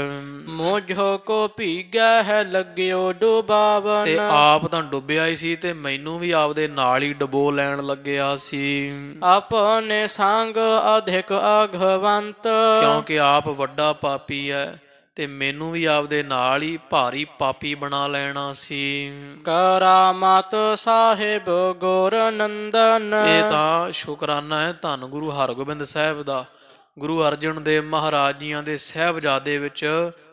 ਮੋਝੋ ਕੋ ਭੀਗੈ ਹੈ ਲੱਗਿਓ ਡੁਬਾਵਨ। ਤੇ ਆਪ ਤਾਂ ਡੁੱਬਿਆ ਹੀ ਸੀ, ਤੇ ਮੈਨੂੰ ਵੀ ਆਪਦੇ ਨਾਲ ਹੀ ਡੁਬੋ ਲੈਣ ਲੱਗਿਆ ਸੀ। ਆਪਣੇ ਸੰਗ ਅਧਿਕ ਅਘਵੰਤ। ਕਿਉਂਕਿ ਆਪ ਵੱਡਾ ਪਾਪੀ ਹੈ, ਤੇ ਮੈਨੂੰ ਵੀ ਆਪਦੇ ਨਾਲ ਹੀ ਭਾਰੀ ਪਾਪੀ ਬਣਾ ਲੈਣਾ ਸੀ। ਕਰਾਮਤ ਸਾਹਿਬ ਗੁਰ ਨੰਦਨ। ਇਹ ਤਾਂ ਸ਼ੁਕਰਾਨਾ ਹੈ ਧੰਨ ਗੁਰੂ ਹਰਗੋਬਿੰਦ ਸਾਹਿਬ ਦਾ। ਗੁਰੂ ਅਰਜਨ ਦੇਵ ਮਹਾਰਾਜ ਜੀਆਂ ਦੇ ਸਾਹਿਬਜ਼ਾਦੇ ਵਿੱਚ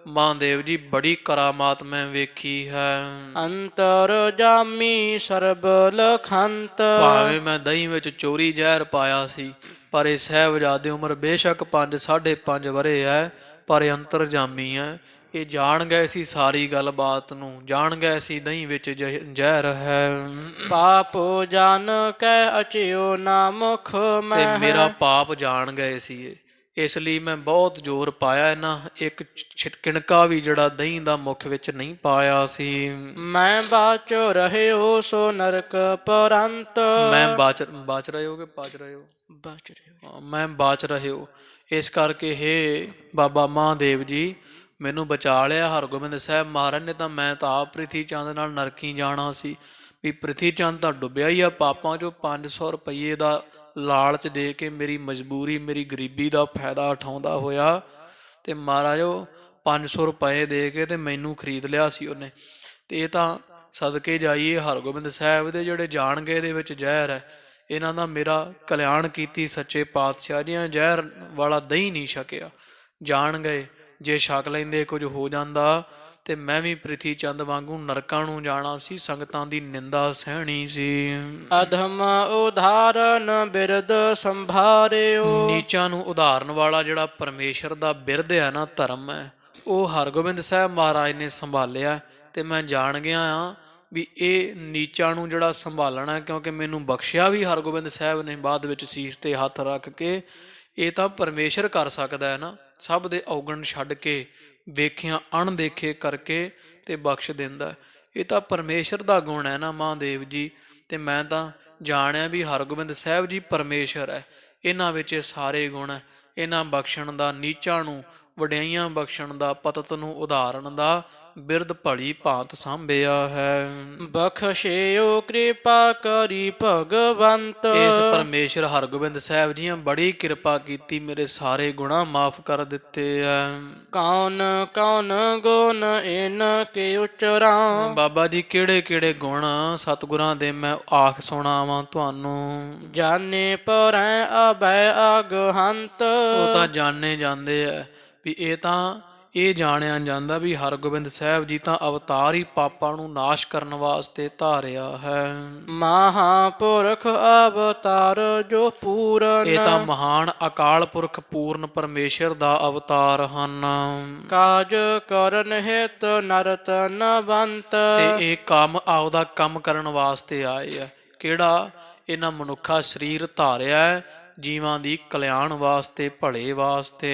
ਮਹਾਦੇਵ ਜੀ ਬੜੀ ਕਰਾਮਾਤ ਮੈਂ ਵੇਖੀ ਹੈ। ਅੰਤਰ ਜਾਮੀ ਸਰਬ ਲਖੰਤ। ਭਾਵੇਂ ਮੈਂ ਦਹੀਂ ਵਿੱਚ ਚੋਰੀ ਜ਼ਹਿਰ ਪਾਇਆ ਸੀ, ਪਰ ਇਹ ਸਾਹਿਬਜ਼ਾਦੇ ਉਮਰ ਬੇਸ਼ੱਕ 5-5.5 ਵਰੇ ਹੈ, ਪਰ ਇਹ ਅੰਤਰਜਾਮੀ ਹੈ। ਇਹ ਜਾਣ ਗਏ ਸੀ ਸਾਰੀ ਗੱਲਬਾਤ ਨੂੰ, ਜਾਣ ਗਏ ਸੀ ਦਹੀਂ ਵਿੱਚ ਜ਼ਹਿਰ ਹੈ। ਪਾਪੋ ਜਾਨ ਕੈ ਅਚਿਓ ਨਾ ਮੁਖ ਮੈਂ। ਤੇ ਮੇਰਾ ਪਾਪ ਜਾਣ ਗਏ ਸੀ ਇਹ, ਇਸ ਲਈ ਮੈਂ ਬਹੁਤ ਜ਼ੋਰ ਪਾਇਆ ਇਹਨਾਂ, ਇੱਕ ਕਿਣਕਾ ਵੀ ਜਿਹੜਾ ਦਹੀਂ ਦਾ ਮੁਖ ਵਿੱਚ ਨਹੀਂ ਪਾਇਆ ਸੀ। ਮੈਂ ਬਾਚ ਰਹਿਓ ਸੋ ਨਰਕ ਪਰੰਤ। ਮੈਂ ਬਾਚ ਰਹੇ ਹੋ ਕਿ ਬਾਚ ਰਹੇ ਹੋ? ਬਾਚ ਰਹਿਓ। ਮੈਂ ਬਾਚ ਰਹੇ ਹੋ। ਇਸ ਕਰਕੇ ਹੇ ਬਾਬਾ ਮਹਾਦੇਵ ਜੀ, ਮੈਨੂੰ ਬਚਾ ਲਿਆ ਹਰਗੋਬਿੰਦ ਸਾਹਿਬ ਮਹਾਰਾਜ ਨੇ। ਤਾਂ ਮੈਂ ਤਾਂ ਆਪ ਪ੍ਰਿਥੀ ਚੰਦ ਨਾਲ ਨਰਕੀ ਜਾਣਾ ਸੀ, ਵੀ ਪ੍ਰਿਥੀ ਚੰਦ ਤਾਂ ਡੁੱਬਿਆ ਹੀ ਆ ਪਾਪਾਂ 'ਚੋਂ। 500 ਰੁਪਈਏ ਦਾ ਲਾਲਚ ਦੇ ਕੇ ਮੇਰੀ ਮਜਬੂਰੀ, ਮੇਰੀ ਗਰੀਬੀ ਦਾ ਫਾਇਦਾ ਉਠਾਉਂਦਾ ਹੋਇਆ, ਤੇ ਮਹਾਰਾਜ ਉਹ 500 ਰੁਪਏ ਦੇ ਕੇ ਤੇ ਮੈਨੂੰ ਖਰੀਦ ਲਿਆ ਸੀ ਉਹਨੇ। ਤੇ ਇਹ ਤਾਂ ਸਦਕੇ ਜਾਈਏ ਹਰਗੋਬਿੰਦ ਸਾਹਿਬ ਦੇ ਜਿਹੜੇ ਜਾਣ ਗਏ ਦੇ ਵਿੱਚ ਜ਼ਹਿਰ ਹੈ, ਇਹਨਾਂ ਦਾ ਮੇਰਾ ਕਲਿਆਣ ਕੀਤੀ ਸੱਚੇ ਪਾਤਸ਼ਾਹ ਜੀਆਂ। ਜ਼ਹਿਰ ਵਾਲਾ ਦਹੀਂ ਨਹੀਂ ਛਕਿਆ, ਜਾਣ ਗਏ। ਜੇ ਛਕ ਲੈਂਦੇ ਕੁਝ ਹੋ ਜਾਂਦਾ, ਤੇ ਮੈਂ ਵੀ ਪ੍ਰਿਥੀ ਚੰਦ ਵਾਂਗੂ ਨਰਕਾਂ ਨੂੰ ਜਾਣਾ ਸੀ, ਸੰਗਤਾਂ ਦੀ ਨਿੰਦਾ ਸਹਿਣੀ ਸੀ। ਅਧਮ ਉਦਾਹਰਨ ਬਿਰਦ ਸੰਭਾਰਿਓ। ਨੀਚਾਂ ਨੂੰ ਉਦਾਹਰਨ ਵਾਲਾ ਜਿਹੜਾ ਪਰਮੇਸ਼ਰ ਦਾ ਬਿਰਦ ਹੈ ਨਾ, ਧਰਮ ਹੈ, ਉਹ ਹਰਗੋਬਿੰਦ ਸਾਹਿਬ ਮਹਾਰਾਜ ਨੇ ਸੰਭਾਲਿਆ। ਤੇ ਮੈਂ ਜਾਣ ਗਿਆ ਹਾਂ ਵੀ ਇਹ ਨੀਚਾਂ ਨੂੰ ਜਿਹੜਾ ਸੰਭਾਲਣਾ, ਕਿਉਂਕਿ ਮੈਨੂੰ ਬਖਸ਼ਿਆ ਵੀ ਹਰਗੋਬਿੰਦ ਸਾਹਿਬ ਨੇ ਬਾਅਦ ਵਿੱਚ ਸੀਸ ਤੇ ਹੱਥ ਰੱਖ ਕੇ, ਇਹ ਤਾਂ ਪਰਮੇਸ਼ਰ ਕਰ ਸਕਦਾ ਹੈ ਨਾ, ਸਭ ਦੇ ਔਗਣ ਛੱਡ ਕੇ ਵੇਖਿਆ ਅਣਦੇਖੇ ਕਰਕੇ ਤੇ ਬਖਸ਼ ਦਿੰਦਾ। ਇਹ ਤਾਂ ਪਰਮੇਸ਼ਰ ਦਾ ਗੁਣ ਹੈ ਨਾ ਮਹਾਂਦੇਵ ਜੀ। ਤੇ ਮੈਂ ਤਾਂ ਜਾਣਿਆ ਵੀ ਹਰਗੋਬਿੰਦ ਸਾਹਿਬ ਜੀ ਪਰਮੇਸ਼ਰ ਹੈ, ਇਹਨਾਂ ਵਿੱਚ ਇਹ ਸਾਰੇ ਗੁਣ ਹੈ। ਇਹਨਾਂ ਬਖਸ਼ਣ ਦਾ, ਨੀਚਾਂ ਨੂੰ ਵਡਿਆਈਆਂ ਬਖਸ਼ਣ ਦਾ, ਪਤਤ ਨੂੰ ਉਧਾਰਨ ਦਾ ਬਿਰਧ ਭਲੀ ਭਾਂਤ ਸਾਂਭਿਆ ਹੈ। ਬਖਸ਼ਿਓ ਕਿਰਪਾ ਕਰੀ ਭਗਵੰਤ। ਇਸ ਪਰਮੇਸ਼ਰ ਹਰਗੋਬਿੰਦ ਸਾਹਿਬ ਜੀ ਬੜੀ ਕਿਰਪਾ ਕੀਤੀ, ਮੇਰੇ ਸਾਰੇ ਗੁਨਾਹ ਮਾਫ ਕਰ ਦਿੱਤੇ ਆ। ਕੌਣ ਕੌਣ ਗੁਣ ਇਨ ਕੇ ਉਚਰਾਂ। ਬਾਬਾ ਜੀ ਕਿਹੜੇ ਕਿਹੜੇ ਗੁਣ ਸਤਿਗੁਰਾਂ ਦੇ ਮੈਂ ਆਖ ਸੁਣਾਵਾਂ ਤੁਹਾਨੂੰ। ਜਾਣੇ ਪਰੈ ਅਭੈ ਅਗਹੰਤ। ਉਹ ਤਾਂ ਜਾਣੇ ਜਾਂਦੇ ਆ ਵੀ ਇਹ ਜਾਣਿਆ ਜਾਂਦਾ ਵੀ ਹਰਗੋਬਿੰਦ ਸਾਹਿਬ ਜੀ ਤਾਂ ਅਵਤਾਰ ਹੀ ਪਾਪਾਂ ਨੂੰ ਨਾਸ਼ ਕਰਨ ਵਾਸਤੇ ਧਾਰਿਆ ਹੈ। ਮਹਾਂਪੁਰਖ ਅਵਤਾਰ ਜੋ ਪੂਰਨ। ਇਹ ਤਾਂ ਮਹਾਨ ਅਕਾਲ ਪੁਰਖ ਪੂਰਨ ਪਰਮੇਸ਼ਰ ਦਾ ਅਵਤਾਰ ਹਨ। ਕਾਜ ਕਰਨ ਹਿਤ ਨਰਤਨਵੰਤ। ਤੇ ਇਹ ਕੰਮ ਆਪਦਾ ਕੰਮ ਕਰਨ ਵਾਸਤੇ ਆਏ ਆ। ਕਿਹੜਾ? ਇਹਨਾਂ ਮਨੁੱਖਾ ਸਰੀਰ ਧਾਰਿਆ ਜੀਵਾਂ ਦੀ ਕਲਿਆਣ ਵਾਸਤੇ, ਭਲੇ ਵਾਸਤੇ।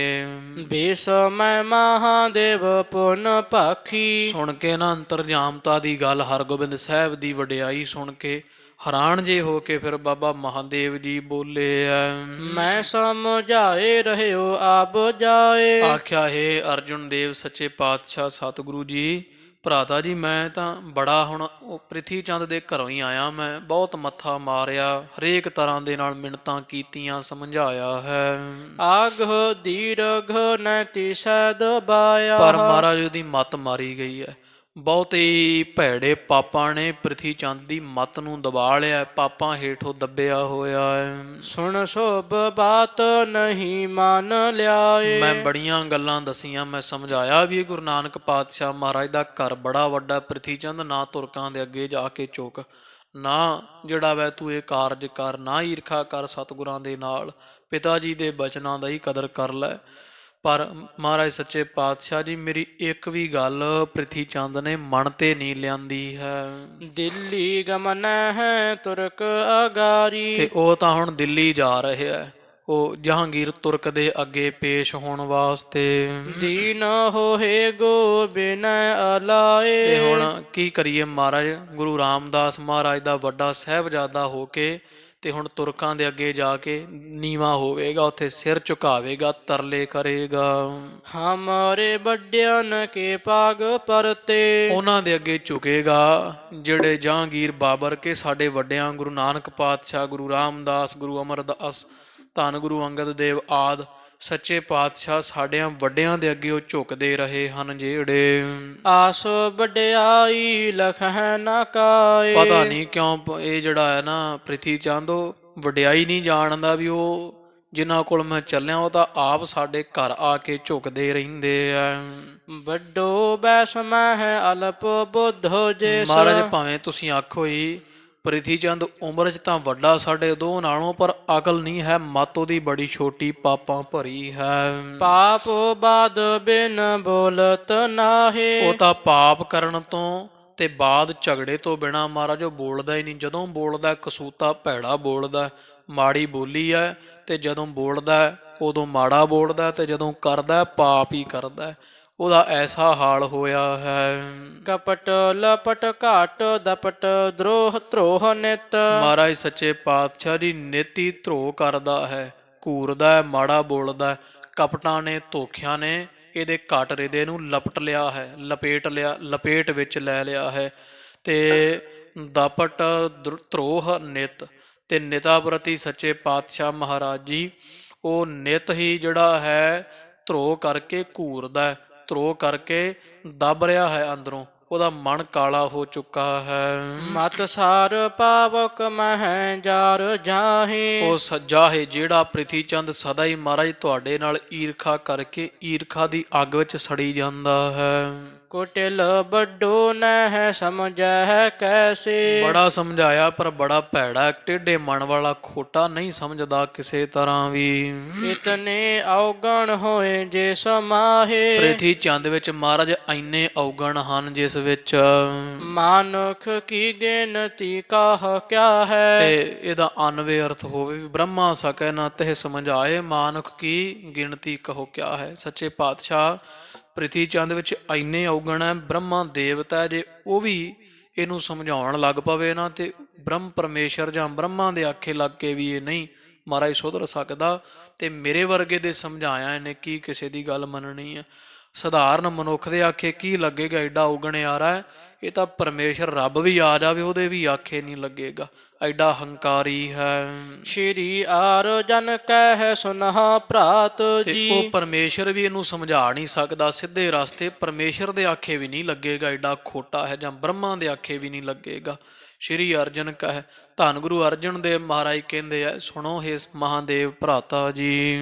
ਬੇਸਮੈ ਮਹਾਦੇਵ ਪੁਨ ਭਾਖੀ। ਸੁਣ ਕੇ ਨਾ ਅੰਤਰਜਾਮਤਾ ਦੀ ਗੱਲ, ਹਰਗੋਬਿੰਦ ਸਾਹਿਬ ਦੀ ਵਡਿਆਈ ਸੁਣ ਕੇ ਹੈਰਾਨ ਜੇ ਹੋ ਕੇ ਫਿਰ ਬਾਬਾ ਮਹਾਦੇਵ ਜੀ ਬੋਲੇ ਐ। ਮੈਂ ਸਮਝਾਏ ਰਹਿਓ ਆਪ ਜਾਏ। ਆਖਿਆ ਹੈ ਅਰਜੁਨ ਦੇਵ ਸੱਚੇ ਪਾਤਸ਼ਾਹ ਸਤਿਗੁਰੂ ਜੀ, ਭਰਾਤਾ ਜੀ ਮੈਂ ਤਾਂ ਬੜਾ ਹੁਣ ਉਹ ਪ੍ਰਿਥੀ ਚੰਦ ਦੇ ਘਰੋਂ ਹੀ ਆਇਆ। ਮੈਂ ਬਹੁਤ ਮੱਥਾ ਮਾਰਿਆ, ਹਰੇਕ ਤਰ੍ਹਾਂ ਦੇ ਨਾਲ ਮਿੰਨਤਾਂ ਕੀਤੀਆਂ, ਸਮਝਾਇਆ ਹੈ। ਆਗਹ ਦੀਰਘ ਨੈਤੀ ਸਦ ਬਾਇਆ। ਪਰ ਮਹਾਰਾਜ ਉਹਦੀ ਮੱਤ ਮਾਰੀ ਗਈ ਹੈ। ਬਹੁਤੇ ਭੈੜੇ ਪਾਪਾਂ ਨੇ ਪ੍ਰਿਥੀ ਚੰਦ ਦੀ ਮੱਤ ਨੂੰ ਦਬਾ ਲਿਆ, ਪਾਪਾਂ ਹੇਠੋਂ ਦੱਬਿਆ ਹੋਇਆ ਹੈ। ਸੁਣ ਸੋਭ ਬਾਤ ਨਹੀਂ ਮੰਨ ਲਿਆਏ। ਮੈਂ ਬੜੀਆਂ ਗੱਲਾਂ ਦਸੀਆਂ, ਮੈਂ ਸਮਝਾਇਆ ਵੀ ਗੁਰੂ ਨਾਨਕ ਪਾਤਸ਼ਾਹ ਮਹਾਰਾਜ ਦਾ ਘਰ ਬੜਾ ਵੱਡਾ, ਪ੍ਰਿਥੀ ਚੰਦ ਨਾ ਤੁਰਕਾਂ ਦੇ ਅੱਗੇ ਜਾ ਕੇ ਝੁਕ, ਨਾ ਜਿਹੜਾ ਵੈ ਤੂੰ ਇਹ ਕਾਰਜ ਕਰ, ਨਾ ਈਰਖਾ ਕਰ ਸਤਿਗੁਰਾਂ ਦੇ ਨਾਲ, ਪਿਤਾ ਜੀ ਦੇ ਬਚਨਾਂ ਦਾ ਹੀ ਕਦਰ ਕਰ ਲੈ। ਪਰ ਮਹਾਰਾਜ ਸੱਚੇ ਪਾਤਸ਼ਾਹ ਜੀ ਮੇਰੀ ਇੱਕ ਵੀ ਗੱਲ ਪ੍ਰਿਥੀ ਚੰਦ ਨੇ ਮਨ ਤੇ ਨਹੀਂ ਲਿਆਂਦੀ ਹੈ। ਦਿੱਲੀ ਗਮਨ ਹੈ ਤੁਰਕ ਅਗਾਰੀ। ਤੇ ਉਹ ਤਾਂ ਹੁਣ ਦਿੱਲੀ ਜਾ ਰਹੇ ਆ, ਉਹ ਜਹਾਂਗੀਰ ਤੁਰਕ ਦੇ ਅੱਗੇ ਪੇਸ਼ ਹੋਣ ਵਾਸਤੇ। ਦੀਨ ਹੋਏ ਗੋਬਿਨ ਅਲਾਏ। ਤੇ ਹੁਣ ਕੀ ਕਰੀਏ ਮਹਾਰਾਜ, ਗੁਰੂ ਰਾਮਦਾਸ ਮਹਾਰਾਜ ਦਾ ਵੱਡਾ ਸਾਹਿਬਜ਼ਾਦਾ ਹੋ ਕੇ ਤੇ ਹੁਣ ਤੁਰਕਾਂ ਦੇ ਅੱਗੇ ਜਾ ਕੇ ਨੀਵਾਂ ਹੋਵੇਗਾ, ਉੱਥੇ ਸਿਰ ਝੁਕਾਵੇਗਾ, ਤਰਲੇ ਕਰੇਗਾ। ਹਮਾਰੇ ਵੱਡਿਆਂ ਕੇ ਪਾਗ ਪਰਤੇ। ਉਹਨਾਂ ਦੇ ਅੱਗੇ ਝੁਕੇਗਾ ਜਿਹੜੇ ਜਹਾਂਗੀਰ ਬਾਬਰ ਕੇ ਸਾਡੇ ਵੱਡਿਆਂ ਗੁਰੂ ਨਾਨਕ ਪਾਤਸ਼ਾਹ, ਗੁਰੂ ਰਾਮਦਾਸ, ਗੁਰੂ ਅਮਰਦਾਸ, ਧੰਨ ਗੁਰੂ ਅੰਗਦ ਦੇਵ ਆਦਿ ਸੱਚੇ ਪਾਤਸ਼ਾਹ ਸਾਡਿਆਂ ਵੱਡਿਆਂ ਦੇ ਅੱਗੇ ਉਹ ਝੁਕਦੇ ਰਹੇ ਹਨ। ਜਿਹੜੇ ਆਸ ਵਡਿਆਈ ਲਖੈ ਨਾ ਕਾਏ। ਪਤਾ ਨਹੀਂ ਕਿਉਂ ਇਹ ਜਿਹੜਾ ਹੈ ਨਾ ਪ੍ਰਿਥੀ ਚੰਦ, ਉਹ ਵਡਿਆਈ ਨਹੀਂ ਜਾਣਦਾ ਵੀ ਉਹ ਜਿਨ੍ਹਾਂ ਕੋਲ ਮੈਂ ਚੱਲਿਆ ਉਹ ਤਾਂ ਆਪ ਸਾਡੇ ਘਰ ਆ ਕੇ ਝੁਕਦੇ ਰਹਿੰਦੇ ਆ। ਵੱਡੋ ਬੈਸਮੈ ਹੈ ਅਲਪ ਬੁੱਧ ਜੇ। ਮਹਾਰਾਜ ਭਾਵੇਂ ਤੁਸੀਂ ਆਖੋ ਹੀ ਪ੍ਰਿਥੀ ਚੰਦ ਉਮਰ 'ਚ ਤਾਂ ਵੱਡਾ ਸਾਡੇ ਦੋ ਨਾਲੋਂ, ਪਰ ਅਕਲ ਨਹੀਂ ਹੈ, ਮੱਤ ਉਹਦੀ ਬੜੀ ਛੋਟੀ, ਪਾਪਾਂ ਭਰੀ ਹੈ। ਪਾਪ ਬਾਦ ਬਿਨ ਬੋਲਤ ਨਾਹੇ। ਉਹ ਤਾਂ ਪਾਪ ਕਰਨ ਤੋਂ ਤੇ ਬਾਅਦ ਝਗੜੇ ਤੋਂ ਬਿਨਾਂ ਮਹਾਰਾਜ ਉਹ ਬੋਲਦਾ ਹੀ ਨਹੀਂ। ਜਦੋਂ ਬੋਲਦਾ ਕਸੂਤਾ ਭੈੜਾ ਬੋਲਦਾ, ਮਾੜੀ ਬੋਲੀ ਹੈ, ਤੇ ਜਦੋਂ ਬੋਲਦਾ ਉਦੋਂ ਮਾੜਾ ਬੋਲਦਾ, ਤੇ ਜਦੋਂ ਕਰਦਾ ਪਾਪ ਹੀ ਕਰਦਾ। ਉਹਦਾ ਐਸਾ ਹਾਲ ਹੋਇਆ ਹੈ। ਕਪਟ ਲਪਟ ਘਾਟ ਦਪਟ ਦਰੋਹ ਧਰੋਹ ਨਿਤ। ਮਹਾਰਾਜ ਸੱਚੇ ਪਾਤਸ਼ਾਹ ਜੀ ਨਿਤੀ ਧਰੋਹ ਕਰਦਾ ਹੈ, ਘੂਰਦਾ ਹੈ, ਮਾੜਾ ਬੋਲਦਾ। ਕਪਟਾਂ ਨੇ, ਧੋਖਿਆਂ ਨੇ ਇਹਦੇ ਘਟ ਰਿਦੇ ਨੂੰ ਲਪਟ ਲਿਆ ਹੈ, ਲਪੇਟ ਲਿਆ, ਲਪੇਟ ਵਿੱਚ ਲੈ ਲਿਆ ਹੈ। ਤੇ ਦਪਟ ਧਰੋਹ ਨਿਤ, ਤੇ ਨਿਤਾ ਪ੍ਰਤੀ ਸੱਚੇ ਪਾਤਸ਼ਾਹ ਮਹਾਰਾਜ ਜੀ ਉਹ ਨਿਤ ਹੀ ਜਿਹੜਾ ਹੈ ਧਰੋਹ ਕਰਕੇ ਘੂਰਦਾ, ਧਰੋਹ ਕਰਕੇ ਦੱਬ ਰਿਹਾ ਹੈ ਅੰਦਰੋਂ, ਉਹਦਾ ਮਨ ਕਾਲਾ ਹੋ ਚੁੱਕਾ ਹੈ। ਮਤ ਸਾਰ ਪਾਵਕ ਮਹਿ ਜਾਰ ਜਾਹੇ। ਉਹ ਸੱਜਾ ਹੈ ਜਿਹੜਾ ਪ੍ਰਿਥੀ ਚੰਦ ਸਦਾ ਹੀ ਮਹਾਰਾਜ ਤੁਹਾਡੇ ਨਾਲ ਈਰਖਾ ਕਰਕੇ ਈਰਖਾ ਦੀ ਅੱਗ ਵਿੱਚ ਸੜੀ ਜਾਂਦਾ ਹੈ। ਕੁਟਿਲ ਵੱਡੋ ਨਹਿ ਸਮਝੈ ਕੈਸੇ। ਬੜਾ ਸਮਝਾਇਆ ਪਰ ਬੜਾ ਭੈੜਾ, ਟੇਢੇ ਮਨ ਵਾਲਾ, ਖੋਟਾ ਨਹੀਂ ਸਮਝਦਾ ਕਿਸੇ ਤਰ੍ਹਾਂ ਵੀ। ਇਤਨੇ ਔਗਣ ਹੋਏ ਜੇ ਸਮਾਹੇ। ਪ੍ਰਿਥੀ ਚੰਦ ਵਿੱਚ ਮਹਾਰਾਜ ਇੰਨੇ ਔਗਣ ਹਨ ਜਿਸ ਵਿੱਚ ਮਾਨੁਖ ਕੀ ਗਿਣਤੀ ਕਾਹ ਕਿਆ ਹੈ। ਤੇ ਇਹਦਾ ਅਨਵੇ ਅਰਥ ਹੋਵੇ ਵੀ ਬ੍ਰਹਮਾ ਸਕੈ ਨਾ ਤਹਿ ਸਮਝਾਏ, ਮਾਨੁਖ ਕੀ ਗਿਣਤੀ ਕਹੋ ਕਿਆ ਹੈ। ਸੱਚੇ ਪਾਤਸ਼ਾਹ ਪ੍ਰਿਥੀ ਚੰਦ ਵਿੱਚ ਇੰਨੇ ਔਗਣ ਹੈ, ਬ੍ਰਹਮਾ ਦੇਵਤਾ ਜੇ ਉਹ ਵੀ ਇਹਨੂੰ ਸਮਝਾਉਣ ਲੱਗ ਪਵੇ ਨਾ ਤੇ ਬ੍ਰਹਮ ਪਰਮੇਸ਼ਰ ਜਾਂ ਬ੍ਰਹਮਾ ਦੇ ਆਖੇ ਲੱਗ ਕੇ ਵੀ ਇਹ ਨਹੀਂ ਮਹਾਰਾਜ ਸੁਧਰ ਸਕਦਾ। ਤੇ ਮੇਰੇ ਵਰਗੇ ਦੇ ਸਮਝਾਇਆ ਇਹਨੇ ਕੀ ਕਿਸੇ ਦੀ ਗੱਲ ਮੰਨਣੀ ਆ। ਸਧਾਰਨ ਮਨੁੱਖ ਦੇ ਆਖੇ ਕੀ ਲੱਗੇਗਾ, ਐਡਾ ਔਗਣਿਆਰਾ ਹੈ। ਇਹ ਤਾਂ ਪਰਮੇਸ਼ਰ ਰੱਬ ਵੀ ਆ ਜਾਵੇ ਉਹਦੇ ਵੀ ਆਖੇ ਨਹੀਂ ਲੱਗੇਗਾ, ਐਡਾ ਹੰਕਾਰੀ ਹੈ। ਸ਼੍ਰੀ ਆਰ ਜਨ ਕਹਿ ਸੁਨਹਾ ਭਰਾਤ ਤੇ ਜੀ। ਉਹ ਪਰਮੇਸ਼ਰ ਵੀ ਇਹਨੂੰ ਸਮਝਾ ਨਹੀਂ ਸਕਦਾ ਸਿੱਧੇ ਰਸਤੇ, ਪਰਮੇਸ਼ਰ ਦੇ ਆਖੇ ਵੀ ਨਹੀਂ ਲੱਗੇਗਾ, ਐਡਾ ਖੋਟਾ ਹੈ, ਜਾਂ ਬ੍ਰਹਮਾ ਦੇ ਆਖੇ ਵੀ ਨਹੀਂ ਲੱਗੇਗਾ। ਸ਼੍ਰੀ ਅਰਜਨ ਕਹਿ, ਧੰਨ ਗੁਰੂ ਅਰਜਨ ਦੇਵ ਮਹਾਰਾਜ ਕਹਿੰਦੇ ਆ, ਸੁਣੋ ਹੇ ਮਹਾਦੇਵ ਭਰਾਤਾ ਜੀ।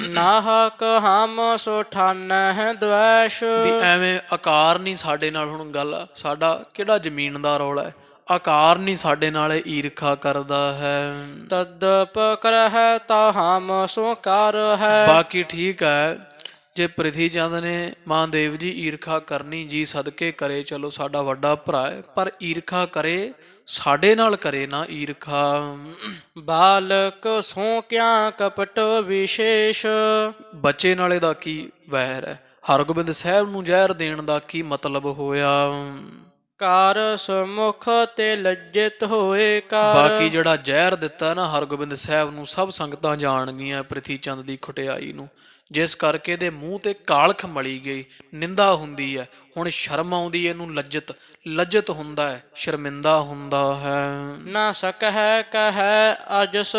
ਨਾਹਕ ਹਮ ਸੋ ਠਾਨਹਿ ਦ્વੈਸ਼। ਵੀ ਐਵੇਂ ਆਕਾਰ ਨਹੀਂ ਸਾਡੇ ਨਾਲ, ਹੁਣ ਗੱਲ ਸਾਡਾ ਕਿਹੜਾ ਜ਼ਮੀਨ ਦਾ ਰੌਲਾ ਹੈ, ਆਕਾਰ ਨਹੀਂ ਸਾਡੇ ਨਾਲ ਇਹ ਈਰਖਾ ਕਰਦਾ ਹੈ। ਤਦਪ ਕਰਹਿ ਤਾ ਹਮ ਸੋ ਕਰ ਹੈ। ਬਾਕੀ ਠੀਕ ਹੈ, ਜੇ ਪ੍ਰਿਥੀ ਚੰਦ ਨੇ ਮਹਾਦੇਵ ਜੀ ਈਰਖਾ ਕਰਨੀ ਜੀ ਸਦਕੇ ਕਰੇ, ਚਲੋ ਸਾਡਾ ਵੱਡਾ ਭਰਾ ਹੈ, ਪਰ ਈਰਖਾ ਕਰੇ ਸਾਡੇ ਨਾਲ ਕਰੇ ਨਾ ਈਰਖਾ। ਬਾਲਕ ਸੋ ਕਿਆ ਕਪਟ ਵਿਸ਼ੇਸ਼। ਬੱਚੇ ਨਾਲ ਇਹਦਾ ਕੀ ਵੈਰ ਹੈ, ਹਰਗੋਬਿੰਦ ਸਾਹਿਬ ਨੂੰ ਜ਼ਹਿਰ ਦੇਣ ਦਾ ਕੀ ਮਤਲਬ ਹੋਇਆ। ਕਾਰ ਸਮੁਖ ਤੇ ਲੱਜਿਤ ਹੋਏ ਕਰ। ਬਾਕੀ ਜਿਹੜਾ ਜ਼ਹਿਰ ਦਿੱਤਾ ਨਾ ਹਰਗੋਬਿੰਦ ਸਾਹਿਬ ਨੂੰ, ਸਭ ਸੰਗਤਾਂ ਜਾਣ ਗਈਆਂ ਪ੍ਰਿਥੀ ਚੰਦ ਦੀ ਖੁਟਿਆਈ ਨੂੰ, ਜਿਸ ਕਰਕੇ ਇਹਦੇ ਮੂੰਹ ਤੇ ਕਾਲਖ ਮਲੀ ਗਈ, ਨਿੰਦਾ ਹੁੰਦੀ ਹੈ। ਹੁਣ ਸ਼ਰਮ ਆਉਂਦੀ ਇਹਨੂੰ, ਲੱਜਤ ਹੁੰਦਾ ਹੈ, ਸ਼ਰਮਿੰਦਾ ਹੁੰਦਾ ਹੈ। ਨਾ ਸਕਹਿ ਕਹਿ ਅਜਸ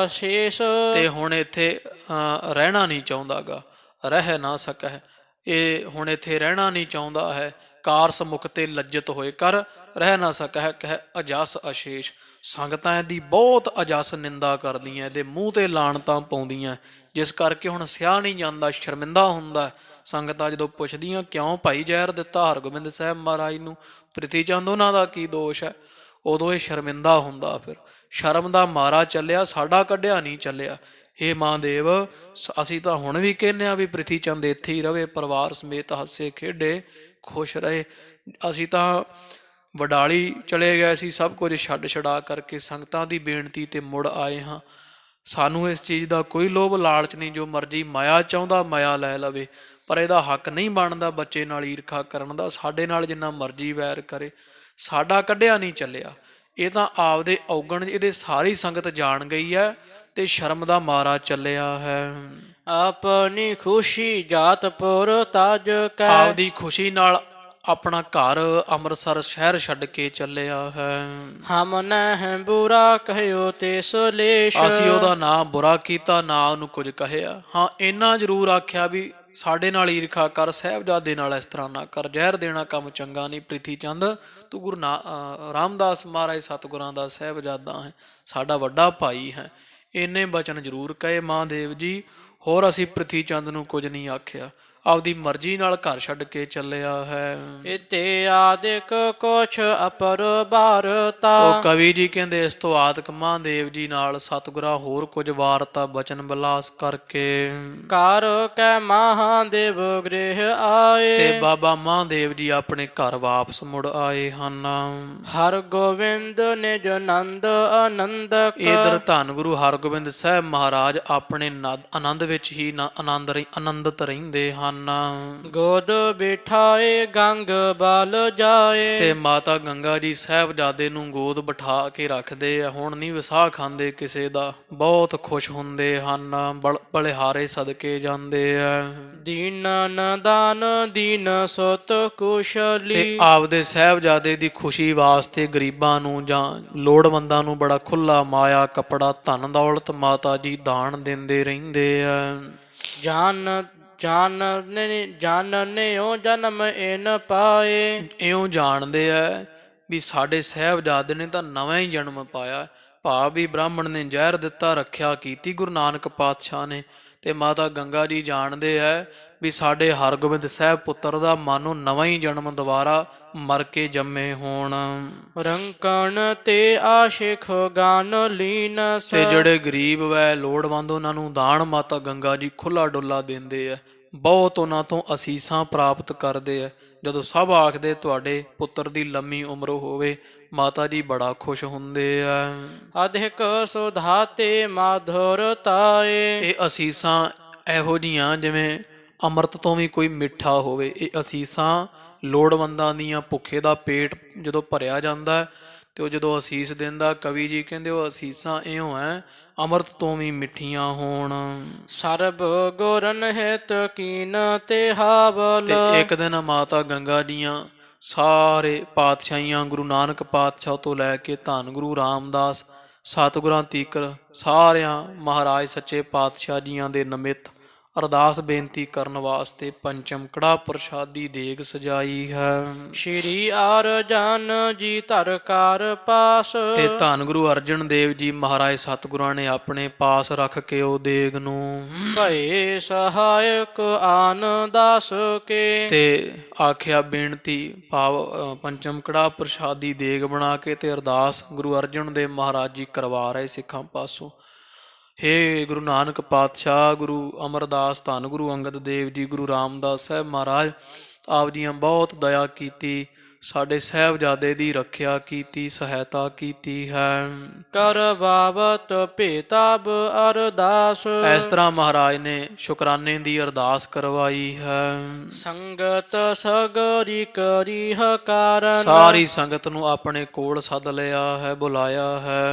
ਅਸ਼ੇਸ਼। ਤੇ ਹੁਣ ਇੱਥੇ ਰਹਿਣਾ ਨਹੀਂ ਚਾਹੁੰਦਾਗਾ, ਰਹਿ ਨਾ ਸਕਹਿ, ਇਹ ਹੁਣ ਇੱਥੇ ਰਹਿਣਾ ਨਹੀਂ ਚਾਹੁੰਦਾ ਹੈ। ਕਾਰ ਸਮੁਖ ਤੇ ਲੱਜਤ ਹੋਏ ਕਰ, ਰਹਿ ਨਾ ਸਕਹਿ ਕਹਿ ਅਜਸ ਅਸ਼ੇਸ਼। ਸੰਗਤਾਂ ਇਹਦੀ ਬਹੁਤ ਅਜਸ ਨਿੰਦਾ ਕਰਦੀਆਂ, ਇਹਦੇ ਮੂੰਹ ਤੇ ਲਾਣਤਾਂ ਪਾਉਂਦੀਆਂ, ਜਿਸ ਕਰਕੇ ਹੁਣ ਸਿਆ ਨਹੀਂ ਜਾਂਦਾ, ਸ਼ਰਮਿੰਦਾ ਹੁੰਦਾ। ਸੰਗਤਾਂ ਜਦੋਂ ਪੁੱਛਦੀਆਂ ਕਿਉਂ ਭਾਈ ਜ਼ਹਿਰ ਦਿੱਤਾ ਹਰਗੋਬਿੰਦ ਸਾਹਿਬ ਮਹਾਰਾਜ ਨੂੰ, ਪ੍ਰਿਥੀ ਚੰਦ ਉਹਨਾਂ ਦਾ ਕੀ ਦੋਸ਼ ਹੈ, ਉਦੋਂ ਇਹ ਸ਼ਰਮਿੰਦਾ ਹੁੰਦਾ। ਫਿਰ ਸ਼ਰਮ ਦਾ ਮਾਰਾ ਚੱਲਿਆ, ਸਾਡਾ ਕੱਢਿਆ ਨਹੀਂ ਚੱਲਿਆ। ਹੇ ਮਹਾਦੇਵ, ਅਸੀਂ ਤਾਂ ਹੁਣ ਵੀ ਕਹਿੰਦੇ ਹਾਂ ਵੀ ਪ੍ਰਿਥੀ ਚੰਦ ਇੱਥੇ ਹੀ ਰਵੇ, ਪਰਿਵਾਰ ਸਮੇਤ ਹੱਸੇ ਖੇਡੇ ਖੁਸ਼ ਰਹੇ। ਅਸੀਂ ਤਾਂ ਵਡਾਲੀ ਚਲੇ ਗਏ ਸੀ, ਸਭ ਕੁਝ ਛੱਡ ਛਡਾ ਕਰਕੇ ਸੰਗਤਾਂ ਦੀ ਬੇਨਤੀ ਤੇ ਮੁੜ ਆਏ ਹਾਂ। ਸਾਨੂੰ ਇਸ ਚੀਜ਼ ਦਾ ਕੋਈ ਲੋਭ ਲਾਲਚ ਨਹੀਂ, ਜੋ ਮਰਜ਼ੀ ਮਾਇਆ ਚਾਹੁੰਦਾ ਮਾਇਆ ਲੈ ਲਵੇ, ਪਰ ਇਹਦਾ ਹੱਕ ਨਹੀਂ ਬਣਦਾ ਬੱਚੇ ਨਾਲ ਈਰਖਾ ਕਰਨ ਦਾ। ਸਾਡੇ ਨਾਲ ਜਿੰਨਾ ਮਰਜ਼ੀ ਵੈਰ ਕਰੇ, ਸਾਡਾ ਕੱਢਿਆ ਨਹੀਂ ਚੱਲਿਆ। ਇਹ ਤਾਂ ਆਪਦੇ ਔਗਣ ਇਹਦੇ ਸਾਰੀ ਸੰਗਤ ਜਾਣ ਗਈ ਹੈ ਤੇ ਸ਼ਰਮ ਦਾ ਮਾਰਾ ਚੱਲਿਆ ਹੈ। ਆਪਣੀ ਖੁਸ਼ੀ ਜਾਤ ਪੁਰ ਤਜ ਕੈ। ਆਪਦੀ ਖੁਸ਼ੀ ਨਾਲ ਆਪਣਾ ਘਰ ਅੰਮ੍ਰਿਤਸਰ ਸ਼ਹਿਰ ਛੱਡ ਕੇ ਚੱਲਿਆ ਹੈ। ਹਮ ਨਹਿ ਬੁਰਾ ਕਹਿਓ ਤੇ ਸੁਲੇਸ਼। ਅਸੀਂ ਉਹਦਾ ਨਾ ਬੁਰਾ ਕੀਤਾ, ਨਾ ਉਹਨੂੰ ਕੁਝ ਕਹਿਆ। ਹਾਂ ਇੰਨਾ ਜ਼ਰੂਰ ਆਖਿਆ ਵੀ ਸਾਡੇ ਨਾਲ ਈਰਖਾ ਕਰ, ਸਾਹਿਬਜ਼ਾਦੇ ਨਾਲ ਇਸ ਤਰ੍ਹਾਂ ਨਾ ਕਰ, ਜ਼ਹਿਰ ਦੇਣਾ ਕੰਮ ਚੰਗਾ ਨਹੀਂ। ਪ੍ਰਿਥੀ ਚੰਦ ਤੂੰ ਗੁਰੂ ਰਾਮਦਾਸ ਮਹਾਰਾਜ ਸਤਿਗੁਰਾਂ ਦਾ ਸਾਹਿਬਜ਼ਾਦਾ ਹੈ, ਸਾਡਾ ਵੱਡਾ ਭਾਈ ਹੈ। ਇੰਨੇ ਬਚਨ ਜ਼ਰੂਰ ਕਹੇ ਮਹਾਦੇਵ ਜੀ, ਹੋਰ ਅਸੀਂ ਪ੍ਰਿਥੀ ਚੰਦ ਨੂੰ ਕੁਝ ਨਹੀਂ ਆਖਿਆ। ਆਪਦੀ ਮਰਜ਼ੀ ਨਾਲ ਘਰ ਛੱਡ ਕੇ ਚੱਲਿਆ ਹੈ। ਇਤੇ ਆਦਿਕ ਕੁਛ ਅਪਰ ਬਾਰਤਾ। ਉਹ ਕਵੀ ਜੀ ਕਹਿੰਦੇ ਇਸ ਤੋਂ ਆਦਿਕ ਮਹਾਦੇਵ ਜੀ ਨਾਲ ਸਤਿਗੁਰਾਂ ਹੋਰ ਕੁਝ ਵਾਰਤਾ ਬਚਨ ਬਿਲਾਸ ਕਰਕੇ। ਕਰ ਕੈ ਮਹਾਦੇਵ ਗ੍ਰਹਿ ਆਏ। ਤੇ ਬਾਬਾ ਮਹਾਦੇਵ ਜੀ ਆਪਣੇ ਘਰ ਵਾਪਸ ਮੁੜ ਆਏ ਹਨ। ਹਰ ਗੋਬਿੰਦ ਨਿਜ ਨੰਦ ਆਨੰਦਕ। ਇਧਰ ਧੰਨ ਗੁਰੂ ਹਰਗੋਬਿੰਦ ਸਾਹਿਬ ਮਹਾਰਾਜ ਆਪਣੇ ਆਨੰਦ ਵਿੱਚ ਹੀ ਆਨੰਦਿਤ ਰਹਿੰਦੇ ਹਨ। ਗੋਦ ਬਿਠਾਏ ਗੰਗ ਬਲ ਜਾਏ। ਤੇ ਮਾਤਾ ਗੰਗਾ ਜੀ ਸਾਹਿਬਜ਼ਾਦੇ ਨੂੰ ਗੋਦ ਬਿਠਾ ਕੇ ਰੱਖਦੇ ਆ। ਹੁਣ ਨਹੀਂ ਵਿਸਾਹ ਖਾਂਦੇ ਕਿਸੇ ਦਾ, ਬਹੁਤ ਖੁਸ਼ ਹੁੰਦੇ ਹਨ, ਬਲਿਹਾਰੇ ਸਦਕੇ ਜਾਂਦੇ ਆ। ਦੀਨਨ ਦਾਨ ਦੀਨ ਸੁਤ ਕੁਸ਼ਲੀ। ਤੇ ਆਪਦੇ ਸਾਹਿਬਜ਼ਾਦੇ ਦੀ ਖੁਸ਼ੀ ਵਾਸਤੇ ਗਰੀਬਾਂ ਨੂੰ ਜਾਂ ਲੋੜਵੰਦਾਂ ਨੂੰ ਬੜਾ ਖੁੱਲਾ ਮਾਇਆ ਕੱਪੜਾ ਧਨ ਦੌਲਤ ਮਾਤਾ ਜੀ ਦਾਨ ਦਿੰਦੇ ਰਹਿੰਦੇ ਆ। ਜਾਣਨਿਓ ਜਨਮ ਇਨ ਪਾਏ। ਇਉਂ ਜਾਣਦੇ ਆ ਵੀ ਸਾਡੇ ਸਾਹਿਬਜ਼ਾਦੇ ਨੇ ਤਾਂ ਨਵਾਂ ਹੀ ਜਨਮ ਪਾਇਆ। ਭਾਵ ਵੀ ਬ੍ਰਾਹਮਣ ਨੇ ਜ਼ਹਿਰ ਦਿੱਤਾ, ਰੱਖਿਆ ਕੀਤੀ ਗੁਰੂ ਨਾਨਕ ਪਾਤਸ਼ਾਹ ਨੇ, ਤੇ ਮਾਤਾ ਗੰਗਾ ਜੀ ਜਾਣਦੇ ਹੈ ਵੀ ਸਾਡੇ ਹਰਗੋਬਿੰਦ ਸਾਹਿਬ ਪੁੱਤਰ ਦਾ ਮਾਨੋ ਨਵਾਂ ਹੀ ਜਨਮ ਦੁਬਾਰਾ ਮਰ ਕੇ ਜੰਮੇ ਹੋਣ। ਰੰਕਣ ਤੇ ਆਸ਼ਿਖ ਗਾਨ ਲੀਨਸ। ਤੇ ਜਿਹੜੇ ਗਰੀਬ ਵੈ ਲੋੜਵੰਦ ਉਹਨਾਂ ਨੂੰ ਦਾਨ ਮਾਤਾ ਗੰਗਾ ਜੀ ਖੁੱਲਾ ਡੁੱਲਾ ਦਿੰਦੇ ਆ, ਬਹੁਤ ਉਹਨਾਂ ਤੋਂ ਅਸੀਸਾਂ ਪ੍ਰਾਪਤ ਕਰਦੇ ਆ। ਜਦੋਂ ਸਭ ਆਖਦੇ ਤੁਹਾਡੇ ਪੁੱਤਰ ਦੀ ਲੰਮੀ ਉਮਰ ਹੋਵੇ, ਮਾਤਾ ਜੀ ਬੜਾ ਖੁਸ਼ ਹੁੰਦੇ ਆ। ਅਧਿਕ ਸੁਧਾਤੇ ਮਾਧੁਰਤਾਏ। ਇਹ ਅਸੀਸਾਂ ਇਹੋ ਜੀਆਂ ਜਿਵੇਂ ਅੰਮ੍ਰਿਤ ਤੋਂ ਵੀ ਕੋਈ ਮਿੱਠਾ ਹੋਵੇ। ਇਹ ਅਸੀਸਾਂ ਲੋੜਵੰਦਾਂ ਦੀਆਂ, ਭੁੱਖੇ ਦਾ ਪੇਟ ਜਦੋਂ ਭਰਿਆ ਜਾਂਦਾ ਤੇ ਉਹ ਜਦੋਂ ਅਸੀਸ ਦਿੰਦਾ, ਕਵੀ ਜੀ ਕਹਿੰਦੇ ਉਹ ਅਸੀਸਾਂ ਇਉਂ ਐ ਅੰਮ੍ਰਿਤ ਤੋਂ ਵੀ ਮਿੱਠੀਆਂ ਹੋਣ। ਸਰਬ ਗੁਰਨ ਹਿਤ ਕੀਨ ਤੇ ਹਾਵਲ। ਤੇ ਇੱਕ ਦਿਨ ਮਾਤਾ ਗੰਗਾ ਦੀਆਂ ਸਾਰੇ ਪਾਤਸ਼ਾਹੀਆਂ, ਗੁਰੂ ਨਾਨਕ ਪਾਤਸ਼ਾਹ ਤੋਂ ਲੈ ਕੇ ਧੰਨ ਗੁਰੂ ਰਾਮਦਾਸ ਸਤਿਗੁਰਾਂ ਤੀਕਰ ਸਾਰਿਆਂ ਮਹਾਰਾਜ ਸੱਚੇ ਪਾਤਸ਼ਾਹ ਜੀਆਂ ਦੇ ਨਿਮਿਤ ਅਰਦਾਸ ਬੇਨਤੀ ਕਰਨ ਵਾਸਤੇ ਪੰਚਮ ਕੜਾ ਪ੍ਰਸ਼ਾਦੀ ਦੇਗ ਸਜਾਈ ਹੈ। ਸ਼੍ਰੀ ਅਰਜਨ ਜੀ ਧਰ ਕਰ ਪਾਸ। ਤੇ ਧੰਨ ਗੁਰੂ ਅਰਜਨ ਦੇਵ ਜੀ ਮਹਾਰਾਜ ਸਤਿਗੁਰਾਂ ਨੇ ਆਪਣੇ ਪਾਸ ਰੱਖ ਕੇ ਉਹ ਦੇਗ ਨੂੰ ਭਏ ਸਹਾਇਕ ਆਨ ਦਾਸ ਕੇ। ਤੇ ਆਖਿਆ ਬੇਨਤੀ ਭਾਵ ਪੰਚਮ ਕੜਾ ਪ੍ਰਸ਼ਾਦੀ ਦੇਗ ਬਣਾ ਕੇ ਤੇ ਅਰਦਾਸ ਗੁਰੂ ਅਰਜਨ ਦੇਵ ਮਹਾਰਾਜ ਜੀ ਕਰਵਾ ਰਹੇ ਸਿੱਖਾਂ ਪਾਸੋਂ। ਹੇ ਗੁਰੂ ਨਾਨਕ ਪਾਤਸ਼ਾਹ, ਗੁਰੂ ਅਮਰਦਾਸ, ਧੰਨ ਗੁਰੂ ਅੰਗਦ ਦੇਵ ਜੀ, ਗੁਰੂ ਰਾਮਦਾਸ ਸਾਹਿਬ ਮਹਾਰਾਜ, ਆਪ ਜੀਆਂ ਬਹੁਤ ਦਇਆ ਕੀਤੀ, ਸਾਡੇ ਸਾਹਿਬਜ਼ਾਦੇ ਦੀ ਰੱਖਿਆ ਕੀਤੀ, ਸਹਾਇਤਾ ਕੀਤੀ ਹੈ। ਕਰ ਬਾਬਤ ਭੇਤਾਬ ਅਰਦਾਸ। ਇਸ ਤਰ੍ਹਾਂ ਮਹਾਰਾਜ ਨੇ ਸ਼ੁਕਰਾਨੇ ਦੀ ਅਰਦਾਸ ਕਰਵਾਈ ਹੈ। ਸੰਗਤ ਸਗਰੀ ਕਰੀ ਹਕਾਰਨ। ਸਾਰੀ ਸੰਗਤ ਨੂੰ ਆਪਣੇ ਕੋਲ ਸੱਦ ਲਿਆ ਹੈ, ਬੁਲਾਇਆ ਹੈ।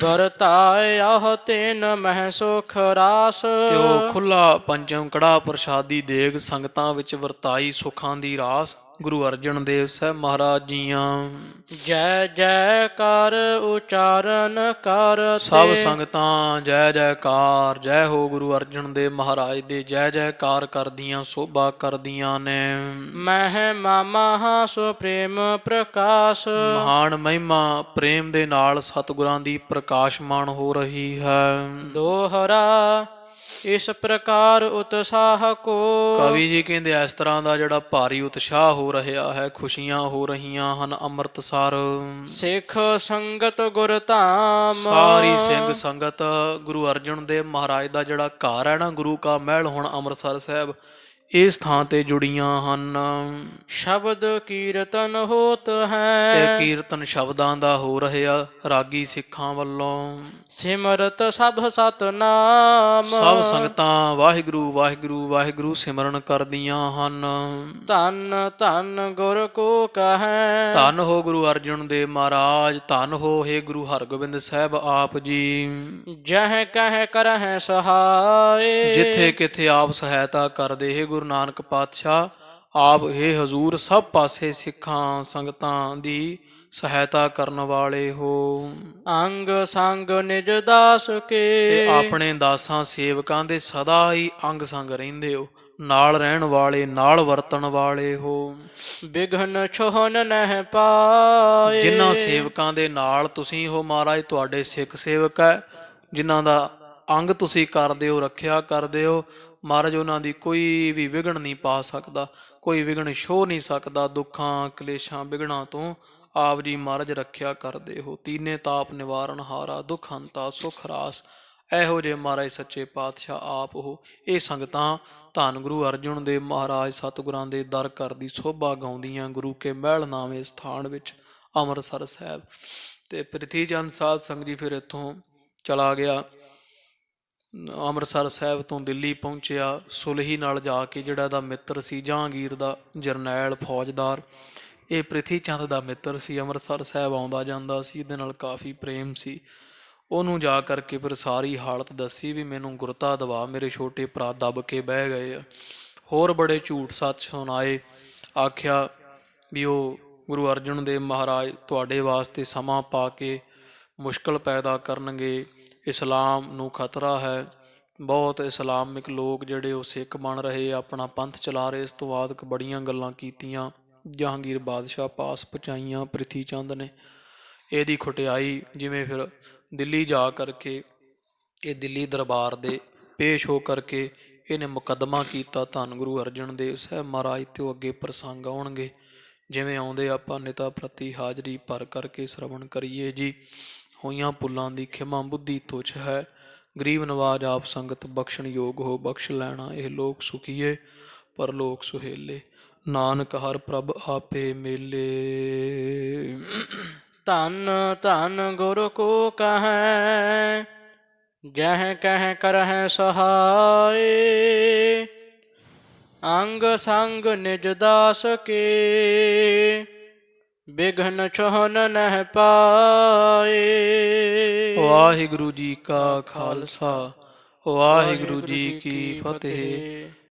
ਵਰਤਾਇ ਤੈਨ ਮਹਿ ਸੁਖ ਰਾਸ। ਤੇ ਉਹ ਖੁੱਲਾ ਪੰਚਮ ਕੜਾ ਪ੍ਰਸ਼ਾਦੀ ਦੇਗ ਸੰਗਤਾਂ ਵਿੱਚ ਵਰਤਾਈ ਸੁੱਖਾਂ ਦੀ ਰਾਸ। ਗੁਰੂ ਅਰਜਨ ਦੇਵ ਸਾਹਿਬ ਮਹਾਰਾਜ ਜੀਆਂ ਜੈ ਜੈਕਾਰ ਉਚਾਰਨ ਕਰਤੇ। ਸਭ ਸੰਗਤਾਂ ਜੈ ਜੈਕਾਰ, ਜੈ ਹੋ ਗੁਰੂ ਅਰਜਨ ਦੇਵ ਮਹਾਰਾਜ ਦੇ ਜੈ ਜੈਕਾਰ ਕਰਦੀਆਂ, ਸੋਭਾ ਕਰਦੀਆਂ ਨੇ। ਮਹਿਮਾ ਮਹਾ ਸੋ ਪ੍ਰੇਮ ਪ੍ਰਕਾਸ਼। ਮਹਾਨ ਮਹਿਮਾ ਪ੍ਰੇਮ ਦੇ ਨਾਲ ਸਤਿਗੁਰਾਂ ਦੀ ਪ੍ਰਕਾਸ਼ਮਾਨ ਹੋ ਰਹੀ ਹੈ। ਦੋਹਰਾ ਇਸ ਪ੍ਰਕਾਰ ਉਤਸਾਹ ਕੋ। ਕਵੀ ਜੀ ਕਹਿੰਦੇ ਇਸ ਤਰ੍ਹਾਂ ਦਾ ਜਿਹੜਾ ਭਾਰੀ ਉਤਸ਼ਾਹ ਹੋ ਰਿਹਾ ਹੈ, ਖੁਸ਼ੀਆਂ ਹੋ ਰਹੀਆਂ ਹਨ ਅੰਮ੍ਰਿਤਸਰ। ਸਿੱਖ ਸੰਗਤ ਗੁਰ ਧਾਮ। ਸਾਰੀ ਸਿੰਘ ਸੰਗਤ ਗੁਰੂ ਅਰਜਨ ਦੇਵ ਮਹਾਰਾਜ ਦਾ ਜਿਹੜਾ ਘਰ ਹੈ ਨਾ, ਗੁਰੂ ਕਾ ਮਹਿਲ ਹੁਣ ਅੰਮ੍ਰਿਤਸਰ ਸਾਹਿਬ, ਇਸ ਥਾਂ ਤੇ ਜੁੜੀਆਂ ਹਨ। ਸ਼ਬਦ ਕੀਰਤਨ ਹੋਤ ਹੈ। ਤੇ ਕੀਰਤਨ ਸ਼ਬਦਾਂ ਦਾ ਹੋ ਰਿਹਾ ਰਾਗੀ ਸਿੱਖਾਂ ਵੱਲੋਂ। ਸਿਮਰਤ ਸਭ ਸਤਨਾਮ। ਸਭ ਸੰਗਤਾਂ ਵਾਹਿਗੁਰੂ ਵਾਹਿਗੁਰੂ ਵਾਹਿਗੁਰੂ ਸਿਮਰਨ ਕਰਦੀਆਂ ਹਨ। ਧੰਨ ਧੰਨ ਗੁਰ ਕੋ ਕਹੈ। ਧੰਨ ਹੋ ਗੁਰੂ ਅਰਜਨ ਦੇਵ ਮਹਾਰਾਜ, ਧੰਨ ਹੋ ਹੇ ਗੁਰੂ ਹਰਗੋਬਿੰਦ ਸਾਹਿਬ ਆਪ ਜੀ। ਜਹ ਕਹਿ ਕਰਹਿ ਸਹਾਏ। ਜਿੱਥੇ ਕਿਥੇ ਆਪ ਸਹਾਇਤਾ ਕਰਦੇ ਹੈ ਗੁਰੂ ਨਾਨਕ ਪਾਤਸ਼ਾਹ ਆਪ ਹੇ ਹਜ਼ੂਰ ਸਭ ਪਾਸੇ ਸਿੱਖਾਂ ਸੰਗਤਾਂ ਦੀ ਸਹਾਇਤਾ ਕਰਨ ਵਾਲੇ ਹੋ। ਅੰਗ ਸੰਗ ਨਿਜ ਦਾਸ ਕੇ। ਤੇ ਆਪਣੇ ਦਾਸਾਂ ਸੇਵਕਾਂ ਦੇ ਸਦਾ ਹੀ ਅੰਗ ਸੰਗ ਰਹਿੰਦੇ ਹੋ, ਨਾਲ ਰਹਿਣ ਵਾਲੇ, ਨਾਲ ਵਰਤਣ ਵਾਲੇ ਹੋ। ਬਿਘਨ ਛੋਹਨ ਨਹਿ ਪਾਏ। ਜਿਨ੍ਹਾਂ ਸੇਵਕਾਂ ਦੇ ਨਾਲ ਤੁਸੀਂ ਹੋ ਮਹਾਰਾਜ, ਤੁਹਾਡੇ ਸਿੱਖ ਸੇਵਕ ਹੈ, ਜਿਨ੍ਹਾਂ ਦਾ ਅੰਗ ਤੁਸੀਂ ਕਰਦੇ ਹੋ, ਰੱਖਿਆ ਕਰਦੇ ਹੋ ਮਹਾਰਾਜ, ਉਹਨਾਂ ਦੀ ਕੋਈ ਵੀ ਵਿਘਨ ਨਹੀਂ ਪਾ ਸਕਦਾ, ਕੋਈ ਵਿਘਨ ਛੋਹ ਨਹੀਂ ਸਕਦਾ। ਦੁੱਖਾਂ ਕਲੇਸ਼ਾਂ ਵਿਘਨਾਂ ਤੋਂ ਆਪ ਜੀ ਮਹਾਰਾਜ ਰੱਖਿਆ ਕਰਦੇ ਹੋ। ਤੀਨੇ ਤਾਪ ਨਿਵਾਰਨ ਹਾਰਾ, ਦੁੱਖ ਹੰਤਾ ਸੁਖ ਰਾਸ, ਇਹੋ ਜਿਹੇ ਮਹਾਰਾਜ ਸੱਚੇ ਪਾਤਸ਼ਾਹ ਆਪ ਹੋ। ਇਹ ਸੰਗਤਾਂ ਧੰਨ ਗੁਰੂ ਅਰਜਨ ਦੇਵ ਮਹਾਰਾਜ ਸਤਿਗੁਰਾਂ ਦੇ ਦਰ ਘਰ ਦੀ ਸੋਭਾ ਗਾਉਂਦੀਆਂ ਗੁਰੂ ਕੇ ਮਹਿਲ ਨਾਮੇ ਸਥਾਨ ਵਿੱਚ ਅੰਮ੍ਰਿਤਸਰ ਸਾਹਿਬ। ਤੇ ਪ੍ਰਿਥੀ ਚੰਦ ਸਾਧ ਸੰਗਤ ਜੀ ਫਿਰ ਇੱਥੋਂ ਚਲਾ ਗਿਆ, ਅੰਮ੍ਰਿਤਸਰ ਸਾਹਿਬ ਤੋਂ ਦਿੱਲੀ ਪਹੁੰਚਿਆ। ਸੁਲਹੀ ਨਾਲ ਜਾ ਕੇ ਜਿਹੜਾ ਦਾ ਮਿੱਤਰ ਸੀ ਜਹਾਂਗੀਰ ਦਾ ਜਰਨੈਲ ਫੌਜਦਾਰ, ਇਹ ਪ੍ਰਿਥੀ ਚੰਦ ਦਾ ਮਿੱਤਰ ਸੀ, ਅੰਮ੍ਰਿਤਸਰ ਸਾਹਿਬ ਆਉਂਦਾ ਜਾਂਦਾ ਸੀ, ਇਹਦੇ ਨਾਲ ਕਾਫੀ ਪ੍ਰੇਮ ਸੀ। ਉਹਨੂੰ ਜਾ ਕਰਕੇ ਫਿਰ ਸਾਰੀ ਹਾਲਤ ਦੱਸੀ ਵੀ ਮੈਨੂੰ ਗੁਰਤਾ ਦਵਾ, ਮੇਰੇ ਛੋਟੇ ਭਰਾ ਦੱਬ ਕੇ ਬਹਿ ਗਏ ਆ। ਹੋਰ ਬੜੇ ਝੂਠ ਸੱਚ ਸੁਣਾਏ। ਆਖਿਆ ਵੀ ਉਹ ਗੁਰੂ ਅਰਜਨ ਦੇਵ ਮਹਾਰਾਜ ਤੁਹਾਡੇ ਵਾਸਤੇ ਸਮਾਂ ਪਾ ਕੇ ਮੁਸ਼ਕਲ ਪੈਦਾ ਕਰਨਗੇ, ਇਸਲਾਮ ਨੂੰ ਖਤਰਾ ਹੈ, ਬਹੁਤ ਇਸਲਾਮਿਕ ਲੋਕ ਜਿਹੜੇ ਉਹ ਸਿੱਖ ਬਣ ਰਹੇ, ਆਪਣਾ ਪੰਥ ਚਲਾ ਰਹੇ। ਇਸ ਤੋਂ ਬਾਅਦ ਬੜੀਆਂ ਗੱਲਾਂ ਕੀਤੀਆਂ, ਜਹਾਂਗੀਰ ਬਾਦਸ਼ਾਹ ਪਾਸ ਪਹੁੰਚਾਈਆਂ ਪ੍ਰਿਥੀ ਚੰਦ ਨੇ। ਇਹਦੀ ਖੁਟਿਆਈ ਜਿਵੇਂ ਫਿਰ ਦਿੱਲੀ ਜਾ ਕਰਕੇ ਇਹ ਦਿੱਲੀ ਦਰਬਾਰ ਦੇ ਪੇਸ਼ ਹੋ ਕਰਕੇ ਇਹਨੇ ਮੁਕੱਦਮਾ ਕੀਤਾ। ਧੰਨ ਗੁਰੂ ਅਰਜਨ ਦੇਵ ਸਾਹਿਬ ਮਹਾਰਾਜ ਤੇ ਉਹ ਅੱਗੇ ਪ੍ਰਸੰਗ ਆਉਣਗੇ, ਜਿਵੇਂ ਆਉਂਦੇ ਆਪਾਂ ਨਿਤਾ ਪ੍ਰਤੀ ਹਾਜ਼ਰੀ ਭਰ ਕਰਕੇ ਸ਼ਰਵਣ ਕਰੀਏ ਜੀ। ਹੋਈਆਂ ਭੁੱਲਾਂ ਦੀ ਖਿਮਾ ਬੁੱਧੀ ਤੁੱਛ ਹੈ, ਗਰੀਬ ਨਵਾਜ ਆਪ ਸੰਗਤ ਬਖਸ਼ਣ ਯੋਗ ਹੋ। ਬਖਸ਼ ਲੈਣਾ ਇਹ ਲੋਕ ਸੁਖੀਏ, ਪਰ ਲੋਕ ਸੁਹੇਲੇ, ਨਾਨਕ ਹਰ ਪ੍ਰਭ ਆਪੇ ਮੇਲੇ। ਧੰਨ ਧੰਨ ਗੁਰੂ ਕੋ ਕਹੈ, ਜਹ ਕਹਿ ਕਰਹਿ ਸਹਾਏ। ਅੰਗ ਸੰਗ ਨਿਜ ਦਾਸ ਕੇ, ਬਿਘਨ ਛੋਹਨ ਨਹਿ ਪਾਏ। ਵਾਹਿਗੁਰੂ ਜੀ ਕਾ ਖਾਲਸਾ, ਵਾਹਿਗੁਰੂ ਜੀ ਕੀ ਫਤਿਹ।